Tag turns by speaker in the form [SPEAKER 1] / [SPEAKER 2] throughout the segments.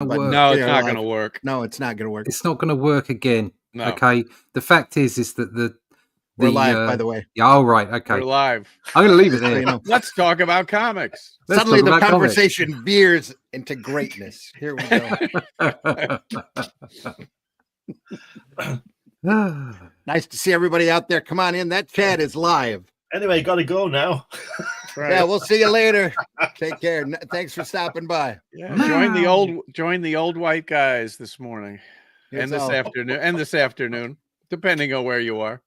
[SPEAKER 1] work.
[SPEAKER 2] No, it's not going to work.
[SPEAKER 3] No, it's not going to work.
[SPEAKER 1] It's not going to work again.
[SPEAKER 2] No.
[SPEAKER 1] Okay. The fact is that
[SPEAKER 3] we're live, by the way.
[SPEAKER 1] Yeah. Oh, right. Okay.
[SPEAKER 2] We're live.
[SPEAKER 1] I'm going to leave it there.
[SPEAKER 2] Let's talk about comics.
[SPEAKER 3] Suddenly the conversation veers into greatness. Here we go. Nice to see everybody out there. Come on in. That chat is live.
[SPEAKER 4] Anyway, got to go now.
[SPEAKER 3] Right. Yeah, we'll see you later. Take care. Thanks for stopping by.
[SPEAKER 2] Yeah, join the old white guys this morning and this afternoon, depending on where you are.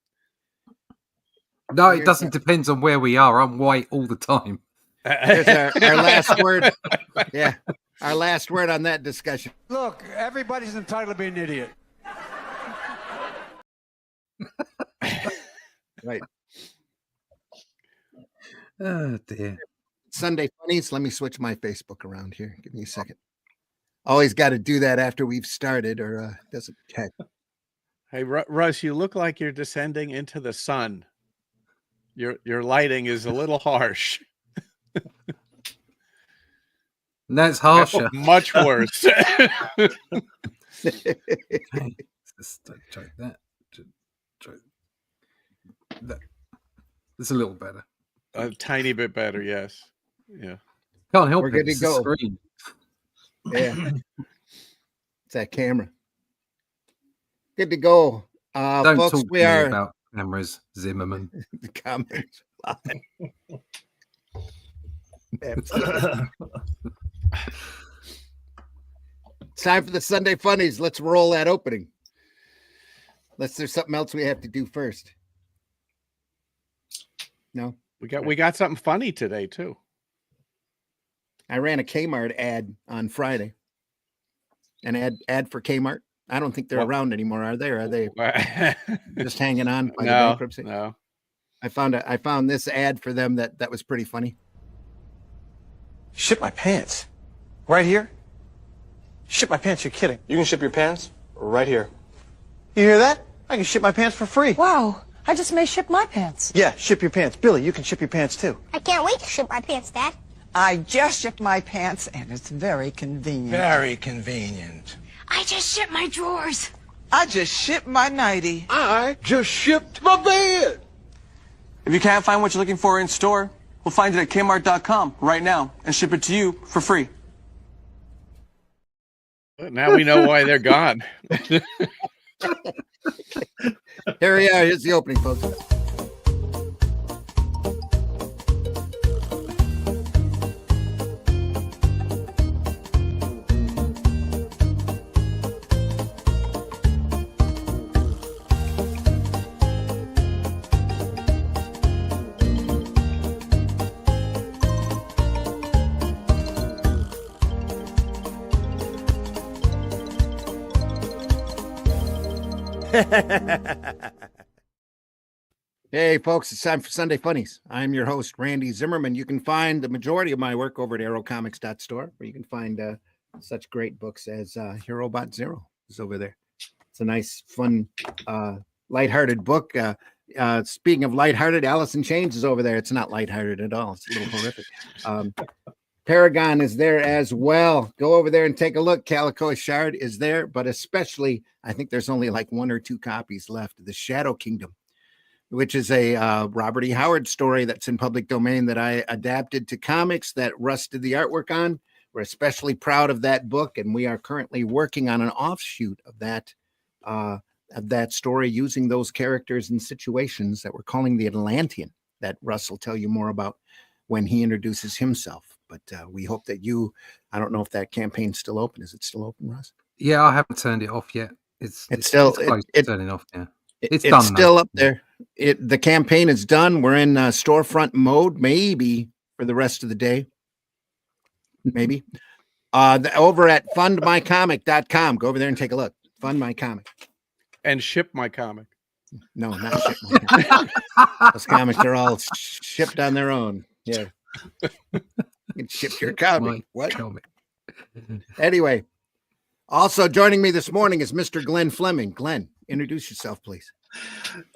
[SPEAKER 1] No, it doesn't depend on where we are. I'm white all the time.
[SPEAKER 3] Here's our last word. Yeah, our last word on that discussion.
[SPEAKER 5] Look, everybody's entitled to be an idiot.
[SPEAKER 3] Right.
[SPEAKER 1] Oh, dear.
[SPEAKER 3] Sunday Funnies. Let me switch my Facebook around here. Give me a second. Always got to do that after we've started, or doesn't catch.
[SPEAKER 2] Hey, Russ, you look like you're descending into the sun. Your lighting is a little harsh.
[SPEAKER 1] That's harsher.
[SPEAKER 2] Much worse.
[SPEAKER 1] Let's try that. It's a little better.
[SPEAKER 2] A tiny bit better, yes. Yeah.
[SPEAKER 1] Can't help
[SPEAKER 3] We're
[SPEAKER 1] it.
[SPEAKER 3] good to
[SPEAKER 1] It's
[SPEAKER 3] go.
[SPEAKER 1] the screen.
[SPEAKER 3] Yeah. It's that camera. Good to go.
[SPEAKER 1] Don't
[SPEAKER 3] Folks,
[SPEAKER 1] talk to me about cameras, Zimmerman.
[SPEAKER 3] The comments. It's time for the Sunday Funnies. Let's roll that opening. Unless there's something else we have to do first. No,
[SPEAKER 2] we got something funny today too.
[SPEAKER 3] I ran a Kmart ad on Friday. An ad for Kmart. I don't think they're around anymore, are they? Or are they just hanging on by the bankruptcy?
[SPEAKER 2] No.
[SPEAKER 3] I found this ad for them that was pretty funny.
[SPEAKER 5] Ship my pants. Right here? Ship my pants, you're kidding.
[SPEAKER 6] You can ship your pants right here.
[SPEAKER 5] You hear that? I can ship my pants for free.
[SPEAKER 7] Wow, I just may ship my pants.
[SPEAKER 5] Yeah, ship your pants. Billy, you can ship your pants too.
[SPEAKER 8] I can't wait to ship my pants, Dad.
[SPEAKER 7] I just shipped my pants, and it's very convenient.
[SPEAKER 5] Very convenient.
[SPEAKER 8] I just shipped my drawers.
[SPEAKER 7] I just shipped my nightie.
[SPEAKER 6] I just shipped my bed. If you can't find what you're looking for in store, we'll find it at Kmart.com right now and ship it to you for free.
[SPEAKER 2] Now we know why they're gone.
[SPEAKER 3] Here we are. Here's the opening, folks. Hey, folks, it's time for Sunday Funnies. I'm your host, Randy Zimmerman. You can find the majority of my work over at aerocomics.store, where you can find such great books as Hero Bot Zero is over there. It's a nice, fun, lighthearted book. Speaking of lighthearted, Alice in Chains is over there. It's not lighthearted at all. It's a little horrific. Paragon is there as well. Go over there and take a look. Calico Shard is there, but especially, I think there's only like 1 or 2 copies left of The Shadow Kingdom, which is a Robert E. Howard story that's in public domain that I adapted to comics that Russ did the artwork on. We're especially proud of that book, and we are currently working on an offshoot of that story using those characters and situations that we're calling the Atlantean, that Russ will tell you more about when he introduces himself. But we hope that I don't know if that campaign's still open. Is it still open, Russ?
[SPEAKER 1] Yeah, I haven't turned it off yet. It's
[SPEAKER 3] still
[SPEAKER 1] close to turning off. Yeah,
[SPEAKER 3] it's
[SPEAKER 1] done,
[SPEAKER 3] still up there. The campaign is done. We're in storefront mode, maybe for the rest of the day. Maybe. Over at fundmycomic.com. Go over there and take a look. Fund My Comic.
[SPEAKER 2] And ship my comic.
[SPEAKER 3] No, not ship my comic. Those comics are all shipped on their own. Yeah. You can ship your comic. What?
[SPEAKER 1] Comic.
[SPEAKER 3] Anyway, also joining me this morning is Mr. Glenn Fleming. Glenn, introduce yourself, please.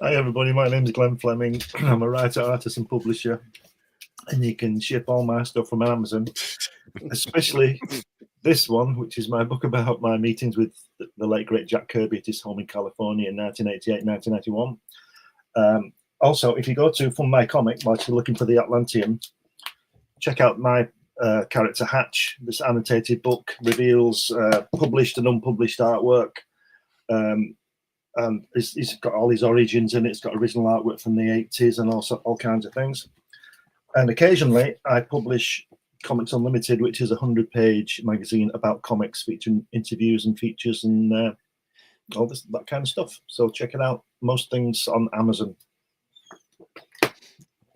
[SPEAKER 4] Hi, everybody. My name is Glenn Fleming. I'm a writer, artist, and publisher. And you can ship all my stuff from Amazon. especially this one, which is my book about my meetings with the late great Jack Kirby at his home in California in 1988, 1991. Also, if you go to Fund My Comic, whilst you're looking for the Atlantean, check out my character Hatch. This annotated book reveals published and unpublished artwork. And it's got all his origins in it. It's got original artwork from the 80s and also all kinds of things. And occasionally I publish Comics Unlimited, which is a 100-page magazine about comics featuring interviews and features and all that kind of stuff. So check it out. Most things on Amazon.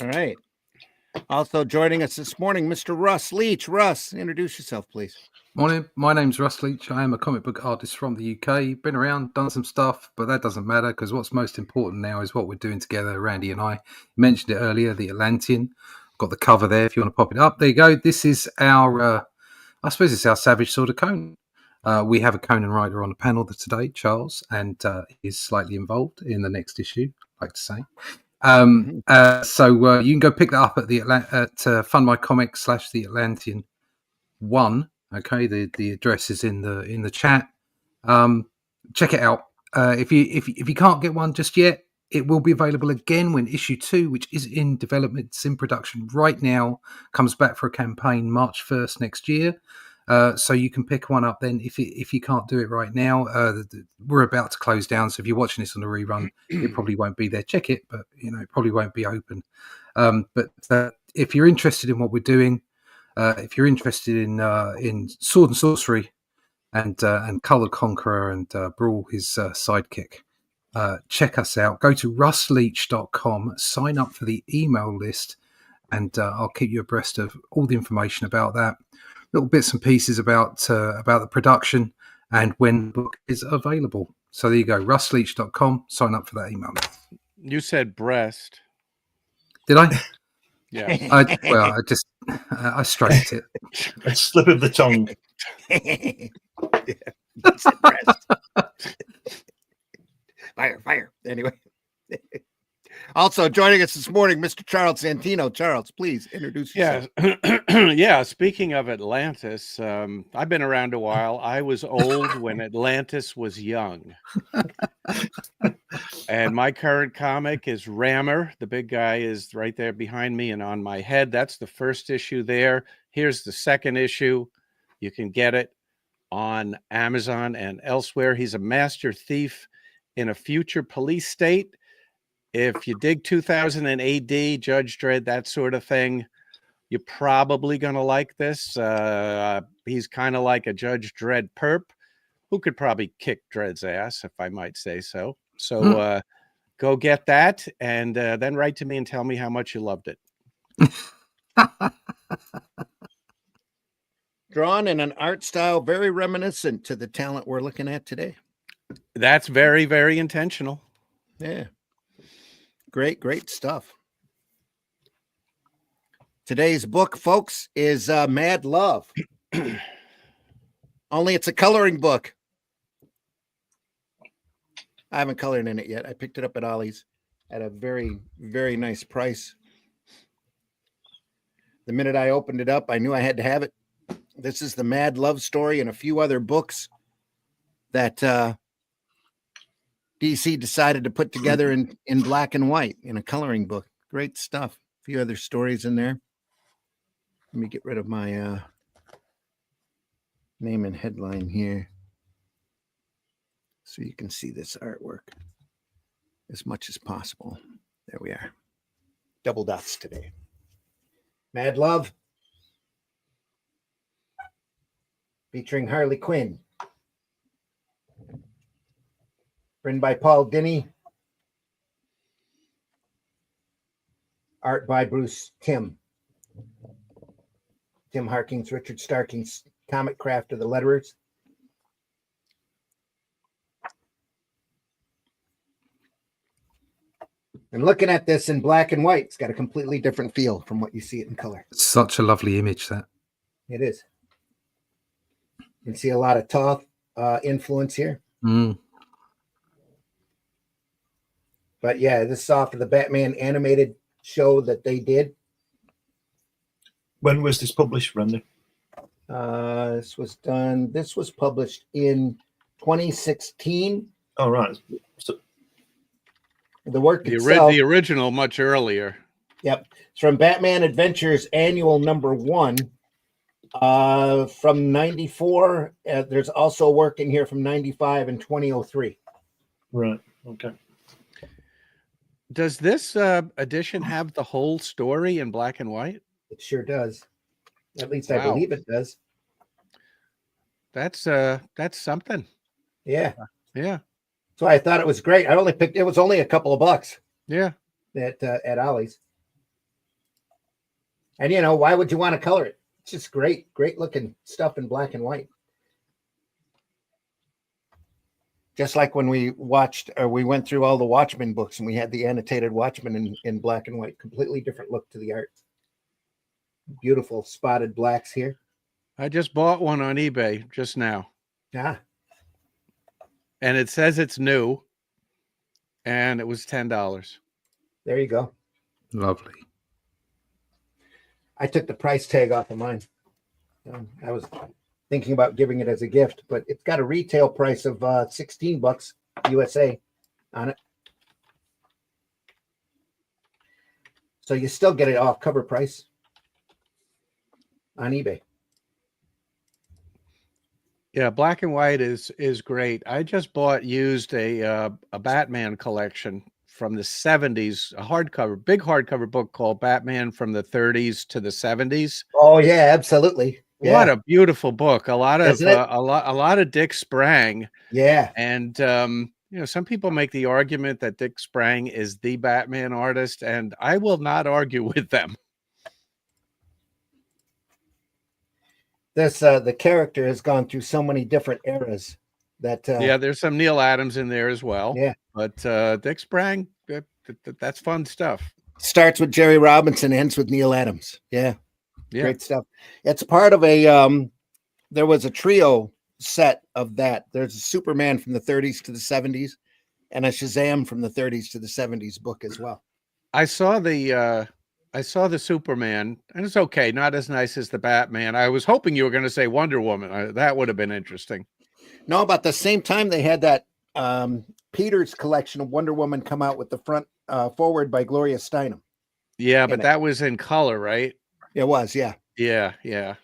[SPEAKER 3] All right. Also joining us this morning, Mr. Russ Leach. Russ, introduce yourself, please.
[SPEAKER 1] Morning, my name's Russ Leach. I am a comic book artist from the UK. Been around, done some stuff, but that doesn't matter because what's most important now is what we're doing together, Randy and I. You mentioned it earlier, the Atlantean. I've got the cover there if you want to pop it up. There you go. This is our, I suppose it's our Savage Sword of Conan. We have a Conan writer on the panel today, Charles, and he's slightly involved in the next issue, I'd like to say. So you can go pick that up at the Fund My Comics / the Atlantean 1. Okay, the address is in the chat. Check it out. If you can't get one just yet, it will be available again when issue 2, which is in development, it's in production right now, comes back for a campaign March 1st next year. So you can pick one up then if you can't do it right now. We're about to close down, so if you're watching this on the rerun, it probably won't be there. Check it, but it probably won't be open. But if you're interested in what we're doing, if you're interested in sword and sorcery and Cull the Conqueror and Brawl his sidekick, check us out. Go to russleach.com, sign up for the email list, and I'll keep you abreast of all the information about that. Little bits and pieces about the production and when the book is available. So there you go, russleach.com, sign up for that email list.
[SPEAKER 2] You said breast.
[SPEAKER 1] Did I?
[SPEAKER 2] Yeah.
[SPEAKER 1] I straightened it.
[SPEAKER 4] A slip of the tongue.
[SPEAKER 3] Fire. Anyway. Also joining us this morning, Mr. Charles Santino. Charles, please introduce yourself.
[SPEAKER 2] Yeah. Speaking of Atlantis, I've been around a while. I was old when Atlantis was young. And my current comic is Rammer. The big guy is right there behind me and on my head. That's the first issue there. Here's the second issue. You can get it on Amazon and elsewhere. He's a master thief in a future police state. If you dig 2000 AD, Judge Dredd, that sort of thing, you're probably going to like this. He's kind of like a Judge Dredd perp who could probably kick Dredd's ass, if I might say so. So go get that and then write to me and tell me how much you loved it.
[SPEAKER 3] Drawn in an art style very reminiscent to the talent we're looking at today.
[SPEAKER 2] That's very, very intentional.
[SPEAKER 3] Yeah. Great stuff. Today's book, folks, is Mad Love. Only it's a coloring book. I haven't colored in it yet. I picked it up at Ollie's at a very, very nice price. The minute I opened it up, I knew I had to have it. This is the Mad Love story and a few other books that DC decided to put together in black and white in a coloring book. Great stuff. A few other stories in there. Let me get rid of my name and headline here so you can see this artwork as much as possible. There we are. Double dots today. Mad Love featuring Harley Quinn. Written by Paul Dini. Art by Bruce Timm. Tim Harkins, Richard Starkings, Comic Craft of the letterers. And looking at this in black and white, it's got a completely different feel from what you see it in color.
[SPEAKER 1] Such a lovely image, that.
[SPEAKER 3] It is. You can see a lot of Toth influence here. But yeah, this is off of the Batman animated show that they did.
[SPEAKER 4] When was this published, Randy?
[SPEAKER 3] This was published in 2016.
[SPEAKER 4] All right. So,
[SPEAKER 3] The work
[SPEAKER 2] The
[SPEAKER 3] itself,
[SPEAKER 2] original much earlier.
[SPEAKER 3] yep, it's from Batman Adventures Annual Number 1 from 94. There's also work in here from 95 and 2003.
[SPEAKER 4] right. Okay.
[SPEAKER 2] Does this edition have the whole story in black and white?
[SPEAKER 3] It sure does. At least I
[SPEAKER 2] Wow.
[SPEAKER 3] believe it does.
[SPEAKER 2] That's something.
[SPEAKER 3] Yeah.
[SPEAKER 2] Yeah.
[SPEAKER 3] So I thought it was great. It was only a couple of bucks
[SPEAKER 2] Yeah.
[SPEAKER 3] at Ollie's. And why would you want to color it? It's just great looking stuff in black and white. Just like when we went through all the Watchmen books and we had the annotated Watchmen in black and white, completely different look to the art. Beautiful spotted blacks here.
[SPEAKER 2] I just bought one on eBay just now.
[SPEAKER 3] Ah,
[SPEAKER 2] And it says it's new. And it was $10.
[SPEAKER 3] there you go.
[SPEAKER 1] Lovely.
[SPEAKER 3] I took the price tag off of mine. I was thinking about giving it as a gift, but it's got a retail price of $16 USA on it. So you still get it off cover price on eBay.
[SPEAKER 2] Yeah, black and white is great. I just used a Batman collection from the 70s, big hardcover book called Batman from the 30s to the 70s.
[SPEAKER 3] Oh yeah, absolutely. Yeah.
[SPEAKER 2] What a beautiful book. A lot of
[SPEAKER 3] Isn't it?
[SPEAKER 2] a lot of Dick Sprang.
[SPEAKER 3] Yeah.
[SPEAKER 2] And some people make the argument that Dick Sprang is the Batman artist, and I will not argue with them.
[SPEAKER 3] The character has gone through so many different eras that
[SPEAKER 2] Yeah, there's some Neil Adams in there as well.
[SPEAKER 3] Yeah.
[SPEAKER 2] But Dick Sprang, that's fun stuff.
[SPEAKER 3] starts with Jerry Robinson, ends with Neil Adams. Yeah.
[SPEAKER 2] Yeah.
[SPEAKER 3] Great stuff. It's part of there was a trio set of that. There's a Superman from the 30s to the 70s and a Shazam from the 30s to the 70s book as well.
[SPEAKER 2] I saw the Superman, and it's okay, not as nice as the Batman. I was hoping you were going to say Wonder Woman. That would have been interesting.
[SPEAKER 3] No, about the same time they had that Peters collection of Wonder Woman come out with the front forward by Gloria Steinem.
[SPEAKER 2] Yeah, but that was in color, right?
[SPEAKER 3] It was, yeah.
[SPEAKER 2] Yeah, yeah.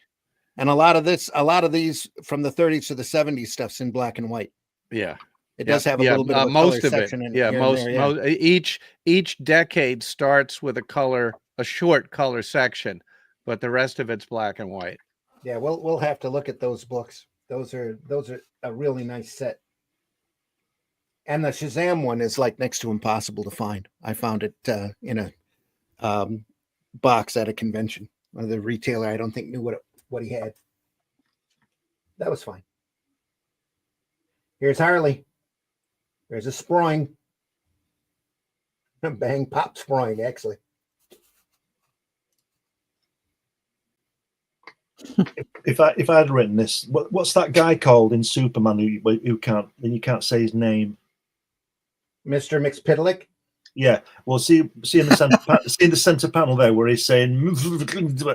[SPEAKER 3] And a lot of these from the 30s to the 70s stuff's in black and white.
[SPEAKER 2] Yeah.
[SPEAKER 3] It does have a little bit of a
[SPEAKER 2] most
[SPEAKER 3] color
[SPEAKER 2] of
[SPEAKER 3] section
[SPEAKER 2] it.
[SPEAKER 3] in
[SPEAKER 2] Yeah,
[SPEAKER 3] here
[SPEAKER 2] most,
[SPEAKER 3] and there,
[SPEAKER 2] most each decade starts with a short color section, but the rest of it's black and white.
[SPEAKER 3] Yeah, we'll have to look at those books. Those are a really nice set. And the Shazam one is like next to impossible to find. I found it in a box at a convention. The retailer I don't think knew what he had. That was fine. Here's Harley. There's a Sproing. Bang pop Sproing, actually.
[SPEAKER 4] If I had written this, what's that guy called in Superman who you can't say his name?
[SPEAKER 3] Mr. Mxyzptlk?
[SPEAKER 4] Yeah. Well, see in the center panel there where he's saying,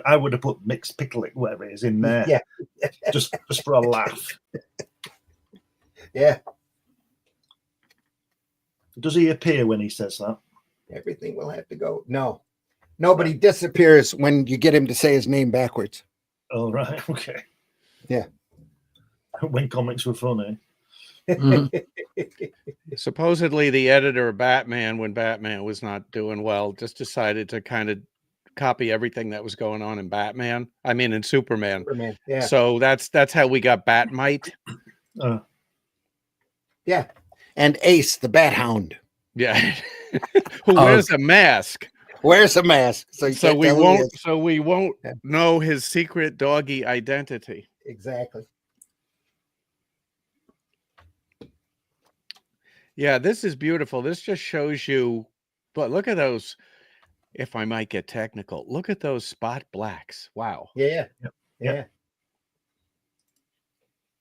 [SPEAKER 4] I would have put Mxyzptlk, whatever it is, in there.
[SPEAKER 3] Yeah.
[SPEAKER 4] just for a laugh.
[SPEAKER 3] Yeah.
[SPEAKER 4] Does he appear when he says that?
[SPEAKER 3] Everything will have to go. No. Nobody disappears when you get him to say his name backwards.
[SPEAKER 4] Oh, right. Okay.
[SPEAKER 3] Yeah.
[SPEAKER 4] When comics were funny.
[SPEAKER 2] Supposedly the editor of Batman, when Batman was not doing well, just decided to kind of copy everything that was going on in Batman. I mean, in Superman.
[SPEAKER 3] Yeah.
[SPEAKER 2] So that's how we got Batmite.
[SPEAKER 3] Yeah. And Ace, the Bat Hound.
[SPEAKER 2] Yeah. Who wears a mask.
[SPEAKER 3] Wears a mask.
[SPEAKER 2] So we won't know his secret doggy identity.
[SPEAKER 3] Exactly.
[SPEAKER 2] Yeah, this is beautiful. This just shows you, but look at those, if I might get technical, look at those spot blacks. Wow.
[SPEAKER 3] Yeah.
[SPEAKER 4] Yep.
[SPEAKER 3] Yeah.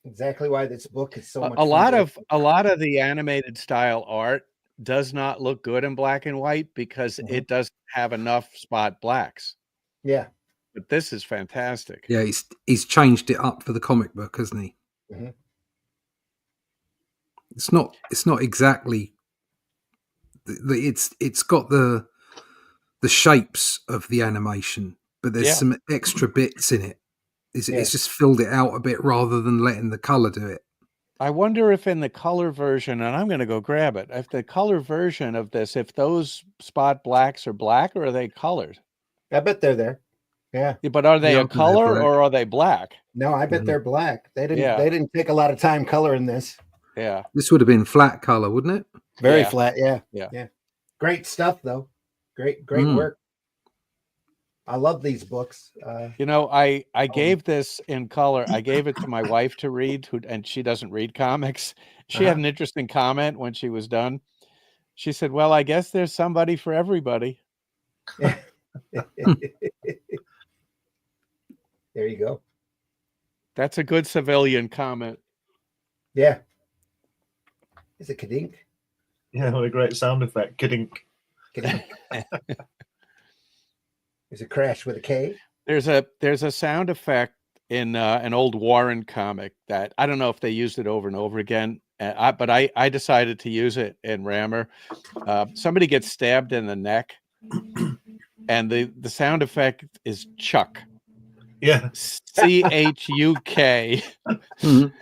[SPEAKER 3] Exactly why this book is so much
[SPEAKER 2] a lot of the animated style art does not look good in black and white because it doesn't have enough spot blacks.
[SPEAKER 3] Yeah.
[SPEAKER 2] but this is fantastic.
[SPEAKER 1] Yeah, he's changed it up for the comic book, hasn't he?
[SPEAKER 3] Mhm.
[SPEAKER 1] It's not exactly. It's got the shapes of the animation, but there's
[SPEAKER 2] Yeah.
[SPEAKER 1] some extra bits in it. It's
[SPEAKER 3] Yeah.
[SPEAKER 1] just filled it out a bit rather than letting the color do it.
[SPEAKER 2] I wonder if in the color version, and I'm going to go grab it, if the color version of this, if those spot blacks are black or are they colored?
[SPEAKER 3] I bet they're there. Yeah.
[SPEAKER 2] Yeah, but are they
[SPEAKER 1] Yeah,
[SPEAKER 2] a color
[SPEAKER 1] they're
[SPEAKER 2] or are they black?
[SPEAKER 3] No, I bet
[SPEAKER 1] Mhm.
[SPEAKER 3] they're black. They didn't.
[SPEAKER 2] Yeah.
[SPEAKER 3] They didn't take a lot of time coloring this.
[SPEAKER 2] Yeah.
[SPEAKER 1] This would have been flat color, wouldn't it?
[SPEAKER 3] Very
[SPEAKER 2] Yeah.
[SPEAKER 3] flat. Yeah.
[SPEAKER 2] Yeah.
[SPEAKER 3] Great stuff, though. Great
[SPEAKER 1] Mm.
[SPEAKER 3] work. I love these books.
[SPEAKER 2] You know, I gave this in color. I gave it to my wife to read, and she doesn't read comics. She had an interesting comment when she was done. She said, "Well, I guess there's somebody for everybody."
[SPEAKER 3] There you go.
[SPEAKER 2] That's a good civilian comment.
[SPEAKER 3] Yeah. Is it Kadink?
[SPEAKER 4] Yeah, what a great sound effect. Kidding.
[SPEAKER 3] Kadink. Is it Crash with a K?
[SPEAKER 2] There's a sound effect in an old Warren comic that I don't know if they used it over and over again, but I decided to use it in Rammer. Somebody gets stabbed in the neck, and the sound effect is Chuck.
[SPEAKER 4] Yeah.
[SPEAKER 2] CHUK,
[SPEAKER 1] Mhm.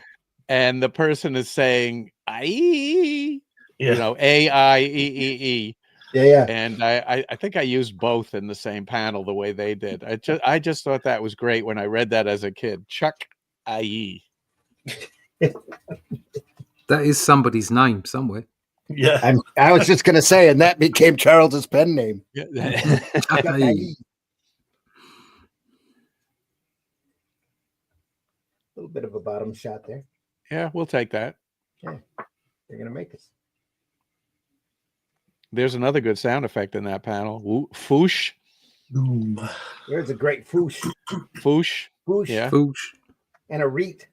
[SPEAKER 2] and the person is saying "aye,"
[SPEAKER 4] Yeah.
[SPEAKER 2] you know, AIEEE.
[SPEAKER 3] Yeah.
[SPEAKER 2] And I think I used both in the same panel the way they did. I just thought that was great when I read that as a kid. Chuck IE.
[SPEAKER 1] That is somebody's name somewhere.
[SPEAKER 4] Yeah.
[SPEAKER 3] I was just going to say, and that became Charles's pen name.
[SPEAKER 2] Yeah.
[SPEAKER 1] Hey.
[SPEAKER 3] A little bit of a bottom shot there.
[SPEAKER 2] Yeah, we'll take that.
[SPEAKER 3] They're going to make us.
[SPEAKER 2] There's another good sound effect in that panel. Foosh.
[SPEAKER 4] Boom.
[SPEAKER 3] There's a great foosh.
[SPEAKER 2] Foosh.
[SPEAKER 3] Foosh.
[SPEAKER 2] Yeah.
[SPEAKER 1] Foosh.
[SPEAKER 3] And a reet.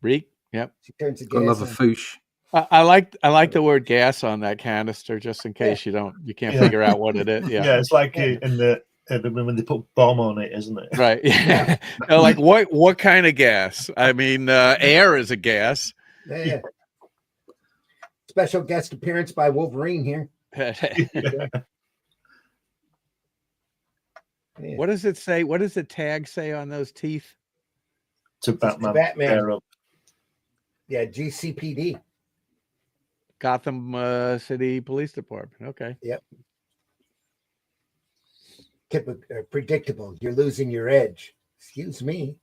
[SPEAKER 2] Reek. Yep.
[SPEAKER 3] She turns the
[SPEAKER 1] I
[SPEAKER 3] gas
[SPEAKER 1] love a
[SPEAKER 3] on.
[SPEAKER 1] foosh.
[SPEAKER 2] I like the word gas on that canister just in case you can't
[SPEAKER 4] Yeah.
[SPEAKER 2] figure out what it is. Yeah.
[SPEAKER 4] Yeah, it's like in the when they put bomb on it, isn't it?
[SPEAKER 2] Right. Yeah. Like what kind of gas? I mean, air is a gas.
[SPEAKER 3] Yeah. Special guest appearance by Wolverine here. Yeah.
[SPEAKER 2] What does it say? What does the tag say on those teeth?
[SPEAKER 4] To Batman.
[SPEAKER 3] Batman.
[SPEAKER 4] Pair up.
[SPEAKER 3] Yeah, GCPD.
[SPEAKER 2] Gotham City Police Department. Okay.
[SPEAKER 3] Yep. Predictable. You're losing your edge. Excuse me.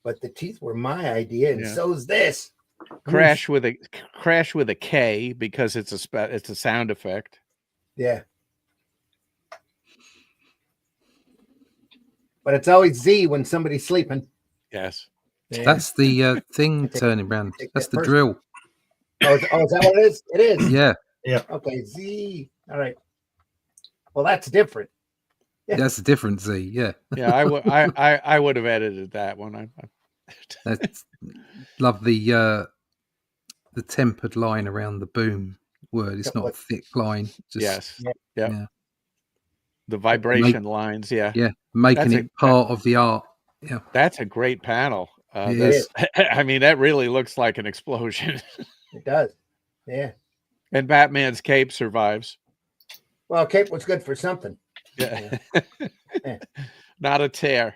[SPEAKER 3] But the teeth were my idea, and so's this.
[SPEAKER 2] Crash with a K because it's a sound effect.
[SPEAKER 3] Yeah. But it's always Z when somebody's sleeping.
[SPEAKER 2] Yes.
[SPEAKER 3] Yeah.
[SPEAKER 1] That's the thing turning around. That's the drill.
[SPEAKER 3] Oh, is that what it is? It is.
[SPEAKER 1] Yeah.
[SPEAKER 4] Yeah.
[SPEAKER 3] Okay, Z. All right. Well, that's different. Yeah.
[SPEAKER 1] That's a different Z. Yeah.
[SPEAKER 2] Yeah, I would have edited that one.
[SPEAKER 1] That's, love the tempered line around the boom word. It's not a thick line. Just,
[SPEAKER 2] yes.
[SPEAKER 3] Yeah.
[SPEAKER 2] Yeah. The vibration lines. Yeah.
[SPEAKER 1] Yeah. Making it part of the art. Yeah.
[SPEAKER 2] That's a great panel.
[SPEAKER 1] It is.
[SPEAKER 2] I mean, that really looks like an explosion.
[SPEAKER 3] It does. Yeah.
[SPEAKER 2] And Batman's cape survives.
[SPEAKER 3] Well, cape was good for something.
[SPEAKER 2] Yeah.
[SPEAKER 3] Yeah.
[SPEAKER 2] Not a tear.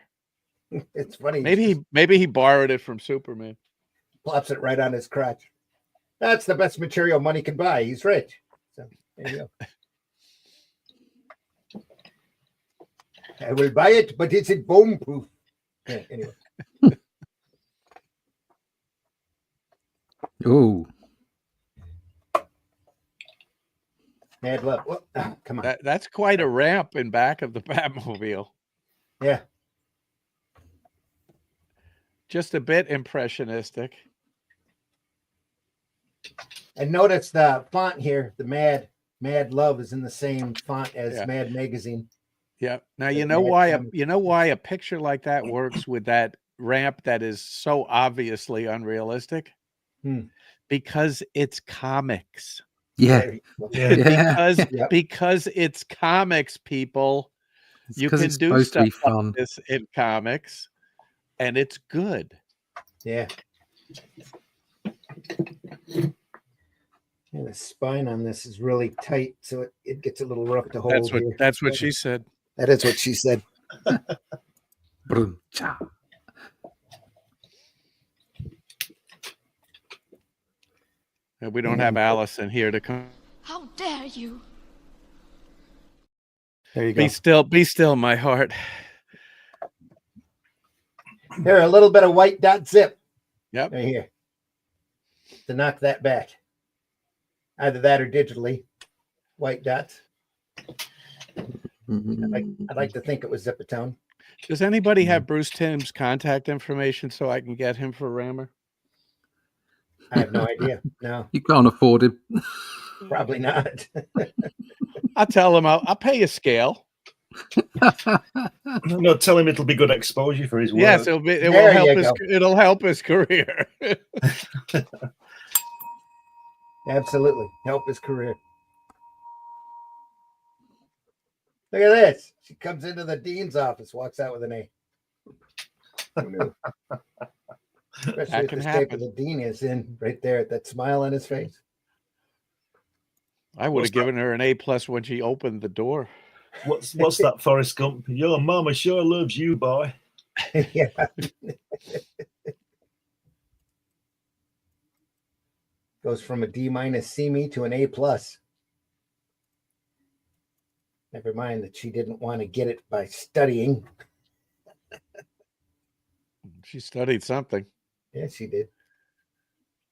[SPEAKER 3] It's funny.
[SPEAKER 2] Maybe he borrowed it from Superman.
[SPEAKER 3] Plops it right on his crotch. That's the best material money can buy. He's rich. So there you go. I will buy it, but is it bomb proof? Yeah, anyway.
[SPEAKER 1] Oh.
[SPEAKER 3] Mad love. Oh, come on.
[SPEAKER 2] That's quite a ramp in back of the Batmobile.
[SPEAKER 3] Yeah.
[SPEAKER 2] Just a bit impressionistic.
[SPEAKER 3] And notice the font here, the Mad Love is in the same font as Mad Magazine.
[SPEAKER 2] Yeah. Now you know why a picture like that works with that ramp that is so obviously unrealistic? Because it's comics.
[SPEAKER 1] Yeah.
[SPEAKER 2] Because it's comics, people. You
[SPEAKER 1] 'cause
[SPEAKER 2] can
[SPEAKER 1] it's
[SPEAKER 2] do
[SPEAKER 1] supposed to
[SPEAKER 2] stuff
[SPEAKER 1] be fun.
[SPEAKER 2] like this in comics, and it's good.
[SPEAKER 3] Yeah. And the spine on this is really tight, so it gets a little rough to hold here.
[SPEAKER 2] That's what she said.
[SPEAKER 3] That is what she said.
[SPEAKER 1] Brum, cha.
[SPEAKER 2] We don't have Allison here to come.
[SPEAKER 8] How dare you?
[SPEAKER 3] There you go.
[SPEAKER 2] Be still, my heart.
[SPEAKER 3] Here, a little bit of white dot zip.
[SPEAKER 2] Yep.
[SPEAKER 3] Right here. To knock that back. Either that or digitally. White dots. I'd like to think it was Zipatone.
[SPEAKER 2] Does anybody have Bruce Timm's contact information so I can get him for Rammer?
[SPEAKER 3] I have no idea. No,
[SPEAKER 1] You can't afford him.
[SPEAKER 3] probably not.
[SPEAKER 2] I'll tell him I'll pay a scale.
[SPEAKER 4] No, tell him it'll be good exposure for his work.
[SPEAKER 2] Yes, it will
[SPEAKER 3] There
[SPEAKER 2] help
[SPEAKER 3] you
[SPEAKER 2] his
[SPEAKER 3] go.
[SPEAKER 2] it'll help his career.
[SPEAKER 3] Absolutely. Help his career. Look at this. She comes into the dean's office, walks out with an A. Who knew? Especially
[SPEAKER 2] That
[SPEAKER 3] with
[SPEAKER 2] can
[SPEAKER 3] the shape
[SPEAKER 2] happen.
[SPEAKER 3] of the dean is in right there, that smile on his face.
[SPEAKER 2] I would have given her an A+ when she opened the door.
[SPEAKER 4] What's that, Forrest Gump? Your mama sure loves you, boy.
[SPEAKER 3] Yeah. Goes from a D- see me to an A+. Never mind that she didn't want to get it by studying.
[SPEAKER 2] She studied something.
[SPEAKER 3] Yeah, she did.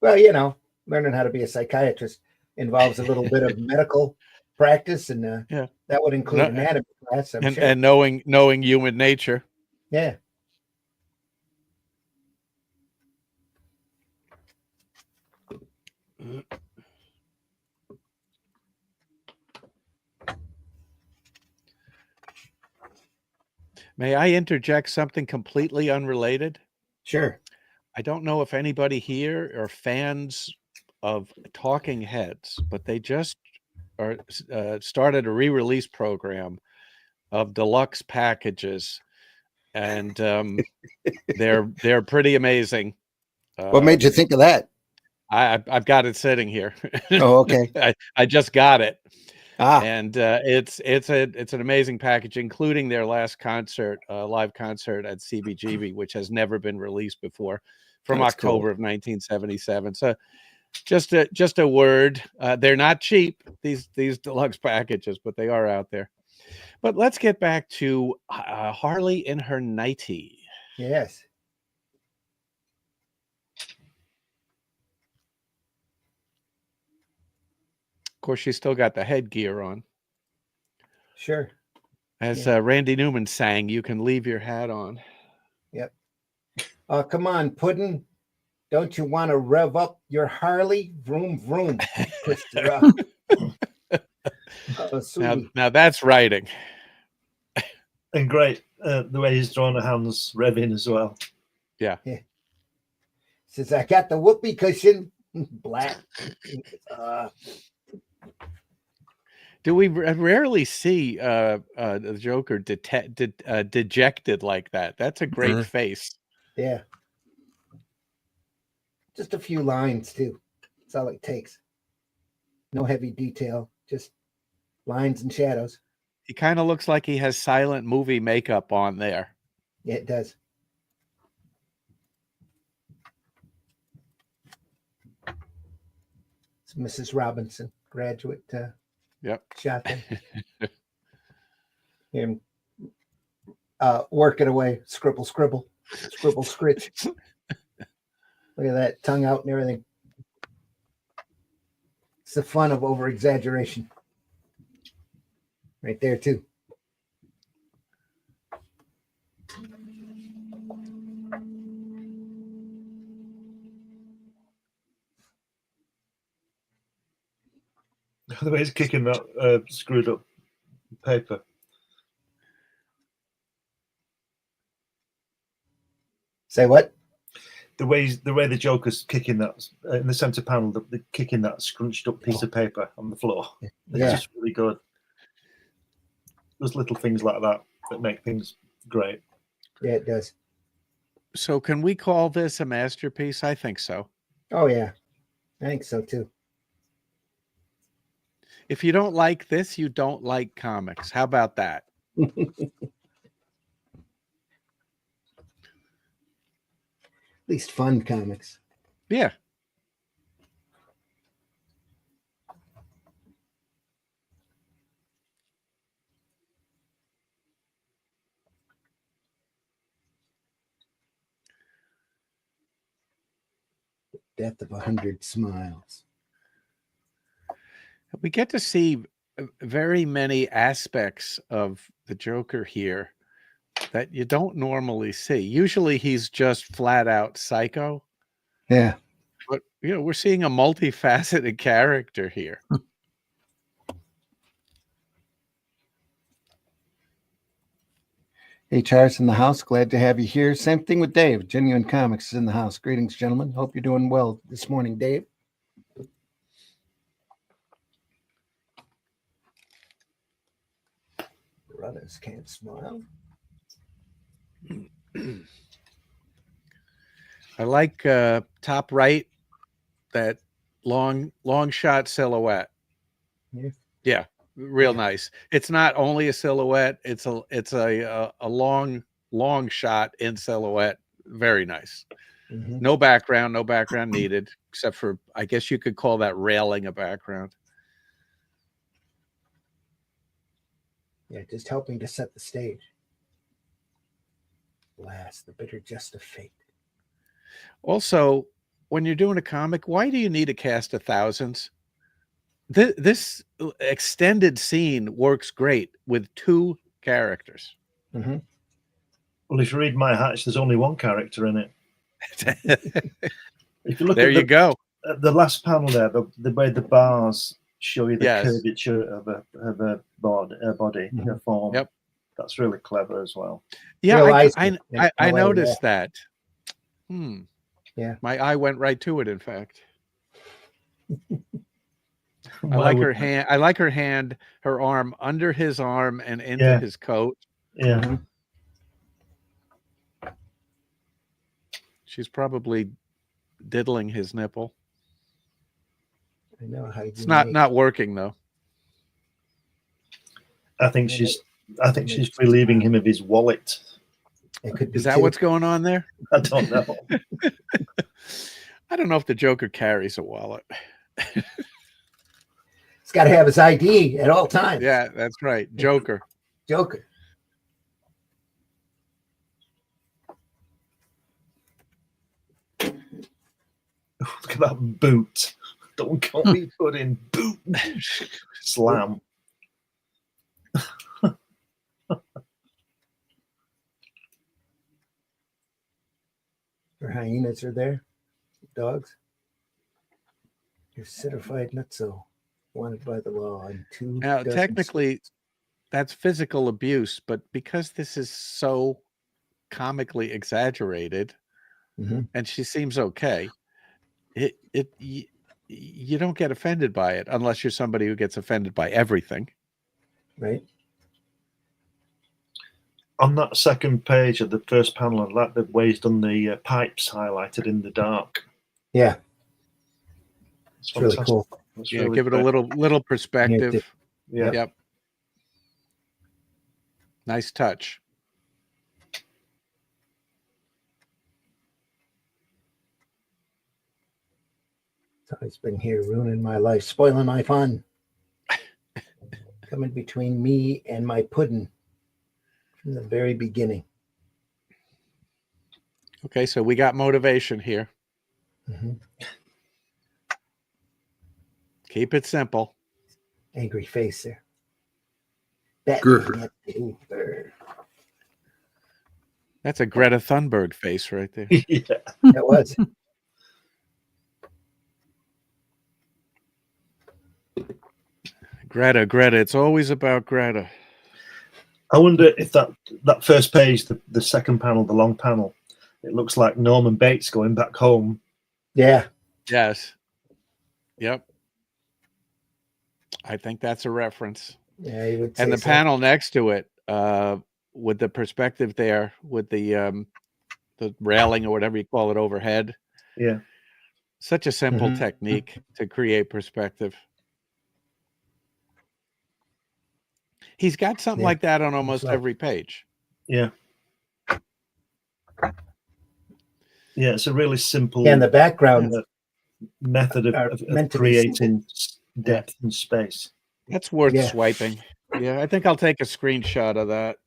[SPEAKER 3] Well, you know, learning how to be a psychiatrist involves a little bit of medical practice, and
[SPEAKER 2] Yeah.
[SPEAKER 3] that would include anatomy class, I'm sure.
[SPEAKER 2] And knowing human nature.
[SPEAKER 3] Yeah.
[SPEAKER 2] May I interject something completely unrelated?
[SPEAKER 3] Sure.
[SPEAKER 2] I don't know if anybody here are fans of Talking Heads, but they just started a re-release program of deluxe packages, and they're pretty amazing.
[SPEAKER 3] What made you think of that?
[SPEAKER 2] I've got it sitting here.
[SPEAKER 3] Oh, okay.
[SPEAKER 2] I just got it.
[SPEAKER 3] Ah,
[SPEAKER 2] And it's an amazing package, including their last concert, live concert at CBGB, which has never been released before, from
[SPEAKER 3] That's
[SPEAKER 2] October
[SPEAKER 3] cool.
[SPEAKER 2] of 1977. So just a word. They're not cheap, these deluxe packages, but they are out there. But let's get back to Harley in her nightie.
[SPEAKER 3] yes.
[SPEAKER 2] Of course, she's still got the headgear on.
[SPEAKER 3] Sure.
[SPEAKER 2] As Randy Newman sang, "You can leave your hat on."
[SPEAKER 3] Yep. Come on, Puddin. Don't you want to rev up your Harley? Vroom, vroom. Pushed her up.
[SPEAKER 2] Now that's writing.
[SPEAKER 4] And great, the way he's drawn her hands revving as well.
[SPEAKER 2] Yeah.
[SPEAKER 3] Says, I got the whoopee cushion. Black.
[SPEAKER 2] Do we rarely see the Joker dejected like that? That's a great face.
[SPEAKER 3] Yeah. Just a few lines, too. That's all it takes. No heavy detail, just lines and shadows.
[SPEAKER 2] He kind of looks like he has silent movie makeup on there.
[SPEAKER 3] Yeah, it does. It's Mrs. Robinson, graduate
[SPEAKER 2] Yep.
[SPEAKER 3] shot there. Him working away, scribble, scribble, scribble, scritch. Look at that, tongue out and everything. It's the fun of over exaggeration. Right there, too.
[SPEAKER 4] The way he's kicking that screwed up paper.
[SPEAKER 3] Say what?
[SPEAKER 4] The way the Joker's kicking that in the center panel, the kicking that scrunched up piece of paper on the floor. It's
[SPEAKER 3] Yeah.
[SPEAKER 4] just really good. There's little things like that. that make things great.
[SPEAKER 3] Yeah, it does.
[SPEAKER 2] So can we call this a masterpiece? I think so.
[SPEAKER 3] Oh yeah, I think so too.
[SPEAKER 2] If you don't like this, you don't like comics. How about that?
[SPEAKER 3] At least fun comics.
[SPEAKER 2] Yeah.
[SPEAKER 3] Death of 100 Smiles.
[SPEAKER 2] We get to see very many aspects of the Joker here that you don't normally see. Usually he's just flat out psycho.
[SPEAKER 3] Yeah.
[SPEAKER 2] But we're seeing a multifaceted character here.
[SPEAKER 3] HR's in the house. Glad to have you here. Same thing with Dave. Genuine Comics is in the house. Greetings, gentlemen. Hope you're doing well this morning, Dave. Brothers can't smile.
[SPEAKER 2] I like top right, that long shot silhouette. Yeah, real nice. It's not only a silhouette, it's a long shot in silhouette. Very nice.
[SPEAKER 3] Mm-hmm.
[SPEAKER 2] No background needed, except for, I guess you could call that railing a background.
[SPEAKER 3] Yeah, just helping to set the stage. Last, the bitter jest of fate.
[SPEAKER 2] Also, when you're doing a comic, why do you need a cast of thousands? This extended scene works great with 2 characters.
[SPEAKER 3] Mm-hmm.
[SPEAKER 4] Well, if you read My Hatch, there's only one character in it. If you look
[SPEAKER 2] there
[SPEAKER 4] at
[SPEAKER 2] you go.
[SPEAKER 4] At the last panel there, the way the bars show you the
[SPEAKER 2] Yes.
[SPEAKER 4] curvature of a body,
[SPEAKER 3] Mm-hmm.
[SPEAKER 4] a form.
[SPEAKER 2] Yep.
[SPEAKER 4] That's really clever as well.
[SPEAKER 2] Yeah,
[SPEAKER 3] Real
[SPEAKER 2] I noticed that.
[SPEAKER 3] Yeah.
[SPEAKER 2] My eye went right to it, in fact. I
[SPEAKER 4] Why
[SPEAKER 2] like
[SPEAKER 4] would-
[SPEAKER 2] her hand. I like her arm under his arm and into
[SPEAKER 4] Yeah.
[SPEAKER 2] his coat.
[SPEAKER 4] Yeah.
[SPEAKER 3] Mm-hmm.
[SPEAKER 2] She's probably diddling his nipple.
[SPEAKER 3] I know how you
[SPEAKER 2] It's not working though.
[SPEAKER 4] I think she's relieving him of his wallet.
[SPEAKER 3] It could be
[SPEAKER 2] Is that
[SPEAKER 3] too.
[SPEAKER 2] what's going on there?
[SPEAKER 4] I don't know.
[SPEAKER 2] I don't know if the Joker carries a wallet.
[SPEAKER 3] He's got to have his ID at all times.
[SPEAKER 2] Yeah, that's right. Joker.
[SPEAKER 3] Joker.
[SPEAKER 4] Look at that boot. Don't call me puddin. Boot. Slam.
[SPEAKER 3] Your hyenas are there. Dogs. You're certified nutso. Wanted by the law. And 2
[SPEAKER 2] Now,
[SPEAKER 3] dozen
[SPEAKER 2] technically, that's physical abuse, but because this is so comically exaggerated,
[SPEAKER 3] Mhm.
[SPEAKER 2] and she seems okay, you don't get offended by it unless you're somebody who gets offended by everything.
[SPEAKER 3] Right.
[SPEAKER 4] On that second page of the first panel, I like the way he's done the pipes highlighted in the dark.
[SPEAKER 3] Yeah.
[SPEAKER 4] It's
[SPEAKER 3] Really
[SPEAKER 4] fantastic.
[SPEAKER 3] cool.
[SPEAKER 4] That's
[SPEAKER 2] Yeah,
[SPEAKER 4] really
[SPEAKER 2] give it a
[SPEAKER 4] great.
[SPEAKER 2] little perspective.
[SPEAKER 4] Yeah.
[SPEAKER 2] Yep. Nice touch.
[SPEAKER 3] So he's been here ruining my life, spoiling my fun. Coming between me and my puddin from the very beginning.
[SPEAKER 2] Okay, so we got motivation here.
[SPEAKER 3] Mm-hmm.
[SPEAKER 2] Keep it simple.
[SPEAKER 3] Angry face there.
[SPEAKER 1] Grr.
[SPEAKER 2] That's a Greta Thunberg face right there.
[SPEAKER 4] Yeah.
[SPEAKER 3] That was.
[SPEAKER 2] Greta, it's always about Greta.
[SPEAKER 4] I wonder if that first page, the second panel, the long panel, it looks like Norman Bates going back home.
[SPEAKER 3] Yeah.
[SPEAKER 2] Yes. Yep. I think that's a reference.
[SPEAKER 3] Yeah, you would say
[SPEAKER 2] And the
[SPEAKER 3] so.
[SPEAKER 2] panel next to it, with the perspective there, with the railing or whatever you call it overhead.
[SPEAKER 4] Yeah.
[SPEAKER 2] Such a simple technique to create perspective. He's got something like that on almost every page.
[SPEAKER 4] Yeah. Yeah, it's a really simple
[SPEAKER 3] And the background
[SPEAKER 4] method of creating depth and space.
[SPEAKER 2] That's worth swiping. Yeah, I think I'll take a screenshot of that.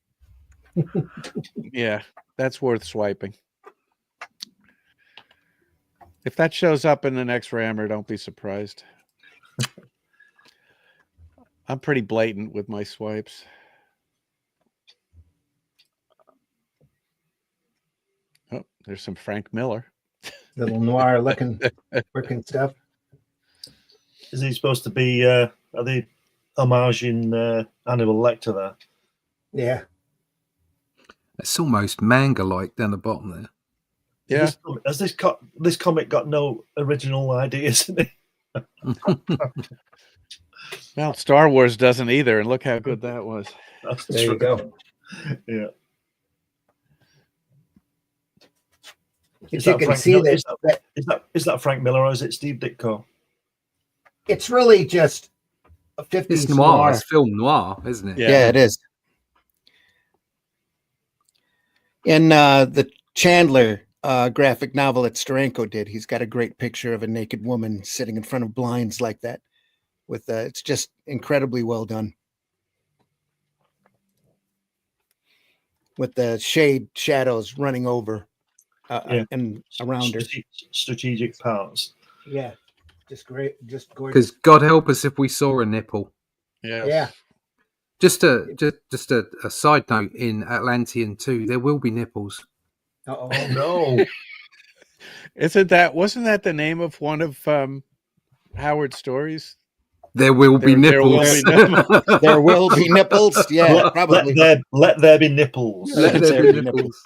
[SPEAKER 2] Yeah, that's worth swiping. If that shows up in the next rammer, don't be surprised. I'm pretty blatant with my swipes. Oh, there's some Frank Miller.
[SPEAKER 3] Little noir looking stuff.
[SPEAKER 4] Is he supposed to be, are they homaging Hannibal Lecter there?
[SPEAKER 3] Yeah.
[SPEAKER 1] It's almost manga-like down the bottom there.
[SPEAKER 2] Yeah.
[SPEAKER 4] Has this comic got no original ideas in it?
[SPEAKER 2] Well, Star Wars doesn't either, and look how good that was.
[SPEAKER 3] There you go.
[SPEAKER 4] Yeah.
[SPEAKER 3] If you can see that,
[SPEAKER 4] is that Frank Miller or is it Steve Ditko?
[SPEAKER 3] it's really just a 50s
[SPEAKER 1] It's noir. It's film noir, isn't it?
[SPEAKER 3] Yeah, it is. In the Chandler graphic novel that Steranko did, he's got a great picture of a naked woman sitting in front of blinds like that. With it's just incredibly well done. With the shadows running over and around her.
[SPEAKER 4] Strategic parts.
[SPEAKER 3] Yeah, just great, just gorgeous.
[SPEAKER 1] Because God help us if we saw a nipple.
[SPEAKER 3] Yeah.
[SPEAKER 1] Just a side note, in Atlantean 2, there will be nipples.
[SPEAKER 3] Oh
[SPEAKER 4] no!
[SPEAKER 2] Wasn't that the name of one of Howard's stories?
[SPEAKER 1] There will be nipples.
[SPEAKER 3] There will be nipples. Yeah, probably.
[SPEAKER 4] Let there be nipples.
[SPEAKER 1] Let there be nipples.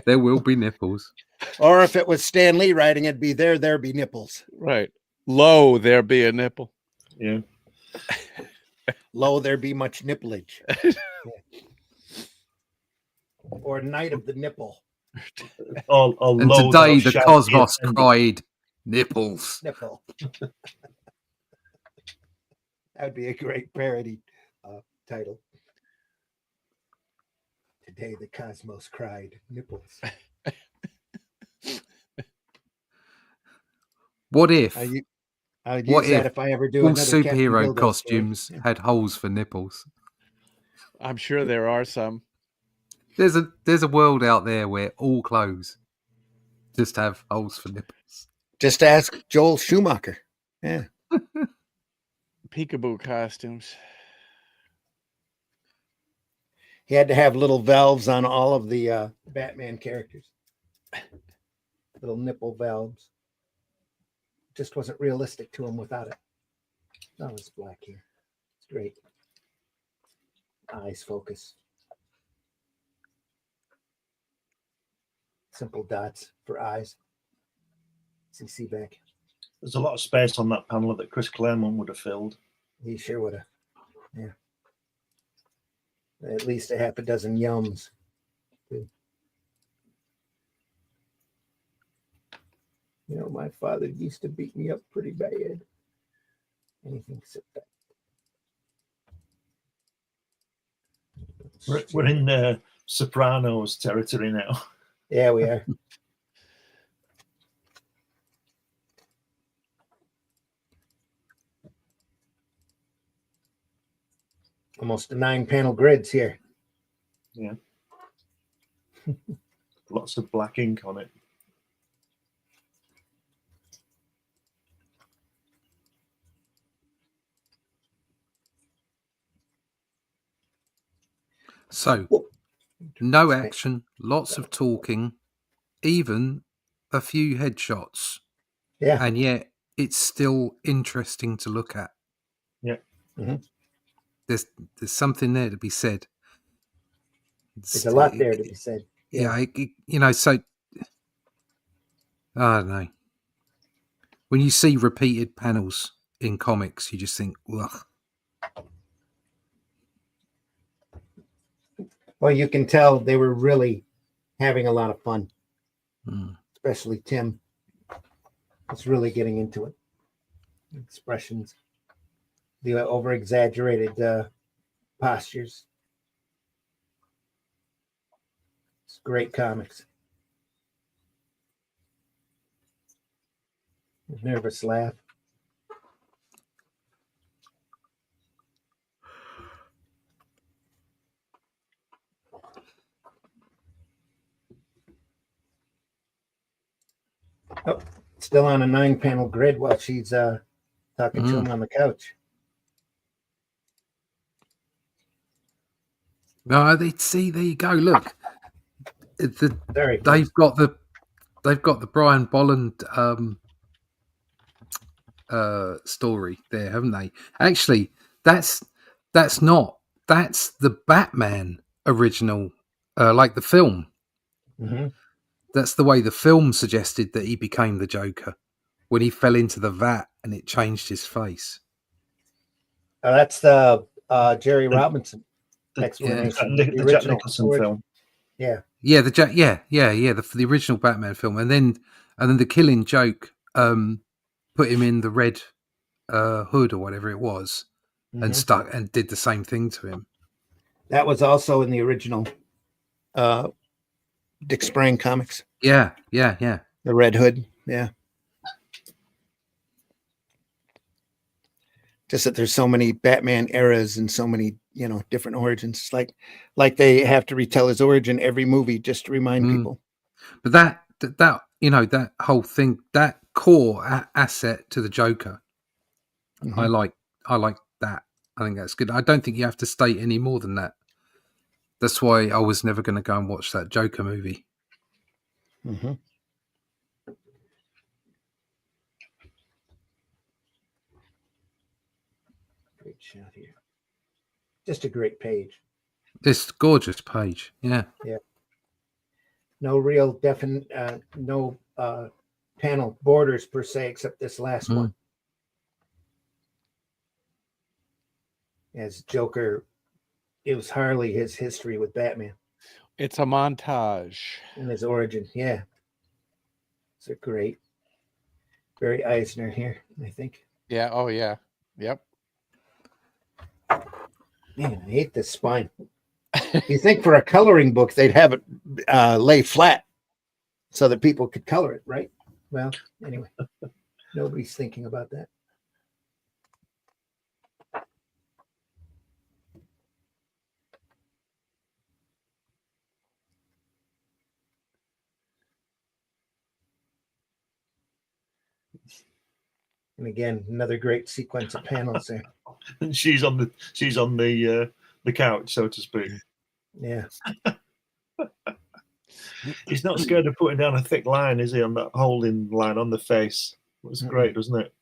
[SPEAKER 1] There will be nipples.
[SPEAKER 3] Or if it was Stan Lee writing, it'd be there be nipples.
[SPEAKER 2] Right. Lo, there be a nipple.
[SPEAKER 4] Yeah.
[SPEAKER 3] Lo, there be much nipplage. Or Night of the Nipple.
[SPEAKER 1] And today the cosmos cried nipples.
[SPEAKER 3] Nipple. That would be a great parody title. Today the cosmos cried nipples.
[SPEAKER 1] What if?
[SPEAKER 3] I would use that if I ever do
[SPEAKER 1] all
[SPEAKER 3] another
[SPEAKER 1] superhero costumes had holes for nipples?
[SPEAKER 2] I'm sure there are some.
[SPEAKER 1] There's a world out there where all clothes just have holes for nipples.
[SPEAKER 3] Just ask Joel Schumacher. Yeah.
[SPEAKER 2] Peekaboo costumes.
[SPEAKER 3] He had to have little valves on all of the Batman characters. Little nipple valves. Just wasn't realistic to him without it. Oh, it's black here. It's great. Eyes focus. Simple dots for eyes. CC back.
[SPEAKER 4] There's a lot of space on that panel that Chris Claremont would have filled.
[SPEAKER 3] He sure would have. Yeah. At least a half a dozen yums. You know, my father used to beat me up pretty bad. Anything except that.
[SPEAKER 4] We're in Sopranos territory now.
[SPEAKER 3] Yeah, we are. Almost 9-panel grids here.
[SPEAKER 4] Yeah. Lots of black ink on it.
[SPEAKER 1] So, no action, lots of talking, even a few headshots.
[SPEAKER 3] Yeah.
[SPEAKER 1] And yet, it's still interesting to look at.
[SPEAKER 4] Yeah.
[SPEAKER 3] Mm-hmm.
[SPEAKER 1] There's something there to be said.
[SPEAKER 3] There's a lot there to be said.
[SPEAKER 1] Yeah, so I don't know. When you see repeated panels in comics, you just think, ugh.
[SPEAKER 3] Well, you can tell they were really having a lot of fun, especially Timm. Was really getting into it. Expressions, the over-exaggerated postures. It's great comics. Nervous laugh. Oh, still on a 9-panel grid while she's talking to him on the couch.
[SPEAKER 1] No, see, there you go. Look,
[SPEAKER 3] Very
[SPEAKER 1] they've got the Brian Bolland story there, haven't they? Actually, that's the Batman original, like the film.
[SPEAKER 3] Mm-hmm.
[SPEAKER 1] That's the way the film suggested that he became the Joker when he fell into the vat and it changed his face.
[SPEAKER 3] That's the Jerry Robinson explanation.
[SPEAKER 4] The Jack Nicholson
[SPEAKER 3] origin.
[SPEAKER 4] film.
[SPEAKER 3] Yeah.
[SPEAKER 1] Yeah, the original Batman film, and then the Killing Joke put him in the red hood or whatever it was, and stuck and did the same thing to him.
[SPEAKER 3] That was also in the original Dick Sprang comics.
[SPEAKER 1] Yeah.
[SPEAKER 3] The Red Hood. Yeah. Just that there's so many Batman eras and so many, different origins. It's like they have to retell his origin every movie just to remind people.
[SPEAKER 1] But that whole thing, that core asset to the Joker, I like that. I think that's good. I don't think you have to state any more than that. That's why I was never going to go and watch that Joker movie.
[SPEAKER 3] Mm-hmm. Great shot here. Just a great page.
[SPEAKER 1] This gorgeous page. Yeah.
[SPEAKER 3] Yeah. No real definite, no panel borders per se, except this last one. As Joker, it was Harley, his history with Batman.
[SPEAKER 2] It's a montage.
[SPEAKER 3] And his origin, yeah. It's a great, very Eisner here, I think.
[SPEAKER 2] Yeah, oh yeah. Yep.
[SPEAKER 3] Man, I hate this spine. You think for a coloring book, they'd have it lay flat so that people could color it, right? Well, anyway, nobody's thinking about that. And again, another great sequence of panels there.
[SPEAKER 4] And she's on the couch, so to speak.
[SPEAKER 3] Yeah.
[SPEAKER 4] He's not scared of putting down a thick line, is he, on that holding line on the face? It was great, doesn't it?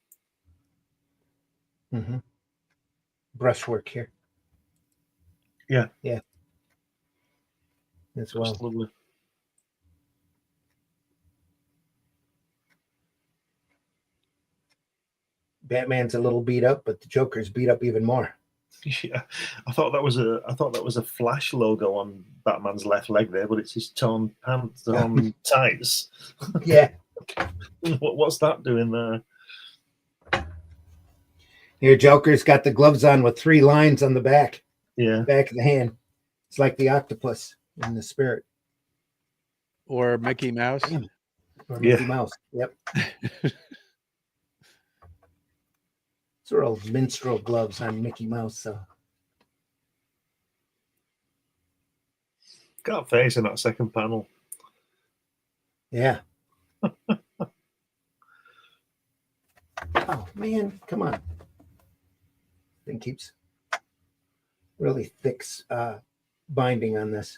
[SPEAKER 3] Mm-hmm. Brushwork here.
[SPEAKER 4] Yeah.
[SPEAKER 3] Yeah. As well.
[SPEAKER 4] That's lovely.
[SPEAKER 3] Batman's a little beat up, but the Joker's beat up even more.
[SPEAKER 4] Yeah, I thought that was a Flash logo on Batman's left leg there, but it's his torn pants, torn tights.
[SPEAKER 3] Yeah.
[SPEAKER 4] What's that doing there?
[SPEAKER 3] Here, Joker's got the gloves on with 3 lines on the back.
[SPEAKER 4] Yeah.
[SPEAKER 3] Back of the hand. It's like the octopus in the spirit.
[SPEAKER 2] Or Mickey Mouse.
[SPEAKER 3] Or Mickey Mouse. Yep. These are all minstrel gloves on Mickey Mouse. So
[SPEAKER 4] Got face in that second panel.
[SPEAKER 3] Yeah. Oh man, come on. Thing keeps really thick binding on this.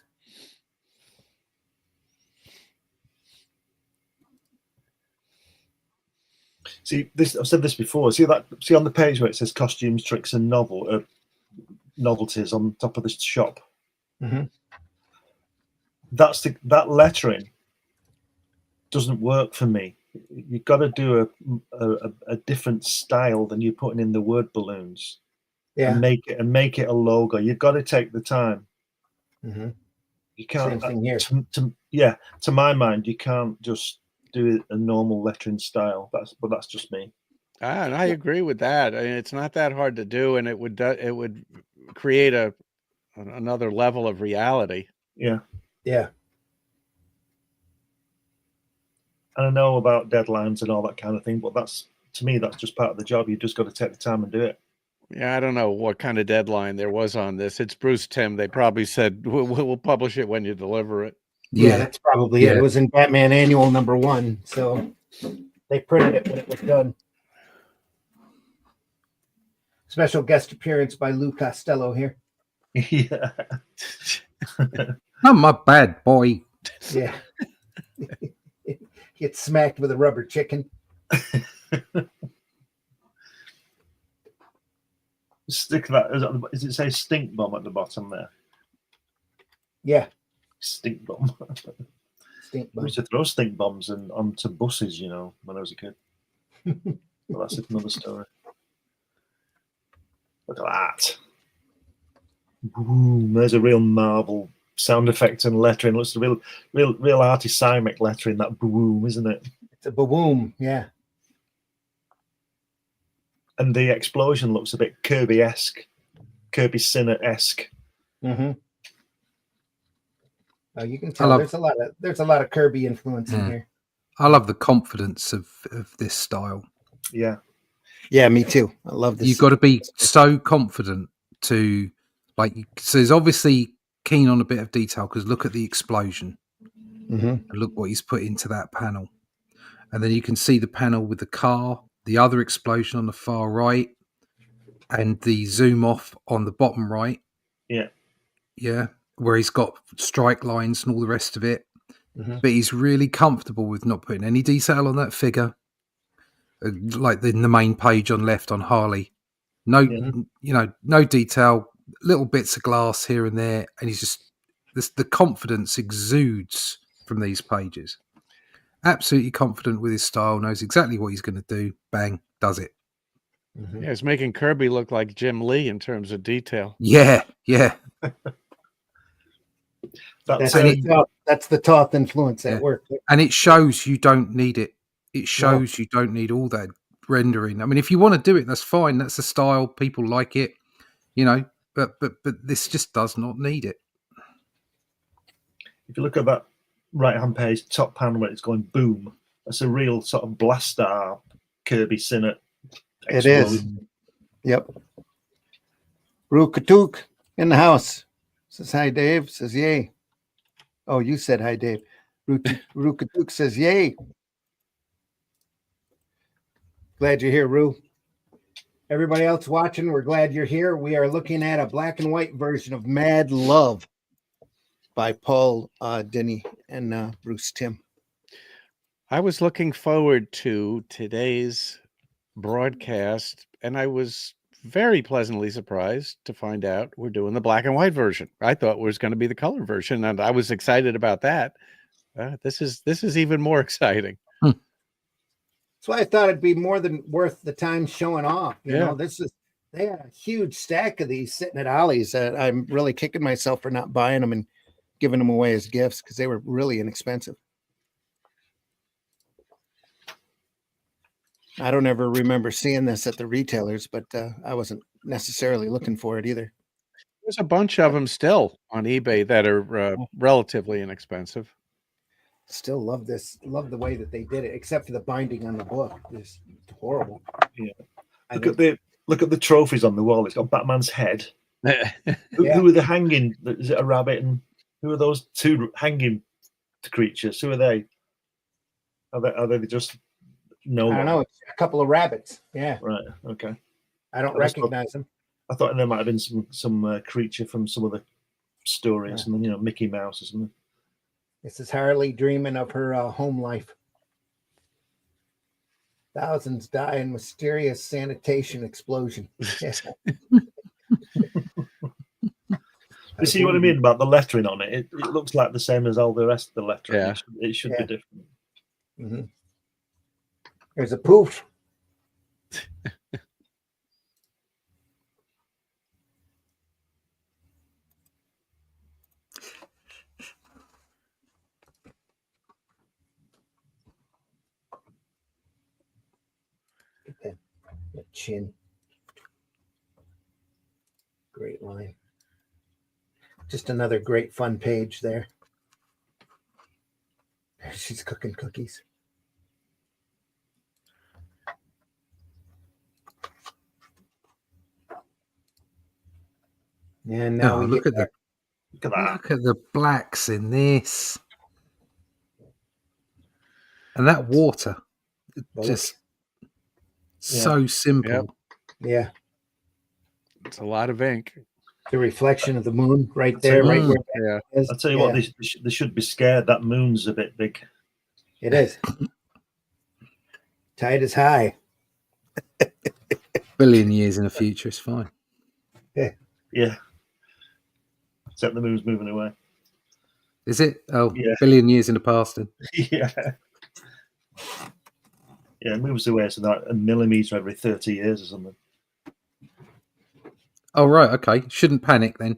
[SPEAKER 4] See this. I've said this before. See on the page where it says costumes, tricks, and novelties on top of the shop.
[SPEAKER 3] Mm-hmm.
[SPEAKER 4] That lettering doesn't work for me. You've got to do a different style than you're putting in the word balloons.
[SPEAKER 3] Yeah.
[SPEAKER 4] And make it a logo. You've got to take the time.
[SPEAKER 3] Mm-hmm.
[SPEAKER 4] You can't.
[SPEAKER 3] Same thing here.
[SPEAKER 4] To my mind, you can't just do a normal lettering style. That's just me.
[SPEAKER 2] And I agree with that. I mean, it's not that hard to do, and it would create another level of reality.
[SPEAKER 4] Yeah.
[SPEAKER 3] Yeah.
[SPEAKER 4] And I know about deadlines and all that kind of thing, but to me, that's just part of the job. You've just got to take the time and do it.
[SPEAKER 2] Yeah, I don't know what kind of deadline there was on this. It's Bruce Timm. They probably said we'll publish it when you deliver it.
[SPEAKER 3] Yeah, that's probably it. It was in Batman Annual #1, so they printed it when it was done. Special guest appearance by Lou Costello here.
[SPEAKER 4] Yeah.
[SPEAKER 1] I'm a bad boy.
[SPEAKER 3] Yeah. Get smacked with a rubber chicken.
[SPEAKER 4] Stick that. Does it say stink bomb at the bottom there?
[SPEAKER 3] Yeah.
[SPEAKER 4] Stink bomb.
[SPEAKER 3] Stink
[SPEAKER 4] I
[SPEAKER 3] bomb.
[SPEAKER 4] used to throw stink bombs onto buses, when I was a kid. Well, that's another story. Look at that. Boom. There's a real Marvel sound effect and lettering. Looks real arty-cymic lettering, that boom, isn't it?
[SPEAKER 3] It's a boom, yeah.
[SPEAKER 4] And the explosion looks a bit Kirby-esque, Kirby Sinner-esque.
[SPEAKER 3] Mm-hmm. Oh, you can tell there's a lot of Kirby influence in here.
[SPEAKER 1] I love the confidence of this style.
[SPEAKER 4] Yeah.
[SPEAKER 3] Yeah, me too. I love this.
[SPEAKER 1] You've got to be so confident to, so he's obviously keen on a bit of detail because look at the explosion.
[SPEAKER 3] Mm-hmm.
[SPEAKER 1] And look what he's put into that panel. And then you can see the panel with the car, the other explosion on the far right, and the zoom off on the bottom right.
[SPEAKER 4] Yeah.
[SPEAKER 1] Yeah. Where he's got strike lines and all the rest of it.
[SPEAKER 3] Mm-hmm.
[SPEAKER 1] But he's really comfortable with not putting any detail on that figure. Like in the main page on left on Harley. No, no detail, little bits of glass here and there. And he's just, the confidence exudes from these pages. Absolutely confident with his style, knows exactly what he's going to do. Bang, does it.
[SPEAKER 3] Mm-hmm.
[SPEAKER 2] Yeah, it's making Kirby look like Jim Lee in terms of detail.
[SPEAKER 1] Yeah, yeah.
[SPEAKER 3] That's the Toth influence at work.
[SPEAKER 1] And it shows you don't need it. It shows you don't need all that rendering. I mean, if you want to do it, that's fine. That's the style. People like it, but this just does not need it.
[SPEAKER 4] If you look at that right-hand page, top panel where it's going boom, that's a real sort of blaster Kirby Sinner.
[SPEAKER 3] It is. Yep. Rookatuk in the house. Says hi, Dave. Says yay. Oh, you said hi, Dave. Rookatuk says yay. Glad you're here, Roo. Everybody else watching, we're glad you're here. We are looking at a black and white version of Mad Love by Paul Dini and Bruce Timm.
[SPEAKER 2] I was looking forward to today's broadcast, and I was very pleasantly surprised to find out we're doing the black and white version. I thought it was going to be the color version, and I was excited about that. This is even more exciting.
[SPEAKER 3] That's why I thought it'd be more than worth the time showing off. You know, they had a huge stack of these sitting at Ollie's. I'm really kicking myself for not buying them and giving them away as gifts because they were really inexpensive. I don't ever remember seeing this at the retailers, but I wasn't necessarily looking for it either.
[SPEAKER 2] There's a bunch of them still on eBay that are relatively inexpensive.
[SPEAKER 3] Still love this. Love the way that they did it, except for the binding on the book. It's horrible.
[SPEAKER 4] Yeah. Look at the trophies on the wall. It's got Batman's head. Who are the hanging? Is it a rabbit? And who are those two hanging creatures? Who are they? Are they just no?
[SPEAKER 3] I don't know. It's a couple of rabbits. Yeah.
[SPEAKER 4] Right. Okay.
[SPEAKER 3] I don't recognize them.
[SPEAKER 4] I thought there might have been some creature from some of the stories, and then Mickey Mouse or something.
[SPEAKER 3] This is Harley dreaming of her home life. Thousands die in mysterious sanitation explosion.
[SPEAKER 4] You see what I mean about the lettering on it? It looks like the same as all the rest of the lettering.
[SPEAKER 2] Yeah.
[SPEAKER 4] It should be different.
[SPEAKER 3] Mm-hmm. There's a poof. That chin. Great line. Just another great fun page there. She's cooking cookies. And now we
[SPEAKER 1] look
[SPEAKER 3] get
[SPEAKER 1] at the blacks in this, and that water, just so simple.
[SPEAKER 3] Yeah,
[SPEAKER 2] it's a lot of ink.
[SPEAKER 3] the reflection of the moon right there, right where
[SPEAKER 2] Yeah.
[SPEAKER 3] it is.
[SPEAKER 4] I'll tell you what, they should be scared. That moon's a bit big.
[SPEAKER 3] It is. Tide is high.
[SPEAKER 1] Billion years in the future, it's fine.
[SPEAKER 4] Yeah. Except the moon's moving away.
[SPEAKER 1] Is it? Oh,
[SPEAKER 4] Yeah.
[SPEAKER 1] billion years in the past. Then.
[SPEAKER 4] Yeah. Yeah, it moves away so that a millimeter every 30 years or something.
[SPEAKER 1] Oh, right. Okay. Shouldn't panic then.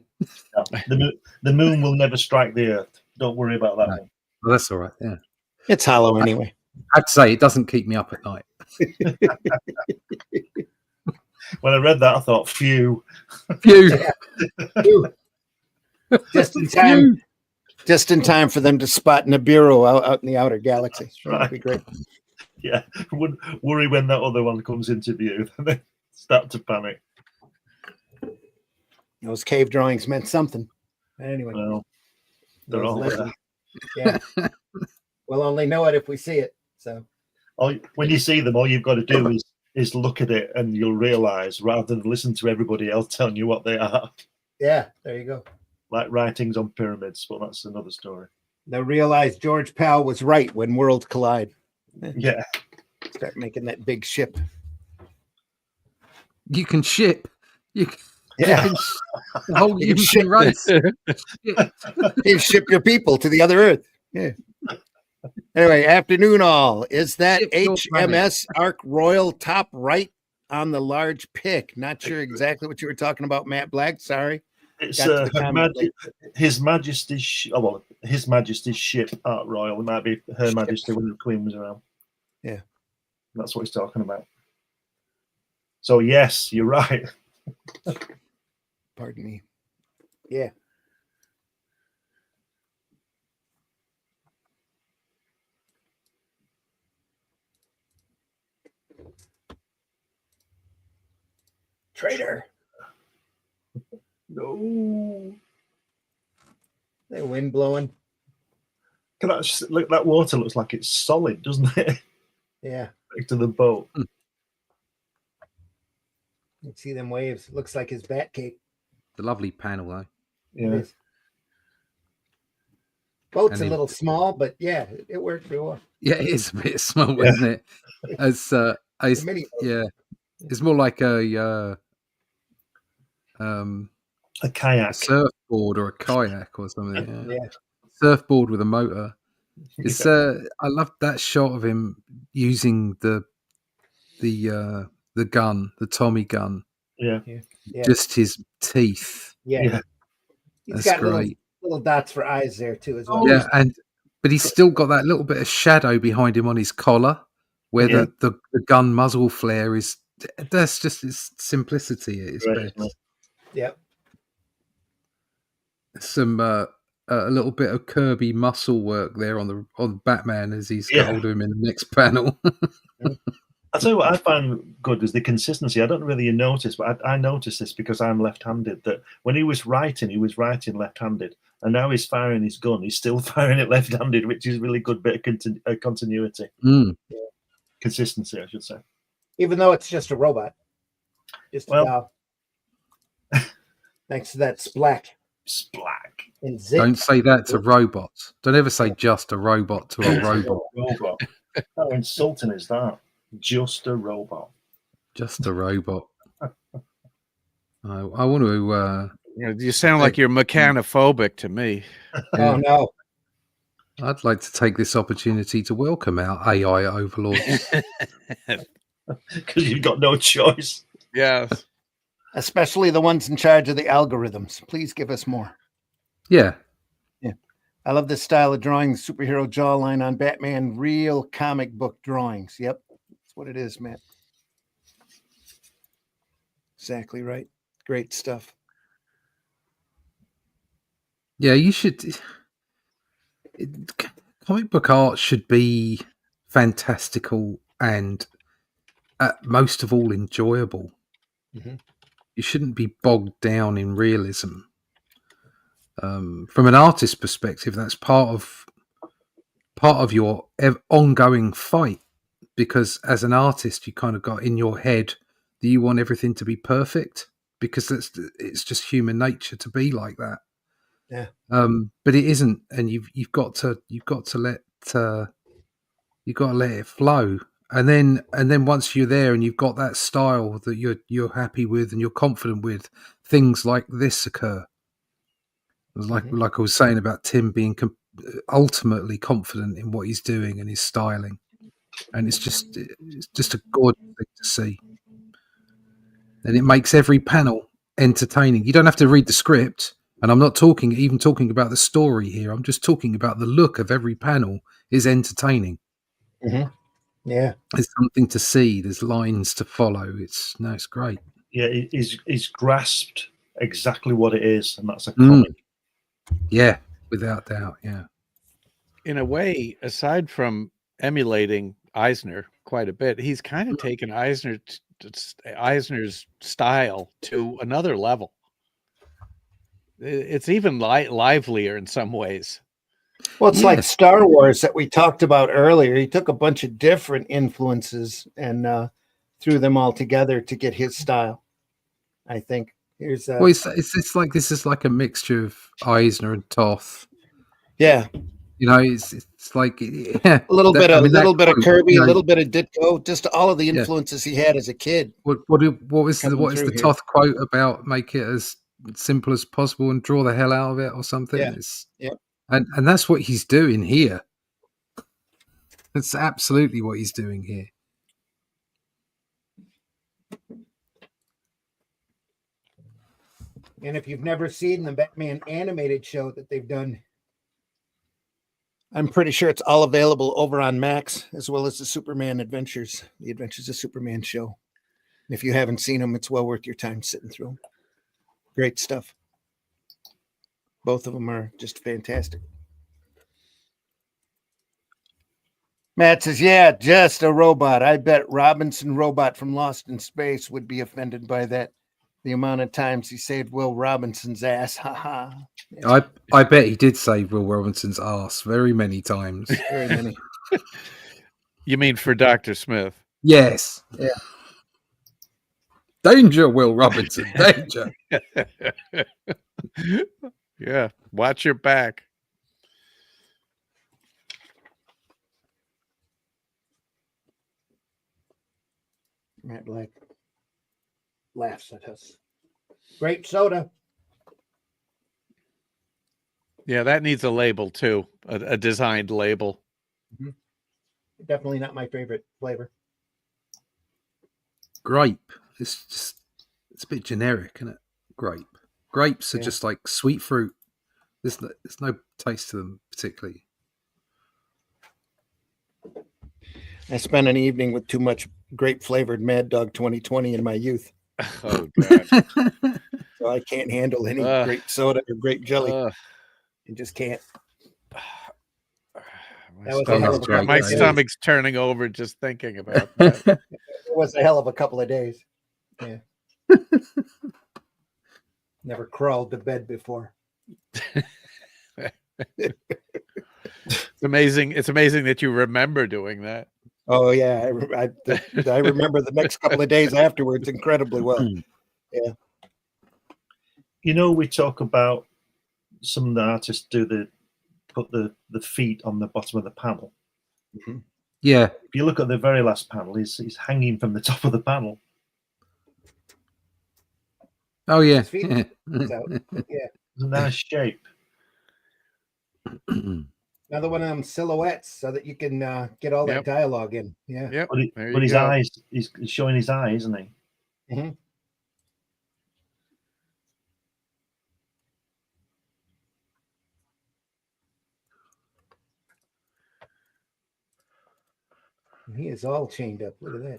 [SPEAKER 4] No, the moon will never strike the earth. Don't worry about that one.
[SPEAKER 1] Well, that's all right. Yeah.
[SPEAKER 3] It's hollow anyway.
[SPEAKER 1] I'd say it doesn't keep me up at night.
[SPEAKER 4] When I read that, I thought, phew.
[SPEAKER 1] Phew.
[SPEAKER 3] Just in time. Just in time for them to spot Nibiru out in the outer galaxy. That'd be great.
[SPEAKER 4] Yeah, wouldn't worry when that other one comes into view. They start to panic.
[SPEAKER 3] Those cave drawings meant something. Anyway,
[SPEAKER 4] well, they're all there.
[SPEAKER 3] Yeah, we'll only know it if we see it. So,
[SPEAKER 4] when you see them, all you've got to do is look at it, and you'll realize, rather than listen to everybody else telling you what they are.
[SPEAKER 3] Yeah, there you go.
[SPEAKER 4] Like writings on pyramids, but that's another story.
[SPEAKER 3] They'll realize George Pal was right when worlds collide.
[SPEAKER 4] Yeah.
[SPEAKER 3] Start making that big ship.
[SPEAKER 1] You can ship. You can,
[SPEAKER 3] yeah.
[SPEAKER 1] The whole human race.
[SPEAKER 3] You ship your people to the other Earth. Yeah. Anyway, afternoon all. Is that HMS Ark Royal top right on the large pic? Not sure exactly what you were talking about, Matt Black. Sorry.
[SPEAKER 4] It's His Majesty's His Majesty's ship, Ark Royal. It might be Her Majesty when the Queen was around.
[SPEAKER 3] Yeah,
[SPEAKER 4] that's what he's talking about. So yes, you're right.
[SPEAKER 3] Pardon me. Yeah. Traitor.
[SPEAKER 4] No.
[SPEAKER 3] The wind blowing.
[SPEAKER 4] Look, that water looks like it's solid, doesn't it?
[SPEAKER 3] Yeah.
[SPEAKER 4] Back to the boat.
[SPEAKER 3] You can see them waves. Looks like his bat cake.
[SPEAKER 1] The lovely panel, though.
[SPEAKER 4] Yeah.
[SPEAKER 3] Boat's a little small, but yeah, it worked real well.
[SPEAKER 1] Yeah, it is a bit small, isn't it? It's more like a
[SPEAKER 4] kayak,
[SPEAKER 1] a surfboard or a kayak or something.
[SPEAKER 3] Yeah.
[SPEAKER 1] Surfboard with a motor. It's I love that shot of him using the gun, the Tommy gun.
[SPEAKER 4] Yeah.
[SPEAKER 1] Just his teeth.
[SPEAKER 3] Yeah. He's
[SPEAKER 1] That's
[SPEAKER 3] got
[SPEAKER 1] great.
[SPEAKER 3] Little dots for eyes there too as well.
[SPEAKER 1] Yeah, but he's still got that little bit of shadow behind him on his collar, where the gun muzzle flare is. That's just its simplicity at its best.
[SPEAKER 3] Yep.
[SPEAKER 1] Some a little bit of Kirby muscle work there on Batman as he's got hold of him in the next panel.
[SPEAKER 4] I'll tell you what I find good is the consistency. I don't know whether you noticed, but I noticed this because I'm left-handed, that when he was writing left-handed, and now he's firing his gun, he's still firing it left-handed, which is a really good bit of continuity. Consistency, I should say.
[SPEAKER 3] Even though it's just a robot. Just a thanks to that splack. And
[SPEAKER 1] Don't say that to robots. Don't ever say just a robot to a robot.
[SPEAKER 4] How insulting is that? Just a robot.
[SPEAKER 1] Just a robot. I want to.
[SPEAKER 2] You sound like you're mechanophobic to me.
[SPEAKER 3] Oh no!
[SPEAKER 1] I'd like to take this opportunity to welcome our AI overlords.
[SPEAKER 4] Because you've got no choice.
[SPEAKER 2] Yes.
[SPEAKER 3] Especially the ones in charge of the algorithms. Please give us more.
[SPEAKER 1] Yeah.
[SPEAKER 3] Yeah. I love this style of drawing, the superhero jawline on Batman, real comic book drawings. Yep. That's what it is, man. exactly right. Great stuff.
[SPEAKER 1] Yeah, you should. Comic book art should be fantastical and, most of all, enjoyable.
[SPEAKER 3] Mhm.
[SPEAKER 1] You shouldn't be bogged down in realism. From an artist's perspective, that's part of your ongoing fight, because as an artist, you kind of got in your head that you want everything to be perfect, because it's just human nature to be like that.
[SPEAKER 3] Yeah.
[SPEAKER 1] But it isn't, and you've got to let it flow. And then once you're there and you've got that style that you're happy with and you're confident with, things like this occur. Like I was saying about Timm being ultimately confident in what he's doing and his styling, and it's just a gorgeous thing to see. And it makes every panel entertaining. You don't have to read the script, and I'm not talking about the story here. I'm just talking about the look of every panel is entertaining.
[SPEAKER 3] Mm-hmm. Yeah,
[SPEAKER 1] There's something to see. There's lines to follow. It's great.
[SPEAKER 4] Yeah, he's grasped exactly what it is, and that's a comic.
[SPEAKER 1] Yeah, without doubt. Yeah.
[SPEAKER 2] In a way, aside from emulating Eisner quite a bit, he's kind of taken Eisner's style to another level. It's even livelier in some ways.
[SPEAKER 3] well, it's like Star Wars that we talked about earlier. He took a bunch of different influences and threw them all together to get his style. I think here's
[SPEAKER 1] Well, it's like this is like a mixture of Eisner and Toth.
[SPEAKER 3] yeah,
[SPEAKER 1] You know, it's like
[SPEAKER 3] a little bit of Kirby, a little bit of Ditko, just all of the influences he had as a kid.
[SPEAKER 1] What is the Toth quote about? Make it as simple as possible and draw the hell out of it, or something.
[SPEAKER 3] Yeah.
[SPEAKER 1] And that's what he's doing here. That's absolutely what he's doing here.
[SPEAKER 3] And if you've never seen the Batman animated show that they've done, I'm pretty sure it's all available over on Max, as well as the Superman Adventures, the Adventures of Superman show. And if you haven't seen them, it's well worth your time sitting through them. Great stuff. Both of them are just fantastic. Matt says, yeah, just a robot. I bet Robinson Robot from Lost in Space would be offended by that. The amount of times he saved Will Robinson's ass. Ha ha.
[SPEAKER 1] I bet he did save Will Robinson's ass very many times.
[SPEAKER 3] Very many.
[SPEAKER 2] You mean for Dr. Smith?
[SPEAKER 1] Yes.
[SPEAKER 3] Yeah.
[SPEAKER 1] Danger, Will Robinson. Danger.
[SPEAKER 2] Yeah. Watch your back.
[SPEAKER 3] Matt Black laughs at us. Grape soda.
[SPEAKER 2] Yeah, that needs a label too, a designed label.
[SPEAKER 3] Mm-hmm. Definitely not my favorite flavor.
[SPEAKER 1] Grape. It's a bit generic, isn't it? Grape. Grapes are just like sweet fruit. There's no taste to them particularly.
[SPEAKER 3] I spent an evening with too much grape flavored Mad Dog 2020 in my youth.
[SPEAKER 2] Oh God!
[SPEAKER 3] So I can't handle any grape soda or grape jelly. You just can't.
[SPEAKER 2] My stomach's turning over just thinking about that.
[SPEAKER 3] It was a hell of a couple of days. Yeah. Never crawled to bed before.
[SPEAKER 2] It's amazing. It's amazing that you remember doing that.
[SPEAKER 3] Oh yeah, I remember the next couple of days afterwards incredibly well. Yeah.
[SPEAKER 4] You know, we talk about some of the artists put the feet on the bottom of the panel.
[SPEAKER 3] Mm-hmm.
[SPEAKER 1] Yeah.
[SPEAKER 4] If you look at the very last panel, he's hanging from the top of the panel.
[SPEAKER 1] Oh yeah.
[SPEAKER 3] His feet out. Yeah.
[SPEAKER 4] It's a nice shape.
[SPEAKER 3] Another one of them silhouettes so that you can get all that dialogue in. Yeah.
[SPEAKER 2] Yep.
[SPEAKER 4] But his eyes, he's showing his eye, isn't he?
[SPEAKER 3] Mm-hmm. He is all chained up. Look at that.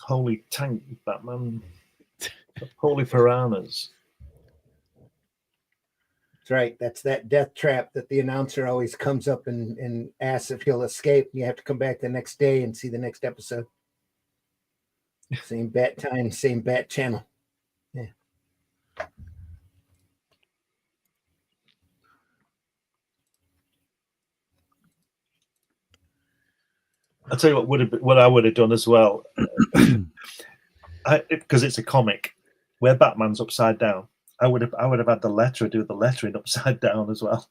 [SPEAKER 4] Holy tank, Batman. Holy piranhas.
[SPEAKER 3] That's right. That's that death trap that the announcer always comes up and asks if he'll escape. You have to come back the next day and see the next episode. Same bat time, same bat channel. Yeah.
[SPEAKER 4] I'll tell you what I would have done as well. Because it's a comic where Batman's upside down. I would have had the letter do the lettering upside down as well.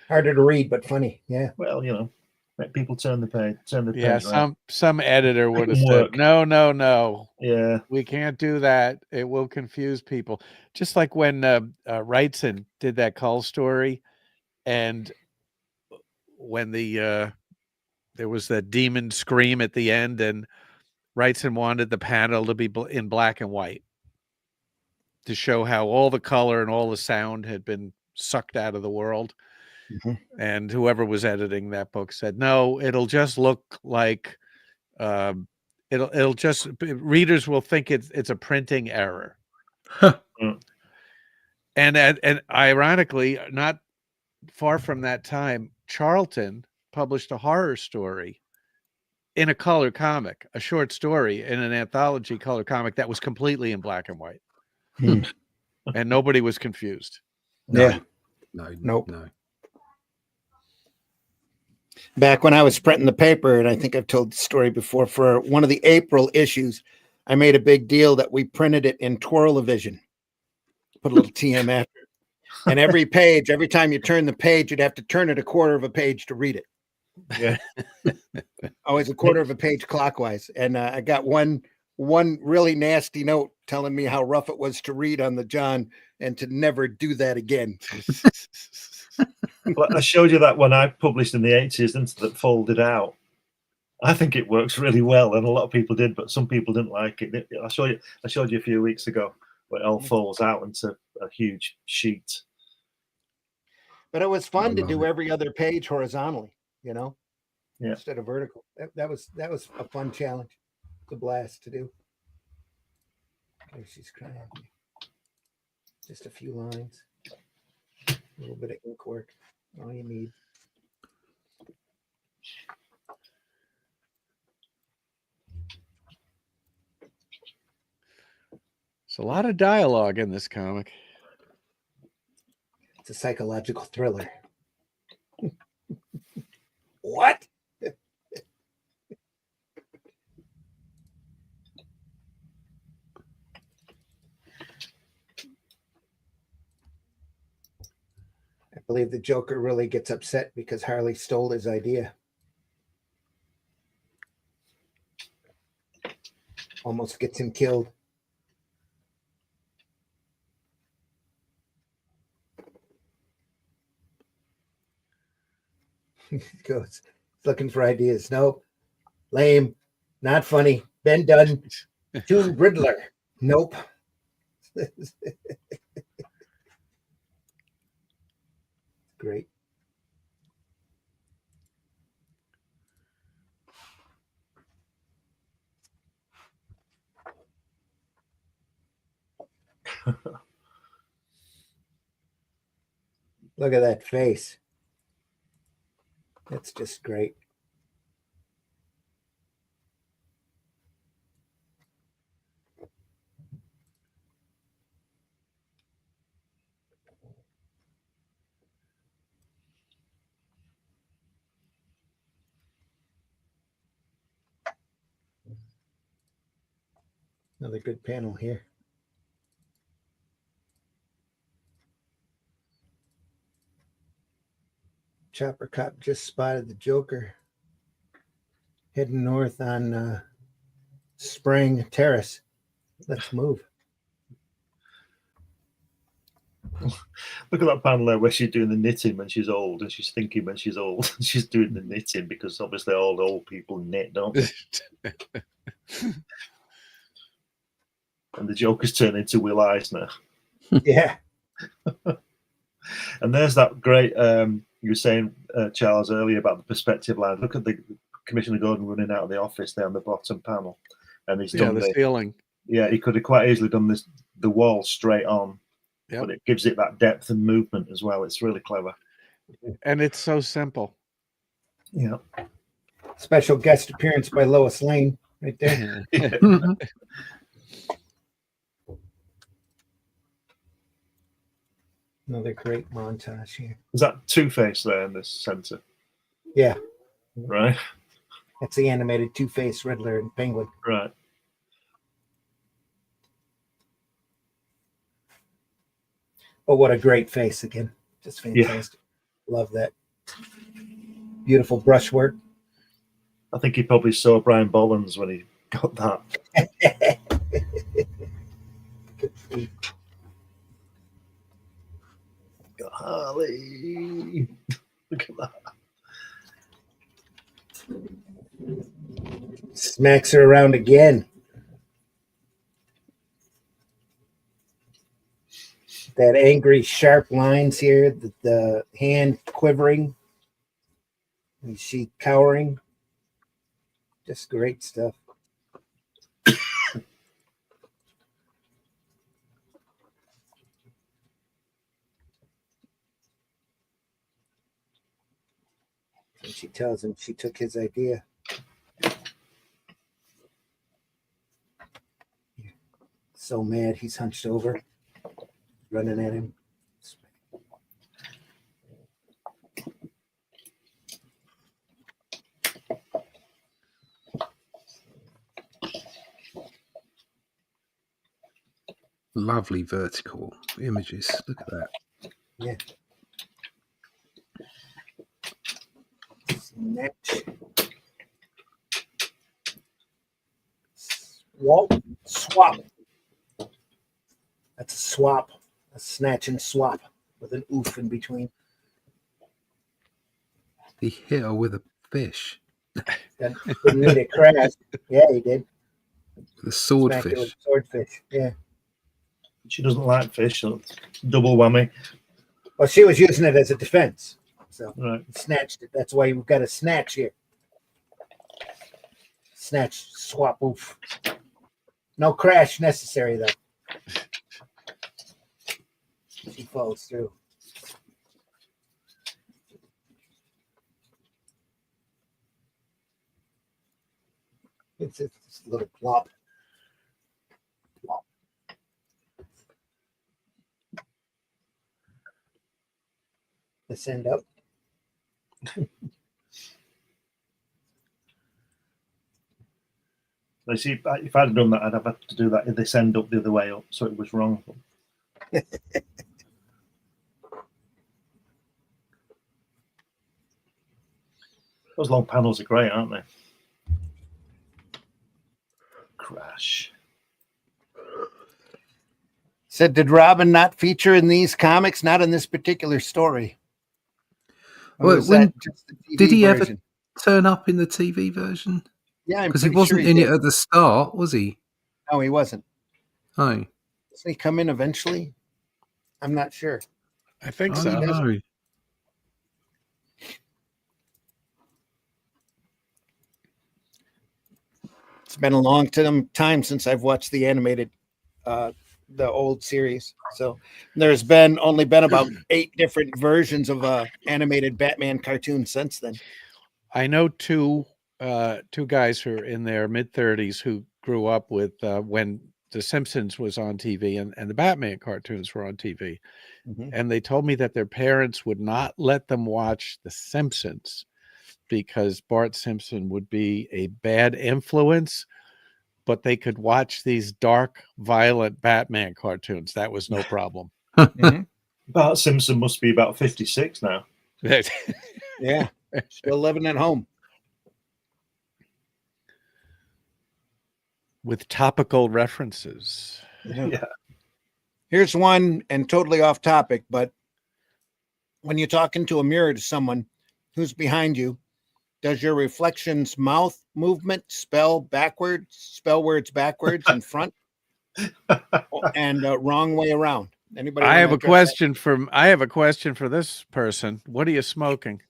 [SPEAKER 3] Harder to read, but funny. Yeah.
[SPEAKER 4] Well, you know, let people turn the page.
[SPEAKER 2] Yeah,
[SPEAKER 4] around.
[SPEAKER 2] some editor would have said,
[SPEAKER 4] work.
[SPEAKER 2] no.
[SPEAKER 4] Yeah.
[SPEAKER 2] We can't do that. It will confuse people. Just like when Wrightson did that Cull story, and when there was that demon scream at the end, and Wrightson wanted the panel to be in black and white to show how all the color and all the sound had been sucked out of the world.
[SPEAKER 3] Mm-hmm.
[SPEAKER 2] And whoever was editing that book said, no, it'll just look like it'll just, readers will think it's a printing error. And ironically, not far from that time, Charlton published a horror story in a color comic, a short story in an anthology color comic that was completely in black and white. And nobody was confused.
[SPEAKER 3] Yeah.
[SPEAKER 1] No.
[SPEAKER 3] Back when I was printing the paper, and I think I've told the story before, for one of the April issues, I made a big deal that we printed it in Twirl-O-Vision. Put a little TM after it. And every page, every time you turn the page, you'd have to turn it a quarter of a page to read it.
[SPEAKER 4] Yeah.
[SPEAKER 3] Always a quarter of a page clockwise. And I got one really nasty note telling me how rough it was to read on the John and to never do that again.
[SPEAKER 4] Well, I showed you that one I published in the 80s, that folded out. I think it works really well, and a lot of people did, but some people didn't like it. I showed you a few weeks ago where it all folds out into a huge sheet.
[SPEAKER 3] But it was fun to do every other page horizontally, you know, instead of vertical. That was a fun challenge. It's a blast to do. Okay, she's crying. Just a few lines, a little bit of ink work. All you need.
[SPEAKER 2] It's a lot of dialogue in this comic.
[SPEAKER 3] It's a psychological thriller. What? I believe the Joker really gets upset because Harley stole his idea. Almost gets him killed. He goes, looking for ideas. Nope. Lame. Not funny. Been done. Too Riddler. Nope. Great. Look at that face. That's just great. Another good panel here. Chopper Cop just spotted the Joker heading north on Spring Terrace. Let's move.
[SPEAKER 4] Look at that panel there where she's doing the knitting when she's old, and she's thinking when she's old. She's doing the knitting because obviously all the old people knit, don't they? And the Joker's turned into Will Eisner.
[SPEAKER 3] Yeah.
[SPEAKER 4] And there's that great, you were saying, Charles, earlier about the perspective line. Look at the Commissioner Gordon running out of the office there on the bottom panel, and he's
[SPEAKER 2] Yeah,
[SPEAKER 4] done
[SPEAKER 2] the ceiling.
[SPEAKER 4] Yeah, he could have quite easily done the wall straight on, but it gives it that depth and movement as well. It's really clever,
[SPEAKER 2] and it's so simple.
[SPEAKER 4] Yeah.
[SPEAKER 3] Special guest appearance by Lois Lane right there. Another great montage here.
[SPEAKER 4] Is that Two-Face there in this center?
[SPEAKER 3] Yeah.
[SPEAKER 4] Right.
[SPEAKER 3] That's the animated Two-Face, Riddler, and Penguin.
[SPEAKER 4] Right.
[SPEAKER 3] Oh, what a great face again. Just fantastic. Love that. Beautiful brushwork.
[SPEAKER 4] I think he probably saw Brian Bollins when he got that. Harley. Look at that.
[SPEAKER 3] Smacks her around again. That angry, sharp lines here, the hand quivering. Is she cowering? Just great stuff. And she tells him she took his idea. So mad, he's hunched over, running at him.
[SPEAKER 1] Lovely vertical images. Look at that.
[SPEAKER 3] Yeah. Snatch. Swap. That's a swap. A snatch and swap with an oof in between.
[SPEAKER 1] He hit her with a fish.
[SPEAKER 3] That didn't need a crash. Yeah, he did.
[SPEAKER 1] The
[SPEAKER 3] Smacked it with
[SPEAKER 1] swordfish.
[SPEAKER 3] swordfish. Yeah.
[SPEAKER 4] She doesn't like fish, so double whammy.
[SPEAKER 3] Well, she was using it as a defense. So
[SPEAKER 4] Right.
[SPEAKER 3] snatched it. That's why we've got a snatch here. Snatch, swap, oof. No crash necessary, though. She falls through. It's a little plop. Plop. This end up.
[SPEAKER 4] I see. If I'd done that, I'd have had to do that. This end up the other way up, so it was wrong. Those long panels are great, aren't they? Crash.
[SPEAKER 3] Said, did Robin not feature in these comics? Not in this particular story. Or
[SPEAKER 1] Well,
[SPEAKER 3] was
[SPEAKER 1] when-
[SPEAKER 3] that just the TV
[SPEAKER 1] Did he
[SPEAKER 3] version?
[SPEAKER 1] ever turn up in the TV version?
[SPEAKER 3] Yeah,
[SPEAKER 1] Because he wasn't in it at the start, was he?
[SPEAKER 3] No, he wasn't.
[SPEAKER 1] Oh,
[SPEAKER 3] Doesn't he come in eventually? I'm not sure.
[SPEAKER 2] I think
[SPEAKER 1] I
[SPEAKER 2] so.
[SPEAKER 1] don't know.
[SPEAKER 3] It's been a long time since I've watched the animated, the old series. So there's only been about 8 different versions of animated Batman cartoon since then.
[SPEAKER 2] I know two guys who are in their mid-30s who grew up with when The Simpsons was on TV and the Batman cartoons were on TV.
[SPEAKER 3] Mhm.
[SPEAKER 2] And they told me that their parents would not let them watch The Simpsons because Bart Simpson would be a bad influence, but they could watch these dark, violent Batman cartoons. That was no problem.
[SPEAKER 3] Mhm.
[SPEAKER 4] Bart Simpson must be about 56 now.
[SPEAKER 3] Yeah, still living at home.
[SPEAKER 2] With topical references.
[SPEAKER 3] Yeah. Here's one, and totally off topic, but when you talk into a mirror to someone who's behind you, does your reflection's mouth movement spell words backwards and front, and wrong way around? Anybody?
[SPEAKER 2] I have
[SPEAKER 3] wanna
[SPEAKER 2] a question for this person. What are you smoking?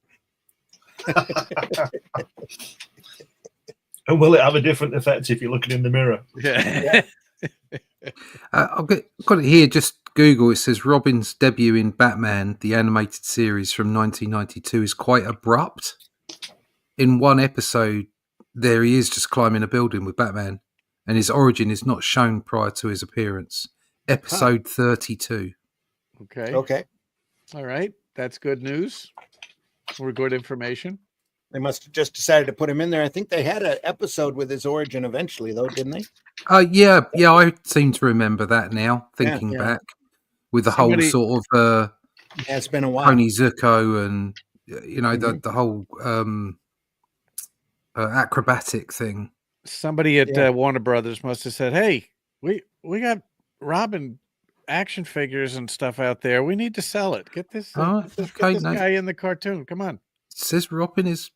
[SPEAKER 4] And will it have a different effect if you're looking in the mirror?
[SPEAKER 2] Yeah.
[SPEAKER 1] I've got it here. Just Google. It says Robin's debut in Batman, the animated series from 1992, is quite abrupt. In one episode, there he is just climbing a building with Batman, and his origin is not shown prior to his appearance. Episode 32.
[SPEAKER 2] Okay.
[SPEAKER 3] Okay.
[SPEAKER 2] All right. That's good news. Or good information.
[SPEAKER 3] They must have just decided to put him in there. I think they had an episode with his origin eventually, though, didn't they?
[SPEAKER 1] Yeah. I seem to remember that now. Thinking
[SPEAKER 3] Yeah.
[SPEAKER 1] back, with the
[SPEAKER 2] Somebody-
[SPEAKER 1] whole sort of
[SPEAKER 3] Yeah, it's been a while.
[SPEAKER 1] Tony Zuko and the whole acrobatic thing.
[SPEAKER 2] Somebody at Warner Brothers must have said, "Hey, we got Robin action figures and stuff out there. We need to sell it. Get this, get this guy in the cartoon. Come on."
[SPEAKER 1] It says Robin is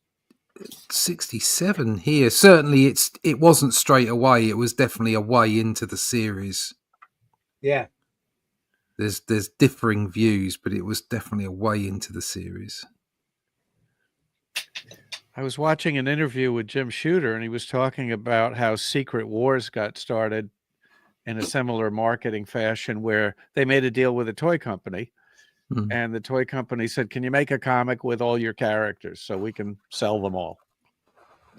[SPEAKER 1] 67 here. Certainly, it wasn't straight away. It was definitely a way into the series.
[SPEAKER 3] Yeah.
[SPEAKER 1] There's differing views, but it was definitely a way into the series.
[SPEAKER 2] I was watching an interview with Jim Shooter, and he was talking about how Secret Wars got started in a similar marketing fashion, where they made a deal with a toy company, and the toy company said, "Can you make a comic with all your characters so we can sell them all?"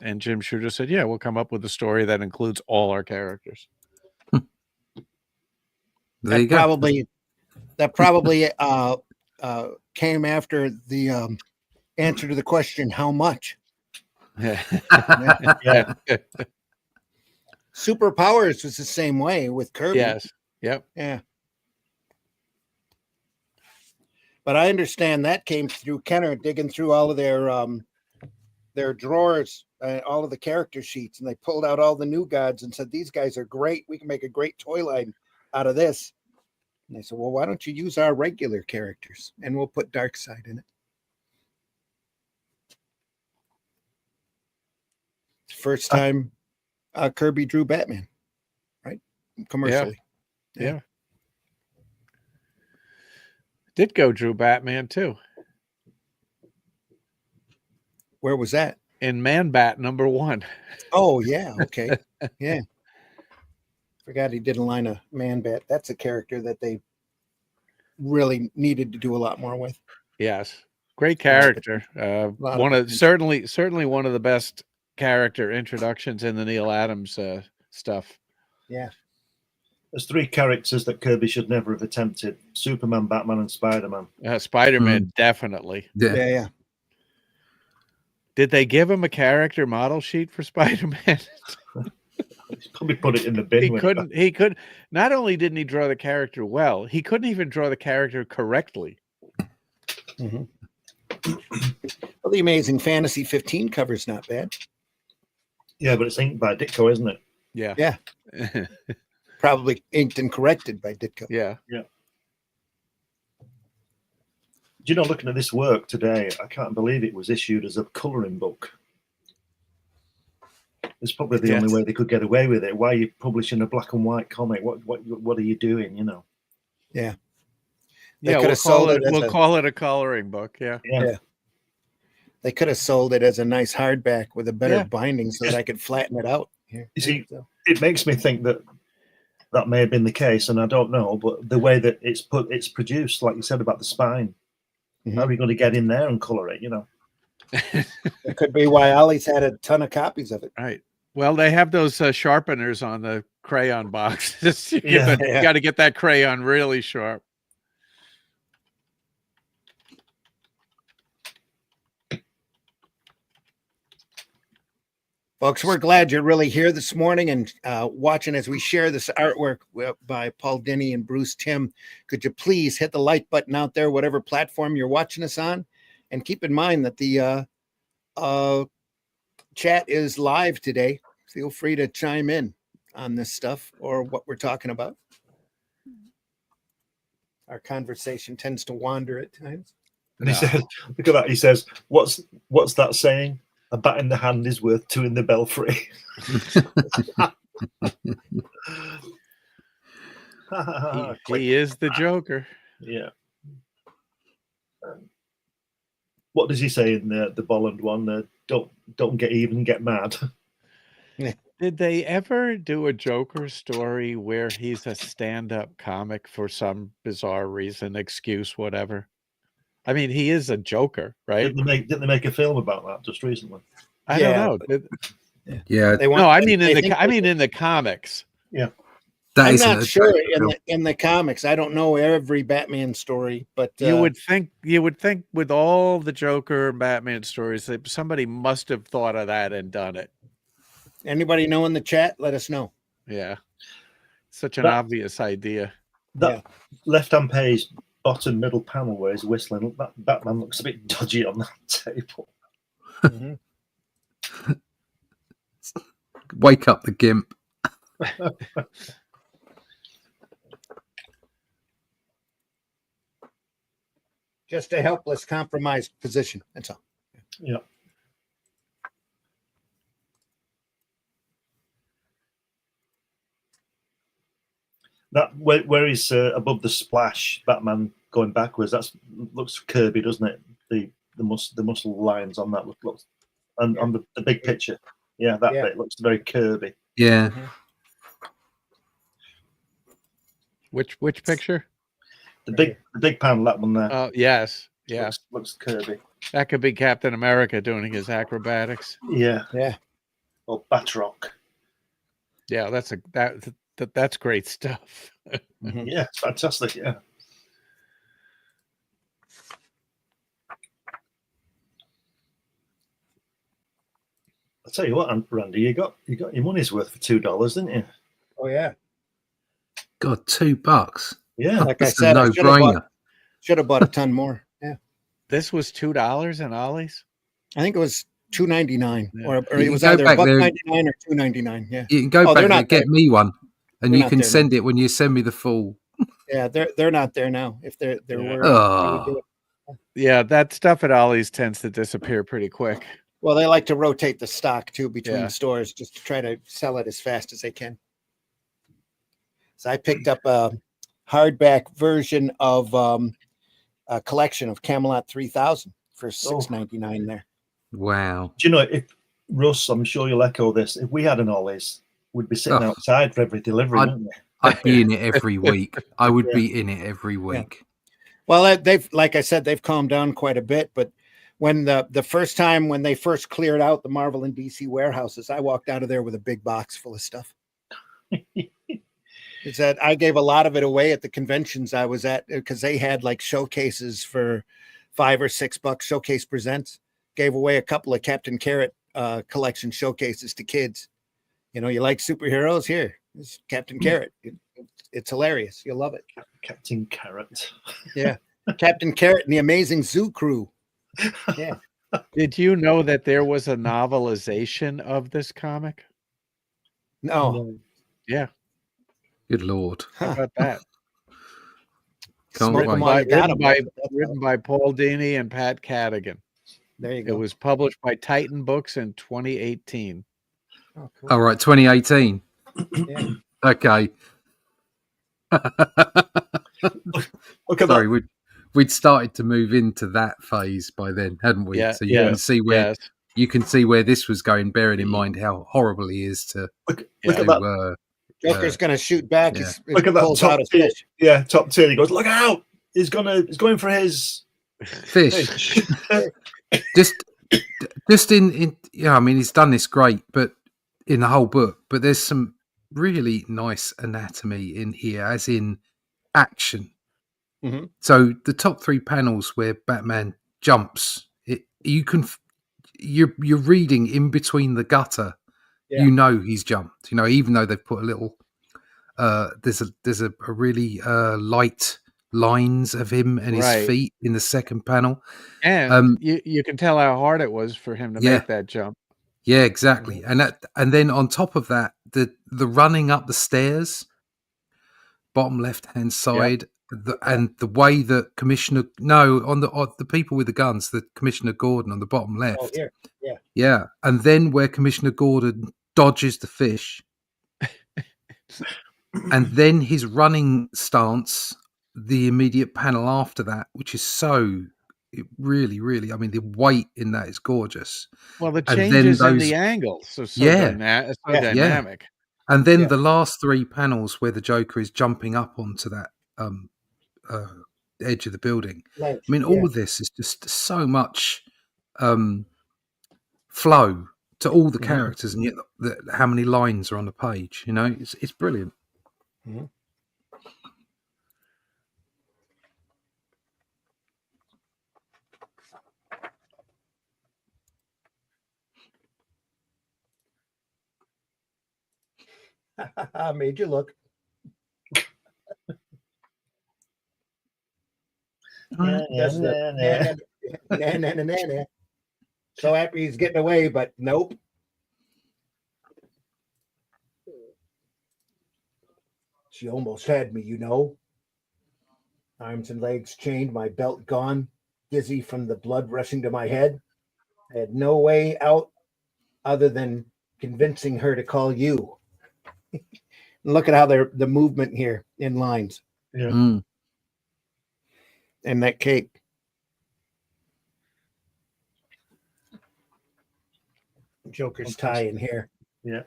[SPEAKER 2] And Jim Shooter said, "Yeah, we'll come up with a story that includes all our characters."
[SPEAKER 1] There you go.
[SPEAKER 3] That probably came after the answer to the question, how much?
[SPEAKER 2] Yeah.
[SPEAKER 3] Superpowers was the same way with Kirby.
[SPEAKER 2] Yes. Yep.
[SPEAKER 3] Yeah. But I understand that came through Kenner digging through all of their drawers, all of the character sheets, and they pulled out all the new gods and said, "These guys are great. We can make a great toy line out of this." And they said, "Well, why don't you use our regular characters and we'll put Darkseid in it?" First time Kirby drew Batman, right? Commercially.
[SPEAKER 2] Yeah. Ditko drew Batman too.
[SPEAKER 3] Where was that?
[SPEAKER 2] In Man Bat #1.
[SPEAKER 3] Oh, yeah. Okay. Yeah. Forgot he did a line of Man Bat. That's a character that they really needed to do a lot more with.
[SPEAKER 2] Yes. Great character. Certainly one of the best character introductions in the Neil Adams stuff.
[SPEAKER 3] Yeah.
[SPEAKER 4] There's 3 characters that Kirby should never have attempted: Superman, Batman, and Spider-Man.
[SPEAKER 2] Spider-Man, definitely.
[SPEAKER 3] Yeah.
[SPEAKER 2] Did they give him a character model sheet for Spider-Man?
[SPEAKER 4] He's probably put it in the bin.
[SPEAKER 2] He could. Not only didn't he draw the character well, he couldn't even draw the character correctly.
[SPEAKER 3] Mm-hmm. Well, the Amazing Fantasy 15 cover's not bad.
[SPEAKER 4] Yeah, but it's inked by Ditko, isn't it?
[SPEAKER 2] Yeah.
[SPEAKER 3] Yeah. Probably inked and corrected by Ditko.
[SPEAKER 2] Yeah.
[SPEAKER 4] Yeah. Do you know, looking at this work today, I can't believe it was issued as a colouring book. It's probably the only way they could get away with it. Why are you publishing a black and white comic? What are you doing? You know?
[SPEAKER 3] Yeah.
[SPEAKER 2] We'll call it a coloring book. Yeah.
[SPEAKER 3] They could have sold it as a nice hardback with a better binding so that I could flatten it out. Here.
[SPEAKER 4] You see, it makes me think that may have been the case, and I don't know. But the way that it's produced, like you said about the spine, how are we going to get in there and colour it? You know.
[SPEAKER 3] It could be why Ollie's had a ton of copies of it.
[SPEAKER 2] Right. Well, they have those sharpeners on the crayon boxes. You got to get that crayon really sharp.
[SPEAKER 3] Folks, we're glad you're really here this morning and watching as we share this artwork by Paul Dini and Bruce Timm. Could you please hit the like button out there, whatever platform you're watching us on? And keep in mind that the chat is live today. Feel free to chime in on this stuff or what we're talking about. Our conversation tends to wander at times.
[SPEAKER 4] And he says, look at that. He says, what's that saying? A bat in the hand is worth 2 in the belfry.
[SPEAKER 2] He is the Joker.
[SPEAKER 4] Yeah. What does he say in the Bolland one? Don't get even, get mad.
[SPEAKER 2] Did they ever do a Joker story where he's a stand-up comic for some bizarre reason, excuse, whatever? I mean, he is a Joker, right?
[SPEAKER 4] Didn't they make a film about that just recently?
[SPEAKER 2] I don't know.
[SPEAKER 1] Yeah,
[SPEAKER 3] They want,
[SPEAKER 2] No, I mean
[SPEAKER 3] they think
[SPEAKER 2] in the comics.
[SPEAKER 4] Yeah.
[SPEAKER 1] that
[SPEAKER 3] I'm
[SPEAKER 1] isn't
[SPEAKER 3] not
[SPEAKER 1] a
[SPEAKER 3] sure
[SPEAKER 1] Joker film.
[SPEAKER 3] in the comics. I don't know every Batman story, but
[SPEAKER 2] You would think with all the Joker and Batman stories that somebody must have thought of that and done it.
[SPEAKER 3] anybody know in the chat? Let us know.
[SPEAKER 2] Yeah. Such an
[SPEAKER 4] That-
[SPEAKER 2] obvious idea.
[SPEAKER 4] That left-hand page, bottom middle panel where he's whistling, that Batman looks a bit dodgy on that table.
[SPEAKER 3] Mhm.
[SPEAKER 1] Wake up the gimp.
[SPEAKER 3] Just a helpless, compromised position. That's all.
[SPEAKER 4] Yeah. That where he's above the splash, Batman going backwards. That looks Kirby, doesn't it? The muscle lines on that looks, and on the big picture, that bit looks very Kirby.
[SPEAKER 1] Yeah.
[SPEAKER 3] Mhm.
[SPEAKER 2] Which picture?
[SPEAKER 4] The big panel, that one there.
[SPEAKER 2] Oh, yes. Yeah.
[SPEAKER 4] Looks Kirby.
[SPEAKER 2] That could be Captain America doing his acrobatics.
[SPEAKER 4] Yeah.
[SPEAKER 3] Yeah.
[SPEAKER 4] Or Batroc.
[SPEAKER 2] Yeah, that's great stuff.
[SPEAKER 3] Mhm.
[SPEAKER 4] Yeah, it's fantastic. Yeah. I'll tell you what, Randy, you got your money's worth for $2, didn't you?
[SPEAKER 3] Oh yeah.
[SPEAKER 1] God, $2.
[SPEAKER 4] Yeah.
[SPEAKER 3] Like I
[SPEAKER 1] That's
[SPEAKER 3] said,
[SPEAKER 1] a
[SPEAKER 3] I
[SPEAKER 1] no-brainer.
[SPEAKER 3] should have bought a ton more. Yeah.
[SPEAKER 2] This was $2 in Ollie's.
[SPEAKER 3] I think it was $2.99,
[SPEAKER 2] Yeah.
[SPEAKER 3] or
[SPEAKER 1] You
[SPEAKER 3] it
[SPEAKER 1] can
[SPEAKER 3] was
[SPEAKER 1] go
[SPEAKER 3] either
[SPEAKER 1] back there-
[SPEAKER 3] $1.99 or $2.99. Yeah.
[SPEAKER 1] You can go
[SPEAKER 3] Oh,
[SPEAKER 1] back
[SPEAKER 3] they're
[SPEAKER 1] there,
[SPEAKER 3] not
[SPEAKER 1] get
[SPEAKER 3] there.
[SPEAKER 1] me one, and
[SPEAKER 3] They're
[SPEAKER 1] you
[SPEAKER 3] not
[SPEAKER 1] can
[SPEAKER 3] there
[SPEAKER 1] send it when you send me the full.
[SPEAKER 3] Yeah, they're not there now. If there
[SPEAKER 2] Yeah.
[SPEAKER 3] were, I would do it.
[SPEAKER 2] Yeah, that stuff at Ollie's tends to disappear pretty quick.
[SPEAKER 3] Well, they like to rotate the stock too between
[SPEAKER 2] Yeah.
[SPEAKER 3] stores just to try to sell it as fast as they can. So I picked up a hardback version of a collection of Camelot 3000 for $6.99 there.
[SPEAKER 1] Wow.
[SPEAKER 4] Do you know, if Russ, I'm sure you'll echo this, if we had an Ollie's, we'd be sitting
[SPEAKER 1] Oh.
[SPEAKER 4] outside for every delivery, wouldn't we?
[SPEAKER 1] I'd be in it every week. I would be in it every week.
[SPEAKER 3] Well, they've, like I said, they've calmed down quite a bit. But when the first time when they first cleared out the Marvel and DC warehouses, I walked out of there with a big box full of stuff. Is that I gave a lot of it away at the conventions I was at because they had like showcases for $5 or $6. Showcase Presents gave away a couple of Captain Carrot collection showcases to kids. You know, you like superheroes? Here, it's Captain Carrot. It's hilarious. You'll love it.
[SPEAKER 4] Captain Carrot.
[SPEAKER 3] Yeah, Captain Carrot and the Amazing Zoo Crew. Yeah.
[SPEAKER 2] Did you know that there was a novelization of this comic?
[SPEAKER 3] No.
[SPEAKER 2] Yeah.
[SPEAKER 1] Good Lord.
[SPEAKER 2] How about that?
[SPEAKER 1] Can't
[SPEAKER 3] Smoke 'em
[SPEAKER 1] wait.
[SPEAKER 3] while you got 'em.
[SPEAKER 2] Written by Paul Dini and Pat Cadigan.
[SPEAKER 3] There you
[SPEAKER 2] It
[SPEAKER 3] go.
[SPEAKER 2] was published by Titan Books in 2018.
[SPEAKER 3] Oh, cool.
[SPEAKER 1] All right, 2018.
[SPEAKER 3] Yeah.
[SPEAKER 1] Okay.
[SPEAKER 4] Look at
[SPEAKER 1] Sorry,
[SPEAKER 4] that.
[SPEAKER 1] we'd started to move into that phase by then, hadn't we?
[SPEAKER 2] Yeah,
[SPEAKER 1] So you can see where
[SPEAKER 2] yes.
[SPEAKER 1] you can see where this was going, bearing in mind how horrible he is to.
[SPEAKER 4] Look
[SPEAKER 2] Yeah.
[SPEAKER 4] at that.
[SPEAKER 3] Joker's gonna shoot back.
[SPEAKER 1] Yeah.
[SPEAKER 4] Look at that
[SPEAKER 3] Pulls out
[SPEAKER 4] top
[SPEAKER 3] his
[SPEAKER 4] tier.
[SPEAKER 3] fish.
[SPEAKER 4] Yeah, top tier. He goes, look out! He's going for his
[SPEAKER 1] Fish.
[SPEAKER 4] fish.
[SPEAKER 1] just in I mean, he's done this great, but in the whole book, but there's some really nice anatomy in here, as in action.
[SPEAKER 3] Mhm.
[SPEAKER 1] So the top 3 panels where Batman jumps, you're reading in between the gutter.
[SPEAKER 3] Yeah.
[SPEAKER 1] You know he's jumped. You know, even though they've put a little there's a really light lines of him and his
[SPEAKER 2] Right.
[SPEAKER 1] feet in the second panel.
[SPEAKER 2] And you can tell how hard it was for him to
[SPEAKER 1] Yeah.
[SPEAKER 2] make that jump.
[SPEAKER 1] Yeah, exactly. And then on top of that, the running up the stairs, bottom left hand side, and the way that on the people with the guns, the Commissioner Gordon on the bottom left.
[SPEAKER 3] Oh, here. Yeah.
[SPEAKER 1] Yeah, and then where Commissioner Gordon dodges the fish, and then his running stance, the immediate panel after that, which is so It really, really. I mean, the weight in that is gorgeous.
[SPEAKER 2] Well, the
[SPEAKER 1] And then
[SPEAKER 2] changes in
[SPEAKER 1] those,
[SPEAKER 2] the angles are so,
[SPEAKER 1] yeah,
[SPEAKER 2] dynamic.
[SPEAKER 1] and then
[SPEAKER 3] Yeah.
[SPEAKER 1] the last 3 panels where the Joker is jumping up onto that uh, edge of the building. I mean, all of this is just so much flow to all the characters, and yet how many lines are on the page. You know, it's brilliant.
[SPEAKER 3] Mhm. I made you look. Does the na. So happy he's getting away, but nope. She almost had me, you know. Arms and legs chained, my belt gone, dizzy from the blood rushing to my head. I had no way out other than convincing her to call you. Look at how the movement here in lines
[SPEAKER 4] Yeah.
[SPEAKER 3] and that cape. Joker's tie in here.
[SPEAKER 4] Yeah.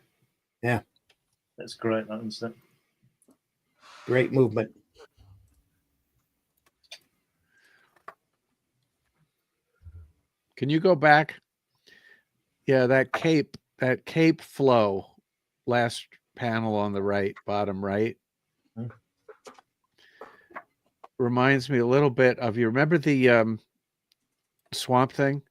[SPEAKER 3] Yeah.
[SPEAKER 4] That's great, that isn't it?
[SPEAKER 3] Great movement.
[SPEAKER 2] Can you go back? Yeah, that cape flow, last panel on the right, bottom right. Reminds me a little bit of, you remember the Swamp Thing?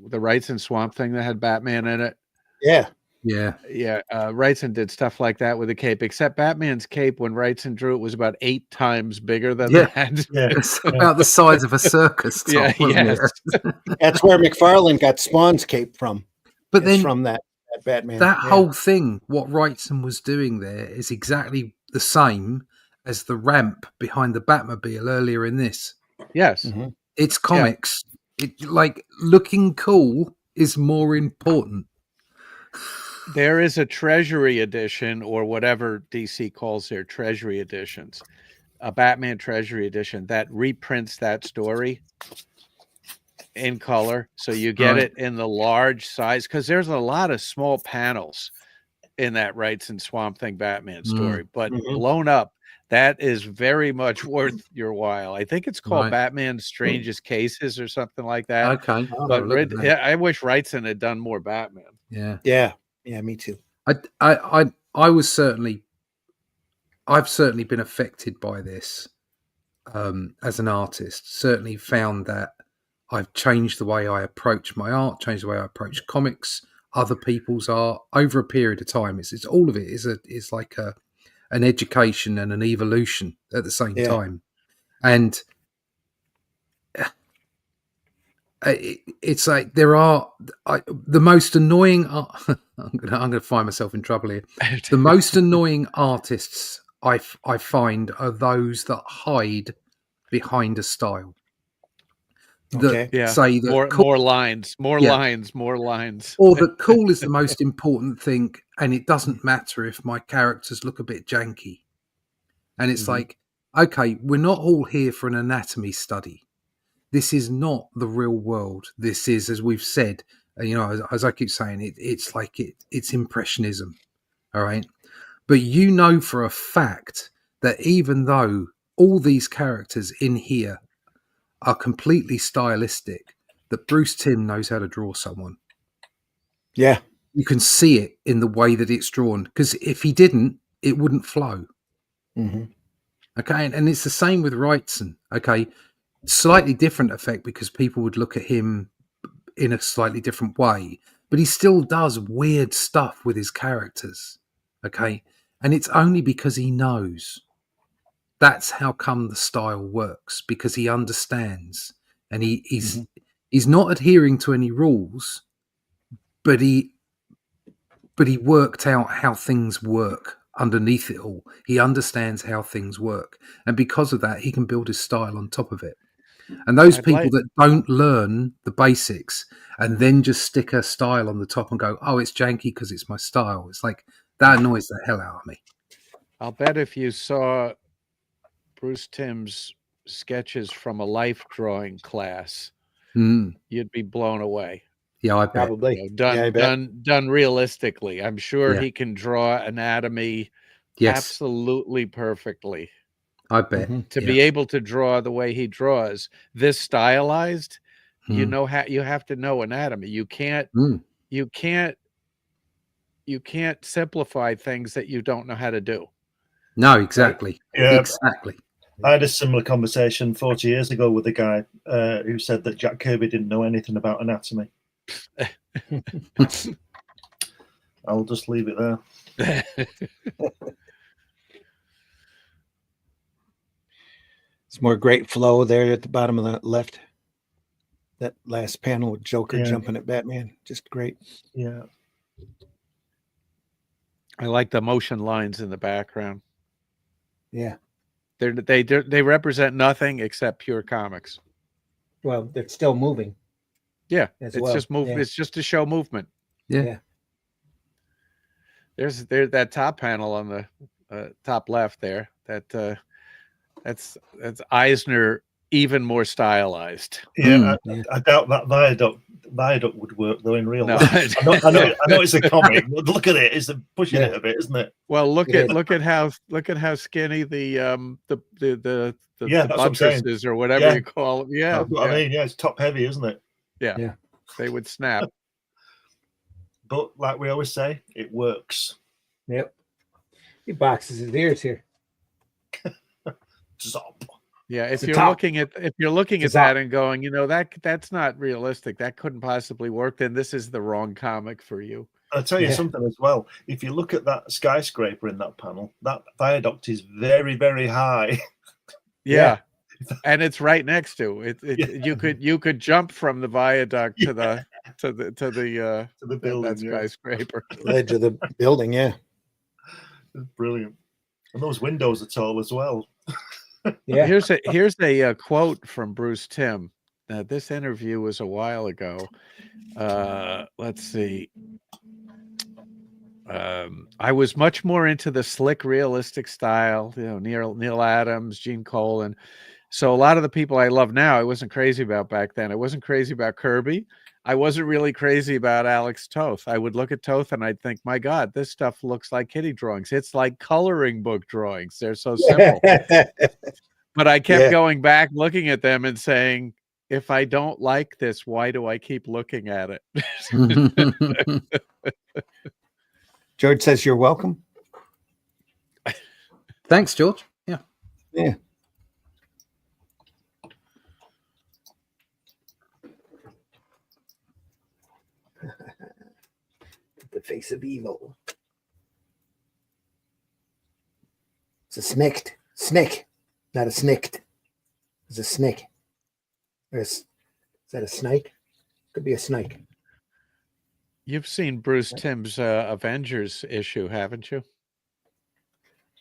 [SPEAKER 2] The Wrightson Swamp Thing that had Batman in it?
[SPEAKER 3] Yeah.
[SPEAKER 1] Yeah.
[SPEAKER 2] Yeah, Wrightson did stuff like that with the cape, except Batman's cape, when Wrightson drew it, was about 8 times bigger than that.
[SPEAKER 4] Yeah.
[SPEAKER 1] It's about the size of a circus top,
[SPEAKER 2] Yeah,
[SPEAKER 1] wasn't
[SPEAKER 2] yes.
[SPEAKER 1] it?
[SPEAKER 3] That's where McFarlane got Spawn's cape from.
[SPEAKER 1] But
[SPEAKER 3] It's
[SPEAKER 1] then
[SPEAKER 3] from that Batman.
[SPEAKER 1] that
[SPEAKER 3] Yeah.
[SPEAKER 1] whole thing, what Wrightson was doing there, is exactly the same as the ramp behind the Batmobile earlier in this.
[SPEAKER 2] Yes.
[SPEAKER 3] Mhm.
[SPEAKER 1] It's comics. It, like, looking cool is more important.
[SPEAKER 2] There is a Treasury edition, or whatever DC calls their Treasury editions, a Batman Treasury edition that reprints that story in color. So you get
[SPEAKER 1] Right.
[SPEAKER 2] it in the large size, because there's a lot of small panels in that Wrightson Swamp Thing Batman story, but blown up. That is very much worth your while. I think it's called
[SPEAKER 1] Right.
[SPEAKER 2] Batman's Strangest Cases or something like that.
[SPEAKER 1] Okay.
[SPEAKER 2] But I wish Wrightson had done more Batman.
[SPEAKER 1] Yeah.
[SPEAKER 3] Yeah. Yeah, me too.
[SPEAKER 1] I've certainly been affected by this as an artist. Certainly found that I've changed the way I approach my art, changed the way I approach comics, other people's art over a period of time. It's all of it is like an education and an evolution at the same time. And it's like there are the most annoying. I'm gonna find myself in trouble here. The most annoying artists I find are those that hide behind a style. That say that
[SPEAKER 2] more lines, more lines.
[SPEAKER 1] Or that cool is the most important thing, and it doesn't matter if my characters look a bit janky. And it's like, okay, we're not all here for an anatomy study. This is not the real world. This is, as we've said, as I keep saying, it's like it's impressionism. All right. But you know for a fact that even though all these characters in here are completely stylistic, that Bruce Timm knows how to draw someone.
[SPEAKER 3] Yeah.
[SPEAKER 1] You can see it in the way that it's drawn, because if he didn't, it wouldn't flow. Okay. And it's the same with Wrightson. Okay. Slightly different effect, because people would look at him in a slightly different way, but he still does weird stuff with his characters. Okay. And it's only because he knows. That's how come the style works, because he understands, and he's not adhering to any rules, but he worked out how things work underneath it all. He understands how things work, and because of that, he can build his style on top of it. And those people that don't learn the basics and then just stick a style on the top and go, "Oh, it's janky because it's my style," it's like that annoys the hell out of me.
[SPEAKER 2] I'll bet if you saw Bruce Timm's sketches from a life drawing class, you'd be blown away.
[SPEAKER 1] Yeah, I bet.
[SPEAKER 3] Probably.
[SPEAKER 2] Done realistically. I'm sure
[SPEAKER 1] Yeah.
[SPEAKER 2] he can draw anatomy
[SPEAKER 1] Yes,
[SPEAKER 2] absolutely perfectly.
[SPEAKER 1] I bet.
[SPEAKER 2] To be able to draw the way he draws, this stylized, you have to know anatomy. You can't simplify things that you don't know how to do.
[SPEAKER 1] No, exactly.
[SPEAKER 4] Yeah.
[SPEAKER 1] Exactly.
[SPEAKER 4] I had a similar conversation 40 years ago with a guy who said that Jack Kirby didn't know anything about anatomy. I'll just leave it there.
[SPEAKER 3] It's more great flow there at the bottom of the left. That last panel with Joker jumping at Batman. Just great.
[SPEAKER 4] Yeah.
[SPEAKER 2] I like the motion lines in the background.
[SPEAKER 3] Yeah.
[SPEAKER 2] They represent nothing except pure comics.
[SPEAKER 3] Well, they're still moving.
[SPEAKER 2] Yeah, just movement. It's just to show movement.
[SPEAKER 1] Yeah.
[SPEAKER 2] There's that top panel on the top left there. That's Eisner even more stylized.
[SPEAKER 4] Yeah, I doubt that viaduct would work though in real life. I know it's a comic, but look at it. It's pushing it a bit, isn't it?
[SPEAKER 2] Well, look at how skinny the buttresses or whatever you call them. Yeah,
[SPEAKER 4] that's what I mean. Yeah, it's top heavy, isn't it?
[SPEAKER 2] Yeah, they would snap.
[SPEAKER 4] But like we always say, it works.
[SPEAKER 3] Yep. He boxes his ears here.
[SPEAKER 4] Zop.
[SPEAKER 2] Yeah, if you're looking at that and going, that's not realistic. That couldn't possibly work. Then this is the wrong comic for you.
[SPEAKER 4] I'll tell you something as well. If you look at that skyscraper in that panel, that viaduct is very, very high.
[SPEAKER 2] Yeah. And it's right next to it. You could jump from the viaduct to the building, that skyscraper.
[SPEAKER 3] Ledge of the building, yeah.
[SPEAKER 4] Brilliant. And those windows are tall as well.
[SPEAKER 2] Yeah. Here's a quote from Bruce Timm. Now, this interview was a while ago. Let's see. I was much more into the slick, realistic style. Neil Adams, Gene Colan. So a lot of the people I love now, I wasn't crazy about back then. I wasn't crazy about Kirby. I wasn't really crazy about Alex Toth. I would look at Toth and I'd think, my God, this stuff looks like kiddie drawings. It's like coloring book drawings. They're so simple. But I kept going back, looking at them and saying, if I don't like this, why do I keep looking at it?
[SPEAKER 3] George says you're welcome.
[SPEAKER 1] Thanks, George. Yeah.
[SPEAKER 3] Yeah. The face of evil. It's a snake, not a snicked. It's a snake. Is that a snake? Could be a snake.
[SPEAKER 2] You've seen Bruce Timm's Avengers issue, haven't you?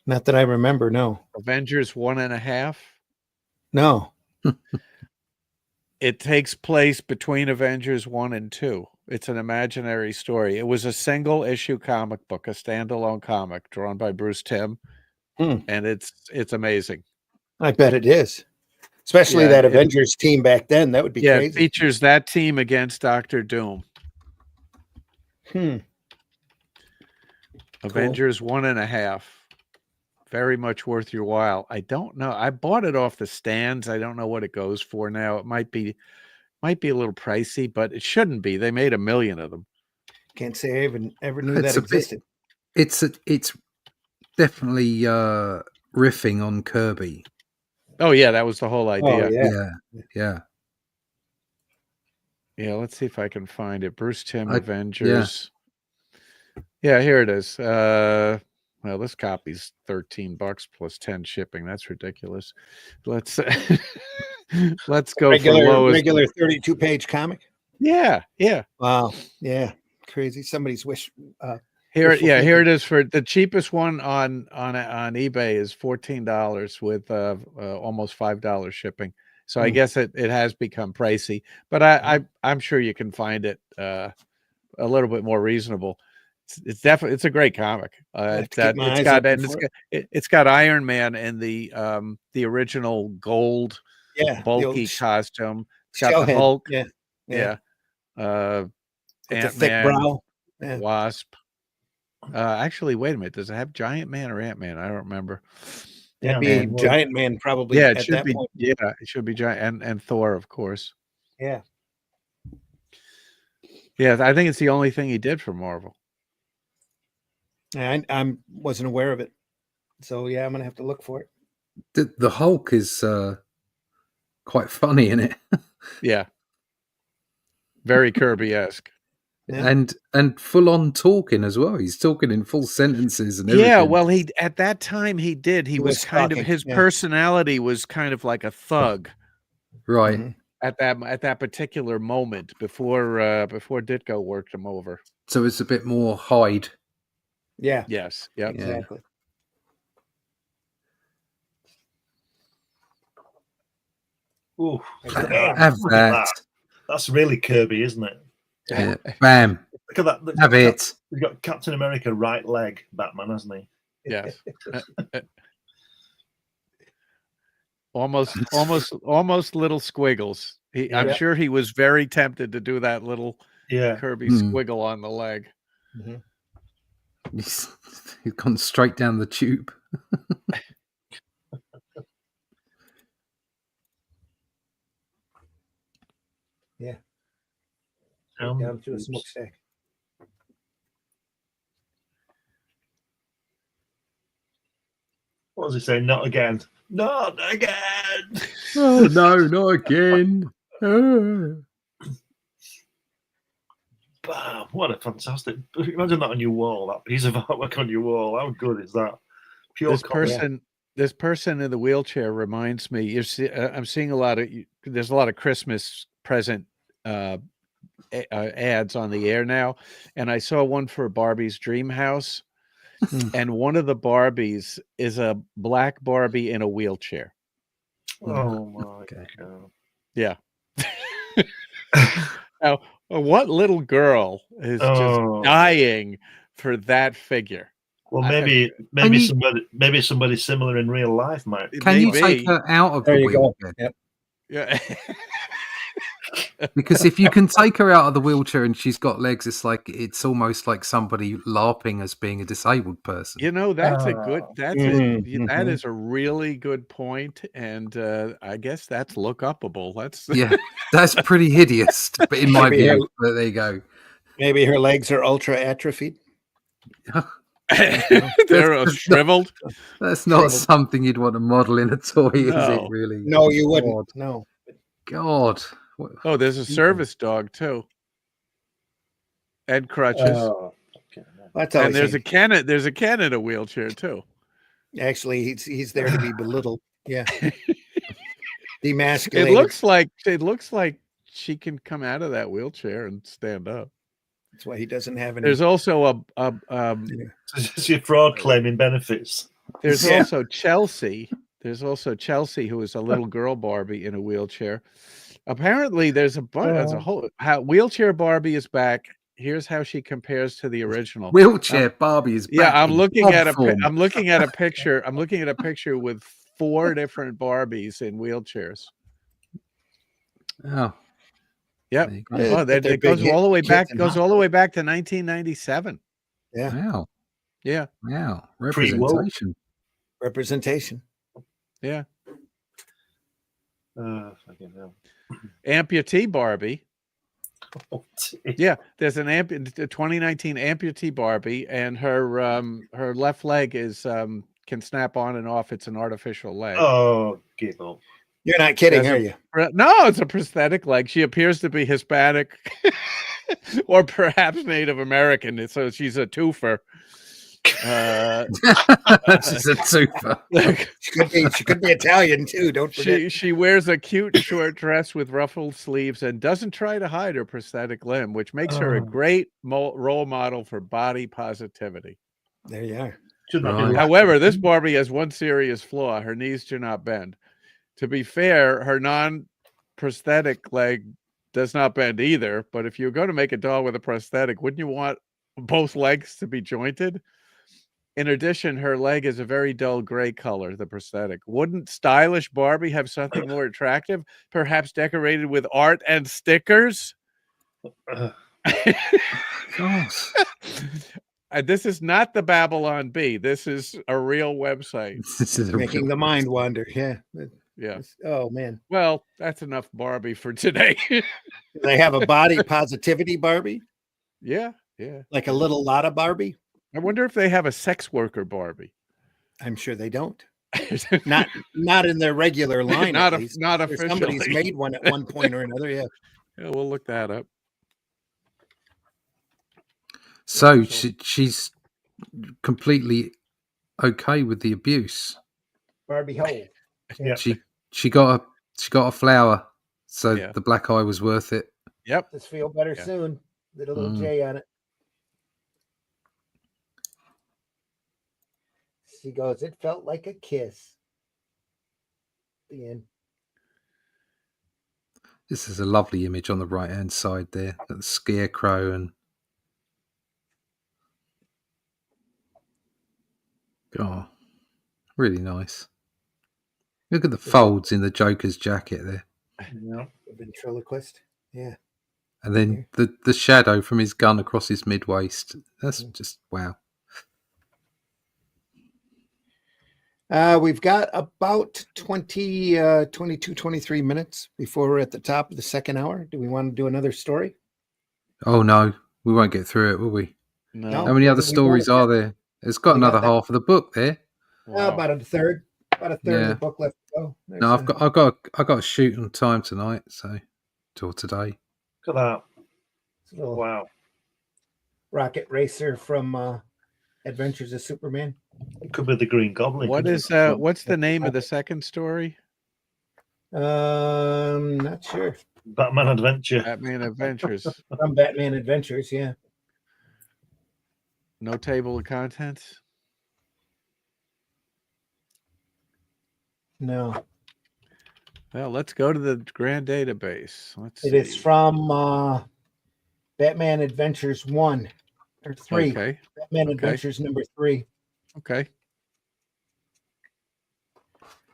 [SPEAKER 3] Not that I remember, no.
[SPEAKER 2] Avengers 1.5?
[SPEAKER 3] No.
[SPEAKER 2] It takes place between Avengers 1 and 2. It's an imaginary story. It was a single issue comic book, a standalone comic drawn by Bruce Timm. And it's amazing.
[SPEAKER 3] I bet it is. Especially that Avengers team back then. That would be crazy.
[SPEAKER 2] It features that team against Dr. Doom. Avengers 1.5. Very much worth your while. I don't know. I bought it off the stands. I don't know what it goes for now. It might be a little pricey, but it shouldn't be. They made 1 million of them.
[SPEAKER 3] Can't say I ever knew that existed.
[SPEAKER 1] It's definitely riffing on Kirby.
[SPEAKER 2] Oh yeah, that was the whole idea.
[SPEAKER 1] Yeah.
[SPEAKER 2] Let's see if I can find it. Bruce Timm Avengers. Yeah, here it is. Well, this copy's $13 plus 10 shipping. That's ridiculous. Let's go
[SPEAKER 3] regular 32-page comic.
[SPEAKER 2] Yeah.
[SPEAKER 3] Wow. Yeah. Crazy. Somebody's wish.
[SPEAKER 2] Here it is. For the cheapest one on eBay is $14 with almost $5 shipping. So I guess it has become pricey, but I'm sure you can find it a little bit more reasonable. It's definitely a great comic. It's got Iron Man in the original gold bulky costume. got the
[SPEAKER 3] Shellhead.
[SPEAKER 2] Hulk.
[SPEAKER 3] Yeah.
[SPEAKER 2] Yeah.
[SPEAKER 3] With the thick
[SPEAKER 2] Ant-Man,
[SPEAKER 3] brow. Yeah.
[SPEAKER 2] Wasp. Actually, wait a minute. Does it have Giant Man or Ant-Man? I don't remember.
[SPEAKER 3] That'd
[SPEAKER 4] Yeah,
[SPEAKER 3] be
[SPEAKER 4] man.
[SPEAKER 3] Giant Man probably
[SPEAKER 2] Yeah, it
[SPEAKER 3] at
[SPEAKER 2] should
[SPEAKER 3] that
[SPEAKER 2] be.
[SPEAKER 3] point.
[SPEAKER 2] Yeah, it should be Giant and Thor, of course.
[SPEAKER 3] Yeah.
[SPEAKER 2] Yeah, I think it's the only thing he did for Marvel.
[SPEAKER 3] I wasn't aware of it. So yeah, I'm gonna have to look for it.
[SPEAKER 1] The Hulk is quite funny in it.
[SPEAKER 2] Yeah, very Kirby-esque.
[SPEAKER 3] Yeah.
[SPEAKER 1] and full on talking as well. He's talking in full sentences and everything.
[SPEAKER 2] Yeah, well, he at that time he did. He was
[SPEAKER 3] was
[SPEAKER 2] kind of
[SPEAKER 3] talking,
[SPEAKER 2] his
[SPEAKER 3] yeah.
[SPEAKER 2] personality was kind of like a thug
[SPEAKER 1] Right.
[SPEAKER 3] Mhm.
[SPEAKER 2] at that particular moment before Ditko worked him over.
[SPEAKER 1] So it's a bit more Hyde.
[SPEAKER 3] Yeah.
[SPEAKER 2] Yes. Yep.
[SPEAKER 1] Yeah.
[SPEAKER 3] Exactly.
[SPEAKER 4] Ooh,
[SPEAKER 3] Have
[SPEAKER 1] Have
[SPEAKER 4] look at
[SPEAKER 1] that.
[SPEAKER 4] That's really Kirby, isn't it?
[SPEAKER 1] Yeah. Bam.
[SPEAKER 4] Look at that. Look,
[SPEAKER 1] Have it.
[SPEAKER 4] He's got Captain America right leg, Batman, hasn't he?
[SPEAKER 2] Yes. Almost little squiggles. I'm
[SPEAKER 3] Yeah.
[SPEAKER 2] sure he was very tempted to do that little
[SPEAKER 4] Yeah.
[SPEAKER 2] Kirby
[SPEAKER 1] Hmm.
[SPEAKER 2] squiggle on the leg.
[SPEAKER 3] Mhm.
[SPEAKER 1] He's gone straight down the tube.
[SPEAKER 3] Yeah.
[SPEAKER 4] Um,
[SPEAKER 3] Down to a smokestack.
[SPEAKER 4] What was he saying? Not again. Not again.
[SPEAKER 1] Oh no, not again. Ah.
[SPEAKER 4] Bam. What a fantastic. Imagine that on your wall, that piece of artwork on your wall. How good is that? Pure
[SPEAKER 2] This
[SPEAKER 4] comic.
[SPEAKER 2] person in the wheelchair reminds me. I'm seeing a lot of. There's a lot of Christmas present ads on the air now, and I saw one for Barbie's Dream House, and one of the Barbies is a black Barbie in a wheelchair.
[SPEAKER 4] Oh my
[SPEAKER 1] Okay.
[SPEAKER 4] god.
[SPEAKER 2] Yeah. Now, what little girl is
[SPEAKER 4] Oh.
[SPEAKER 2] just dying for that figure?
[SPEAKER 4] Well,
[SPEAKER 2] I-
[SPEAKER 4] maybe somebody similar in real life might.
[SPEAKER 1] Can you
[SPEAKER 2] Maybe.
[SPEAKER 1] take her out of
[SPEAKER 3] There
[SPEAKER 1] the
[SPEAKER 3] you go.
[SPEAKER 1] wheelchair?
[SPEAKER 3] Yep.
[SPEAKER 2] Yeah.
[SPEAKER 1] Because if you can take her out of the wheelchair and she's got legs, it's almost like somebody LARPing as being a disabled person.
[SPEAKER 2] You know, that's a good. That's
[SPEAKER 3] Mhm,
[SPEAKER 2] that
[SPEAKER 3] mhm.
[SPEAKER 2] is a really good point, and I guess that's look upable. That's
[SPEAKER 1] Yeah, that's pretty hideous, but in my
[SPEAKER 3] Maybe
[SPEAKER 1] view. But there you go.
[SPEAKER 3] Maybe her legs are ultra atrophied.
[SPEAKER 2] they're shriveled.
[SPEAKER 1] That's not something you'd want to model in a toy, is it?
[SPEAKER 2] No.
[SPEAKER 1] Really?
[SPEAKER 3] No, you wouldn't.
[SPEAKER 1] God.
[SPEAKER 3] No.
[SPEAKER 1] God. What-
[SPEAKER 2] Oh, there's a service dog too, and crutches,
[SPEAKER 4] Oh, okay.
[SPEAKER 3] That's
[SPEAKER 2] and
[SPEAKER 3] always
[SPEAKER 2] there's a
[SPEAKER 3] handy.
[SPEAKER 2] Ken. There's a Ken in a wheelchair too.
[SPEAKER 3] Actually, he's there to be belittled. Yeah.
[SPEAKER 2] It
[SPEAKER 3] Demasculated.
[SPEAKER 2] looks like she can come out of that wheelchair and stand up.
[SPEAKER 3] That's why he doesn't have any.
[SPEAKER 2] There's also
[SPEAKER 4] It's your fraud claiming benefits.
[SPEAKER 2] there's
[SPEAKER 3] Yeah.
[SPEAKER 2] also Chelsea. There's also Chelsea, who is a little girl Barbie in a wheelchair. Apparently, there's a whole wheelchair Barbie is back. Here's how she compares to the original.
[SPEAKER 1] Wheelchair Barbie is
[SPEAKER 2] Yeah,
[SPEAKER 1] back
[SPEAKER 2] I'm
[SPEAKER 1] in
[SPEAKER 2] looking
[SPEAKER 1] top
[SPEAKER 2] at
[SPEAKER 1] form.
[SPEAKER 2] I'm looking at a picture. I'm looking at a picture with 4 different Barbies in wheelchairs.
[SPEAKER 1] Oh,
[SPEAKER 2] Yep.
[SPEAKER 1] there you go.
[SPEAKER 2] Oh,
[SPEAKER 3] They're
[SPEAKER 2] that goes
[SPEAKER 3] big
[SPEAKER 2] all the way
[SPEAKER 3] kids
[SPEAKER 2] back.
[SPEAKER 3] in
[SPEAKER 2] Goes all the way back to 1997.
[SPEAKER 3] Yeah.
[SPEAKER 1] Wow.
[SPEAKER 2] Yeah,
[SPEAKER 1] Wow.
[SPEAKER 4] Pre-woke.
[SPEAKER 1] Representation.
[SPEAKER 3] Representation.
[SPEAKER 2] yeah.
[SPEAKER 4] Fucking hell.
[SPEAKER 2] Amputee Barbie.
[SPEAKER 4] Oh,
[SPEAKER 2] Yeah, there's an 2019 amputee Barbie, and her left leg is can snap on and off. It's an artificial leg.
[SPEAKER 4] Oh, give up.
[SPEAKER 3] You're not kidding,
[SPEAKER 2] Doesn't-
[SPEAKER 3] are you?
[SPEAKER 2] No, it's a prosthetic leg. She appears to be Hispanic or perhaps Native American, so she's a twofer.
[SPEAKER 1] She's a super.
[SPEAKER 3] She could be Italian too. Don't forget.
[SPEAKER 2] She wears a cute short dress with ruffled sleeves and doesn't try to hide her prosthetic limb, which makes her a
[SPEAKER 4] Oh.
[SPEAKER 2] great role model for body positivity.
[SPEAKER 3] There you are.
[SPEAKER 4] Should not be
[SPEAKER 1] Right.
[SPEAKER 4] like-
[SPEAKER 2] However, this Barbie has one serious flaw. Her knees do not bend. To be fair, her non-prosthetic leg does not bend either. But if you're going to make a doll with a prosthetic, wouldn't you want both legs to be jointed? In addition, her leg is a very dull gray color, the prosthetic. Wouldn't stylish Barbie have something more attractive, perhaps decorated with art and stickers?
[SPEAKER 1] Gosh.
[SPEAKER 2] This is not the Babylon Bee. This is a real website.
[SPEAKER 1] This is a
[SPEAKER 3] Making
[SPEAKER 1] real-
[SPEAKER 3] the mind wander. Yeah.
[SPEAKER 2] Yeah.
[SPEAKER 3] Oh man.
[SPEAKER 2] Well, that's enough Barbie for today.
[SPEAKER 3] They have a body positivity Barbie,
[SPEAKER 2] Yeah. Yeah.
[SPEAKER 3] like a little Lotta Barbie.
[SPEAKER 2] I wonder if they have a sex worker Barbie.
[SPEAKER 3] I'm sure they don't. Not in their regular line.
[SPEAKER 2] Not
[SPEAKER 3] at least.
[SPEAKER 2] not
[SPEAKER 3] Or
[SPEAKER 2] officially.
[SPEAKER 3] somebody's made one at one point or another. Yeah.
[SPEAKER 2] Yeah, we'll look that up.
[SPEAKER 1] So she's completely okay with the abuse.
[SPEAKER 3] Barbie Hole.
[SPEAKER 4] Yeah.
[SPEAKER 1] She got a flower, so
[SPEAKER 2] Yeah.
[SPEAKER 1] the black eye was worth it.
[SPEAKER 2] Yep.
[SPEAKER 3] Just feel better
[SPEAKER 2] Yeah.
[SPEAKER 3] soon. Did a little
[SPEAKER 1] Mm.
[SPEAKER 3] J on it. She goes, it felt like a kiss. The end.
[SPEAKER 1] This is a lovely image on the right hand side there. The scarecrow and oh, really nice. Look at the folds in the Joker's jacket there,
[SPEAKER 4] Yeah.
[SPEAKER 3] The ventriloquist. Yeah.
[SPEAKER 1] and then the shadow from his gun across his mid waist. That's just wow.
[SPEAKER 3] We've got about 20, 22, 23 minutes before we're at the top of the second hour. Do we want to do another story?
[SPEAKER 1] Oh no, we won't get through it, will we?
[SPEAKER 2] No.
[SPEAKER 1] How many other
[SPEAKER 3] we
[SPEAKER 1] stories
[SPEAKER 3] won't.
[SPEAKER 1] are there? It's got
[SPEAKER 3] We got
[SPEAKER 1] another
[SPEAKER 3] that.
[SPEAKER 1] half of the book there.
[SPEAKER 2] Wow.
[SPEAKER 3] About a third. About a third of
[SPEAKER 1] Yeah.
[SPEAKER 3] the book left to go.
[SPEAKER 1] No,
[SPEAKER 3] There's
[SPEAKER 1] I've got to shoot on time tonight, so till today.
[SPEAKER 4] Look at that.
[SPEAKER 3] a little
[SPEAKER 4] Wow.
[SPEAKER 3] rocket racer from Adventures of Superman.
[SPEAKER 4] It could be the Green Goblin.
[SPEAKER 2] What
[SPEAKER 4] couldn't
[SPEAKER 2] is
[SPEAKER 4] it?
[SPEAKER 2] what's the name of the second story?
[SPEAKER 3] Not sure.
[SPEAKER 4] Batman Adventure.
[SPEAKER 2] Batman Adventures.
[SPEAKER 3] From Batman Adventures, yeah.
[SPEAKER 2] No table of contents.
[SPEAKER 3] No.
[SPEAKER 2] Well, let's go to the grand database. Let's
[SPEAKER 3] It
[SPEAKER 2] see.
[SPEAKER 3] is from Batman Adventures 1 or 3.
[SPEAKER 2] Okay.
[SPEAKER 3] Batman
[SPEAKER 2] Okay.
[SPEAKER 3] Adventures number 3.
[SPEAKER 2] Okay.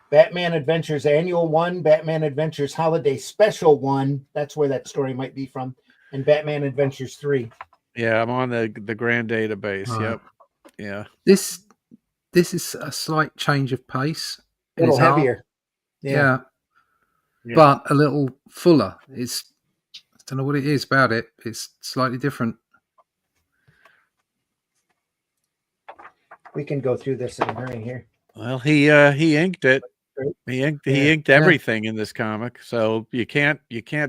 [SPEAKER 3] Batman Adventures Annual 1, Batman Adventures Holiday Special 1. That's where that story might be from. And Batman Adventures 3.
[SPEAKER 2] Yeah, I'm on the grand database.
[SPEAKER 1] Right.
[SPEAKER 2] Yep. Yeah.
[SPEAKER 1] This is a slight change of pace.
[SPEAKER 3] A little
[SPEAKER 1] It's art.
[SPEAKER 3] heavier.
[SPEAKER 1] Yeah.
[SPEAKER 4] Yeah.
[SPEAKER 1] But a little fuller. I don't know what it is about it. It's slightly different.
[SPEAKER 3] We can go through this in a hurry here.
[SPEAKER 2] Well, he inked it. He inked everything in this comic. So you can't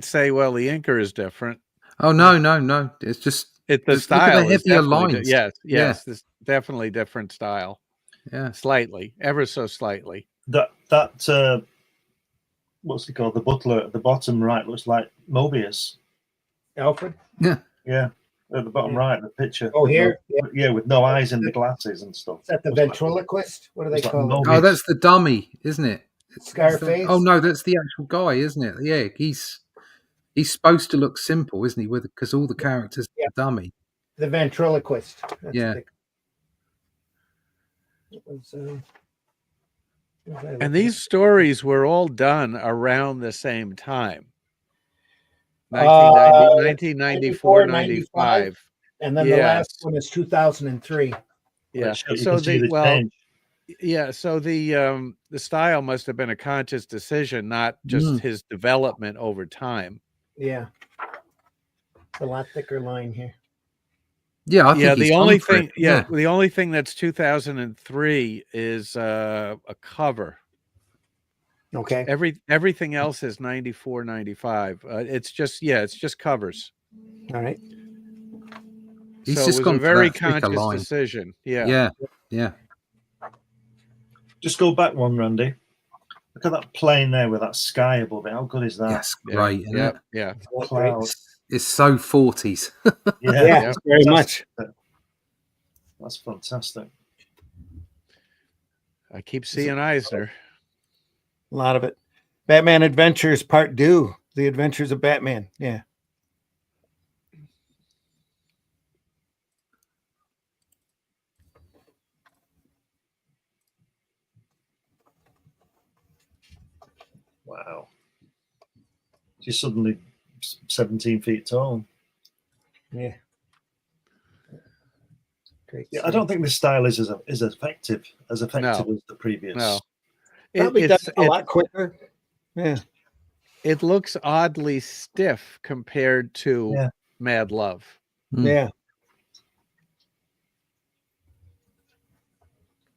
[SPEAKER 2] say, well, the inker is different.
[SPEAKER 1] Oh no. It's just
[SPEAKER 2] The
[SPEAKER 1] look at the
[SPEAKER 2] style is
[SPEAKER 1] heavier
[SPEAKER 2] definitely
[SPEAKER 1] lines.
[SPEAKER 2] yes,
[SPEAKER 1] Yeah.
[SPEAKER 2] this definitely different style.
[SPEAKER 1] yeah.
[SPEAKER 2] Slightly, ever so slightly.
[SPEAKER 4] That what's he called? The butler at the bottom right looks like Mobius.
[SPEAKER 3] Alfred?
[SPEAKER 1] Yeah.
[SPEAKER 4] Yeah. At the bottom right, the picture.
[SPEAKER 3] Oh, here?
[SPEAKER 4] Yeah, with no eyes and the glasses and stuff.
[SPEAKER 3] Is that the
[SPEAKER 4] Looks like-
[SPEAKER 3] ventriloquist? What do they
[SPEAKER 4] looks like
[SPEAKER 3] call it?
[SPEAKER 4] Mobius.
[SPEAKER 1] Oh, that's the dummy, isn't it?
[SPEAKER 3] Scarface?
[SPEAKER 1] Oh no, that's the actual guy, isn't it? Yeah, he's supposed to look simple, isn't he? Because all the characters
[SPEAKER 3] Yeah.
[SPEAKER 1] are dummy.
[SPEAKER 3] The ventriloquist. That's
[SPEAKER 1] Yeah.
[SPEAKER 3] what it was,
[SPEAKER 2] And these stories were all done around the same time. 1994, 95.
[SPEAKER 3] and then the
[SPEAKER 2] Yes.
[SPEAKER 3] last one is 2003.
[SPEAKER 2] Yeah.
[SPEAKER 4] You can
[SPEAKER 2] So
[SPEAKER 4] see
[SPEAKER 2] the
[SPEAKER 4] the change.
[SPEAKER 2] so the style must have been a conscious decision, not just his development over time.
[SPEAKER 3] Yeah. It's a lot thicker line here.
[SPEAKER 1] Yeah, I think
[SPEAKER 2] Yeah,
[SPEAKER 1] he's
[SPEAKER 2] the only
[SPEAKER 1] gone for it.
[SPEAKER 2] thing, the only thing that's 2003 is a cover.
[SPEAKER 3] Okay.
[SPEAKER 2] Everything else is 94, 95. It's just covers.
[SPEAKER 3] All right.
[SPEAKER 1] He's
[SPEAKER 2] So
[SPEAKER 1] just
[SPEAKER 2] it was
[SPEAKER 1] gone
[SPEAKER 2] a
[SPEAKER 1] for
[SPEAKER 2] very
[SPEAKER 1] that thicker
[SPEAKER 2] conscious
[SPEAKER 1] line.
[SPEAKER 2] decision.
[SPEAKER 1] Yeah.
[SPEAKER 4] Just go back one, Randy. Look at that plane there with that sky above it. How good is that?
[SPEAKER 1] Yes, great. Isn't it?
[SPEAKER 2] Yeah.
[SPEAKER 4] Cloud.
[SPEAKER 1] It's so 40s.
[SPEAKER 4] Yeah,
[SPEAKER 3] Yeah, very much.
[SPEAKER 4] That's fantastic.
[SPEAKER 2] I keep seeing Eisner.
[SPEAKER 3] A lot of it. Batman Adventures Part 2. The Adventures of Batman. Yeah.
[SPEAKER 4] Wow. She's suddenly 17 feet tall.
[SPEAKER 3] Yeah. Great.
[SPEAKER 4] Yeah, I don't think this style is as effective as the previous.
[SPEAKER 2] No.
[SPEAKER 3] Probably does it a lot quicker. Yeah.
[SPEAKER 2] It looks oddly stiff compared to Mad Love.
[SPEAKER 3] Yeah.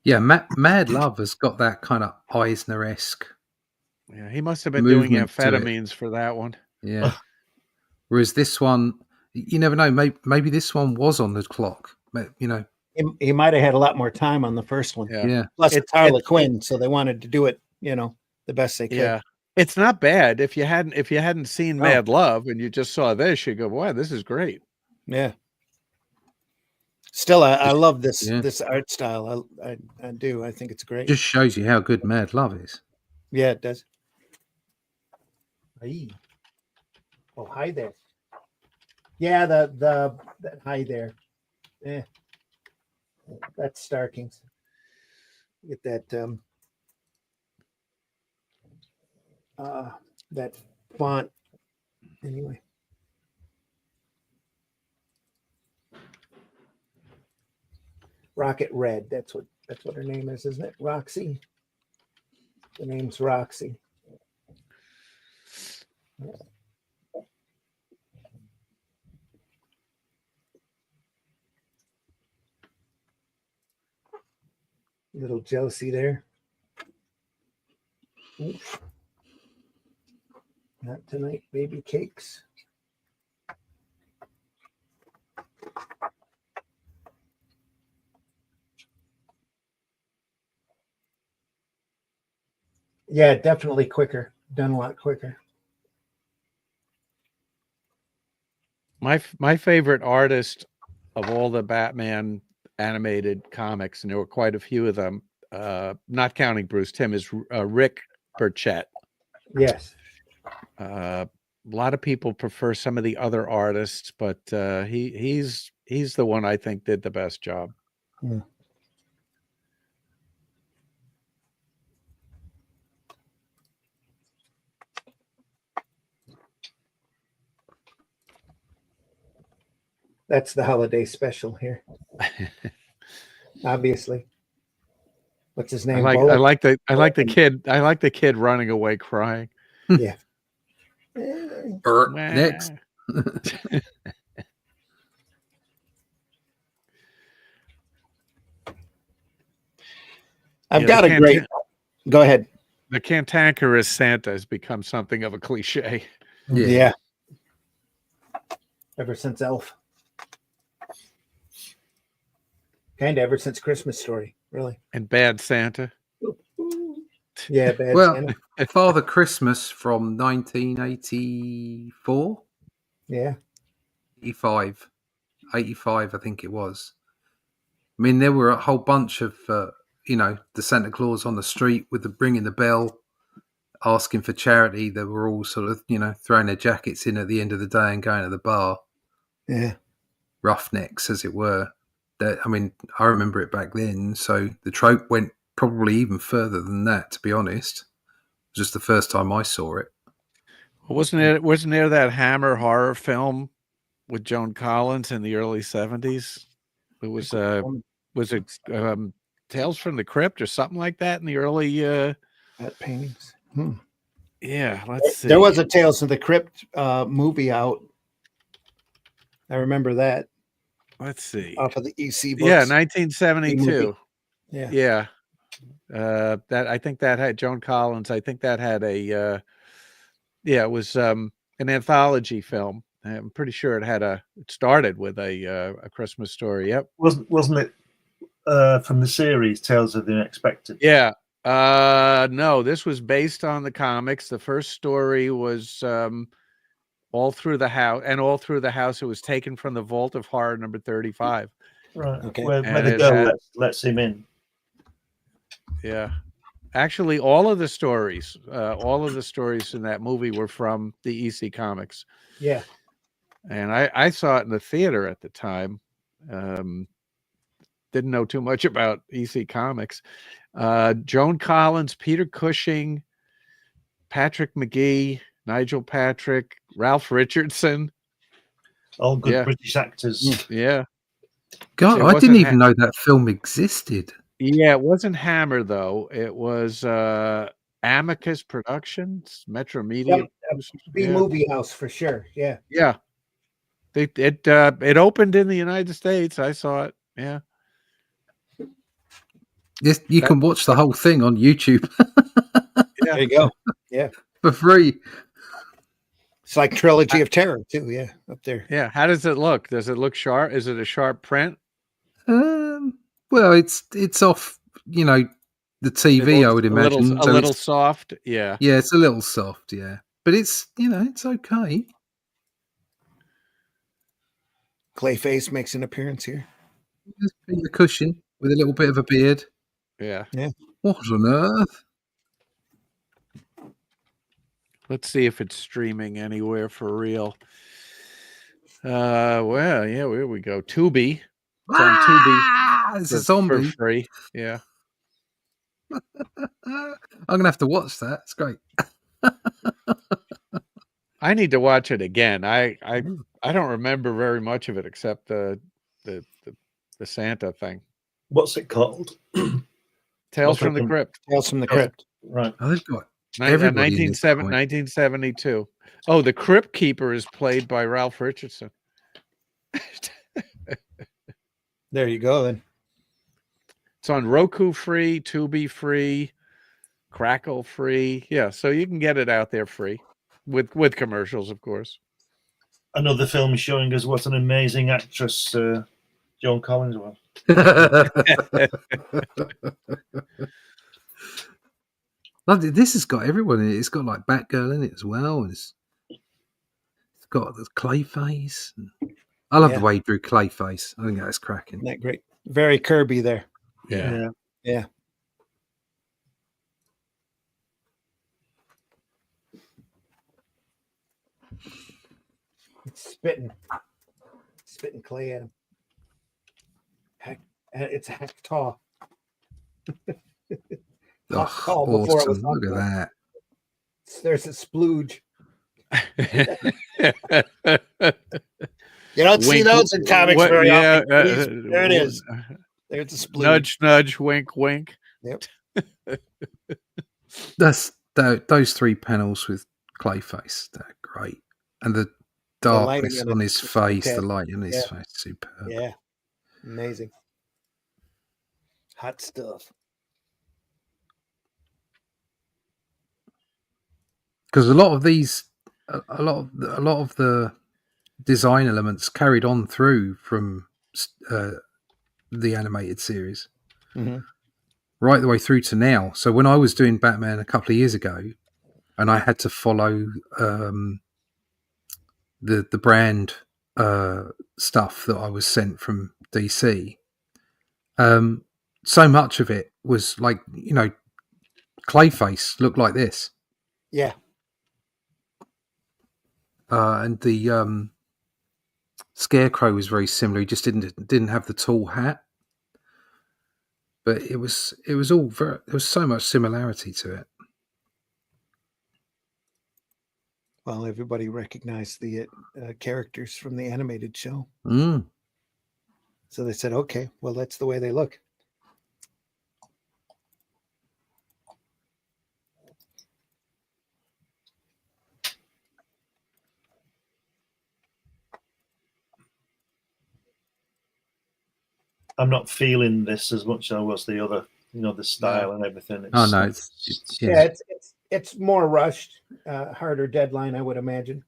[SPEAKER 1] Yeah, Mad Love has got that kind of Eisner-esque.
[SPEAKER 2] Yeah, he must have been doing
[SPEAKER 1] movement to it.
[SPEAKER 2] amphetamines for that one.
[SPEAKER 1] Yeah. Whereas this one, you never know. Maybe this one was on the clock. You know,
[SPEAKER 3] He might have had a lot more time on the first one.
[SPEAKER 1] yeah.
[SPEAKER 3] Plus, it's Harley Quinn, so they wanted to do it, the best they could.
[SPEAKER 2] Yeah. It's not bad. If you hadn't seen Mad Love and you just saw this, you go, "Wow, this is great."
[SPEAKER 3] Yeah. Still, I love this art style. I do. I think it's great.
[SPEAKER 1] Just shows you how good Mad Love is.
[SPEAKER 3] Yeah, it does. Oh, hi there. Yeah, that hi there. Yeah, that's Starkings. Get that that font anyway. Rocket Red. That's what her name is, isn't it? Roxy. The name's Roxy. Little Josie there. Oof. Not tonight, baby cakes. Yeah, definitely quicker. Done a lot quicker.
[SPEAKER 2] My favorite artist of all the Batman animated comics, and there were quite a few of them, not counting Bruce Timm, is Rick Burchett.
[SPEAKER 3] Yes.
[SPEAKER 2] A lot of people prefer some of the other artists, but he's the one I think did the best job.
[SPEAKER 3] Yeah. That's the holiday special here. Obviously. What's his name?
[SPEAKER 2] I like the kid running away crying.
[SPEAKER 3] Yeah.
[SPEAKER 1] Next.
[SPEAKER 3] I've got a great. Go ahead.
[SPEAKER 2] The cantankerous Santa has become something of a cliche.
[SPEAKER 3] Yeah. Ever since Elf. Kind of ever since Christmas Story, really.
[SPEAKER 2] And Bad Santa.
[SPEAKER 3] Yeah, Bad
[SPEAKER 1] Well,
[SPEAKER 3] Santa.
[SPEAKER 1] Father Christmas from 1984.
[SPEAKER 3] Yeah.
[SPEAKER 1] 85, I think it was. I mean, there were a whole bunch of, the Santa Claus on the street with ringing the bell, asking for charity. They were all sort of, throwing their jackets in at the end of the day and going to the bar.
[SPEAKER 3] Yeah.
[SPEAKER 1] Roughnecks, as it were. I remember it back then. So the trope went probably even further than that, to be honest. It was just the first time I saw it.
[SPEAKER 2] Wasn't there that Hammer horror film with Joan Collins in the early 70s? It was Tales from the Crypt or something like that in the early
[SPEAKER 3] Bat paintings.
[SPEAKER 2] Yeah, let's see.
[SPEAKER 3] There was a Tales from the Crypt movie out. I remember that.
[SPEAKER 2] Let's see.
[SPEAKER 3] Off of the EC books.
[SPEAKER 2] Yeah, 1972.
[SPEAKER 3] Yeah.
[SPEAKER 2] Yeah. That I think that had Joan Collins. I think that had it was an anthology film. I'm pretty sure it started with a Christmas Story. Yep.
[SPEAKER 4] Wasn't it from the series Tales of the Unexpected?
[SPEAKER 2] Yeah. No, this was based on the comics. The first story was All Through the House, and All Through the House it was taken from the Vault of Horror number 35.
[SPEAKER 4] Right.
[SPEAKER 3] Okay.
[SPEAKER 4] Where the girl lets him in.
[SPEAKER 2] Yeah. Actually, all of the stories in that movie were from the EC Comics.
[SPEAKER 3] Yeah.
[SPEAKER 2] And I saw it in the theater at the time. Didn't know too much about EC Comics. Joan Collins, Peter Cushing, Patrick McGee, Nigel Patrick, Ralph Richardson.
[SPEAKER 4] All good
[SPEAKER 2] Yeah.
[SPEAKER 4] British actors.
[SPEAKER 2] Yeah.
[SPEAKER 1] God,
[SPEAKER 2] It
[SPEAKER 1] I didn't
[SPEAKER 2] wasn't
[SPEAKER 1] even know that film existed.
[SPEAKER 2] Yeah, it wasn't Hammer though. It was Amicus Productions, Metro Media.
[SPEAKER 3] B Movie House for sure. Yeah.
[SPEAKER 2] Yeah. It opened in the United States. I saw it. Yeah.
[SPEAKER 1] Yes, you can watch the whole thing on YouTube
[SPEAKER 3] There you go. Yeah.
[SPEAKER 1] for free.
[SPEAKER 3] It's like Trilogy of Terror too. Yeah, up there.
[SPEAKER 2] Yeah. How does it look? Does it look sharp? Is it a sharp print?
[SPEAKER 1] Well, it's off, the TV, I would imagine.
[SPEAKER 2] A little soft. Yeah.
[SPEAKER 1] Yeah, it's a little soft, yeah. But it's, it's okay.
[SPEAKER 3] Clayface makes an appearance here.
[SPEAKER 1] Just Peter Cushing with a little bit of a beard.
[SPEAKER 2] Yeah.
[SPEAKER 3] Yeah.
[SPEAKER 1] What on earth?
[SPEAKER 2] Let's see if it's streaming anywhere for real. Well, yeah, here we go. Tubi. It's on Tubi.
[SPEAKER 1] It's a zombie.
[SPEAKER 2] For free. Yeah.
[SPEAKER 1] I'm gonna have to watch that. It's great.
[SPEAKER 2] I need to watch it again. I don't remember very much of it except the Santa thing.
[SPEAKER 4] What's it called?
[SPEAKER 2] Tales from the Crypt.
[SPEAKER 3] Tales from the Crypt.
[SPEAKER 4] Right.
[SPEAKER 1] Oh, they've got everybody in this point.
[SPEAKER 2] 1972. Oh, the Crypt Keeper is played by Ralph Richardson.
[SPEAKER 3] There you go then.
[SPEAKER 2] It's on Roku free, Tubi free, Crackle free. Yeah, so you can get it out there free with commercials, of course.
[SPEAKER 4] Another film showing us what an amazing actress Joan Collins was.
[SPEAKER 1] This has got everyone in it. It's got like Batgirl in it as well. And it's got the Clayface. I love the way he drew Clayface. I think that's cracking.
[SPEAKER 3] Isn't that great? Very Kirby there.
[SPEAKER 2] Yeah.
[SPEAKER 3] Yeah. It's spitting clay at him. It's a hectaw.
[SPEAKER 1] Oh, awesome. Look at that.
[SPEAKER 3] There's a splooge. You don't see those in comics very often. There it is. There's a splooge.
[SPEAKER 2] Nudge, nudge, wink, wink.
[SPEAKER 3] Yep.
[SPEAKER 1] That's those three panels with Clayface. They're great. And the darkness on his face, the light on his face, superb.
[SPEAKER 3] Yeah. Amazing. Hot stuff.
[SPEAKER 1] Because a lot of the design elements carried on through from the animated series, right the way through to now. So when I was doing Batman a couple of years ago, and I had to follow the brand stuff that I was sent from DC, so much of it was like, Clayface looked like this.
[SPEAKER 3] Yeah.
[SPEAKER 1] And the Scarecrow was very similar. He just didn't have the tall hat, but it was all there was so much similarity to it.
[SPEAKER 3] Well, everybody recognized the characters from the animated show, so they said, "Okay, well, that's the way they look."
[SPEAKER 4] I'm not feeling this as much as I was the other, the style and everything.
[SPEAKER 3] It's more rushed, harder deadline, I would imagine.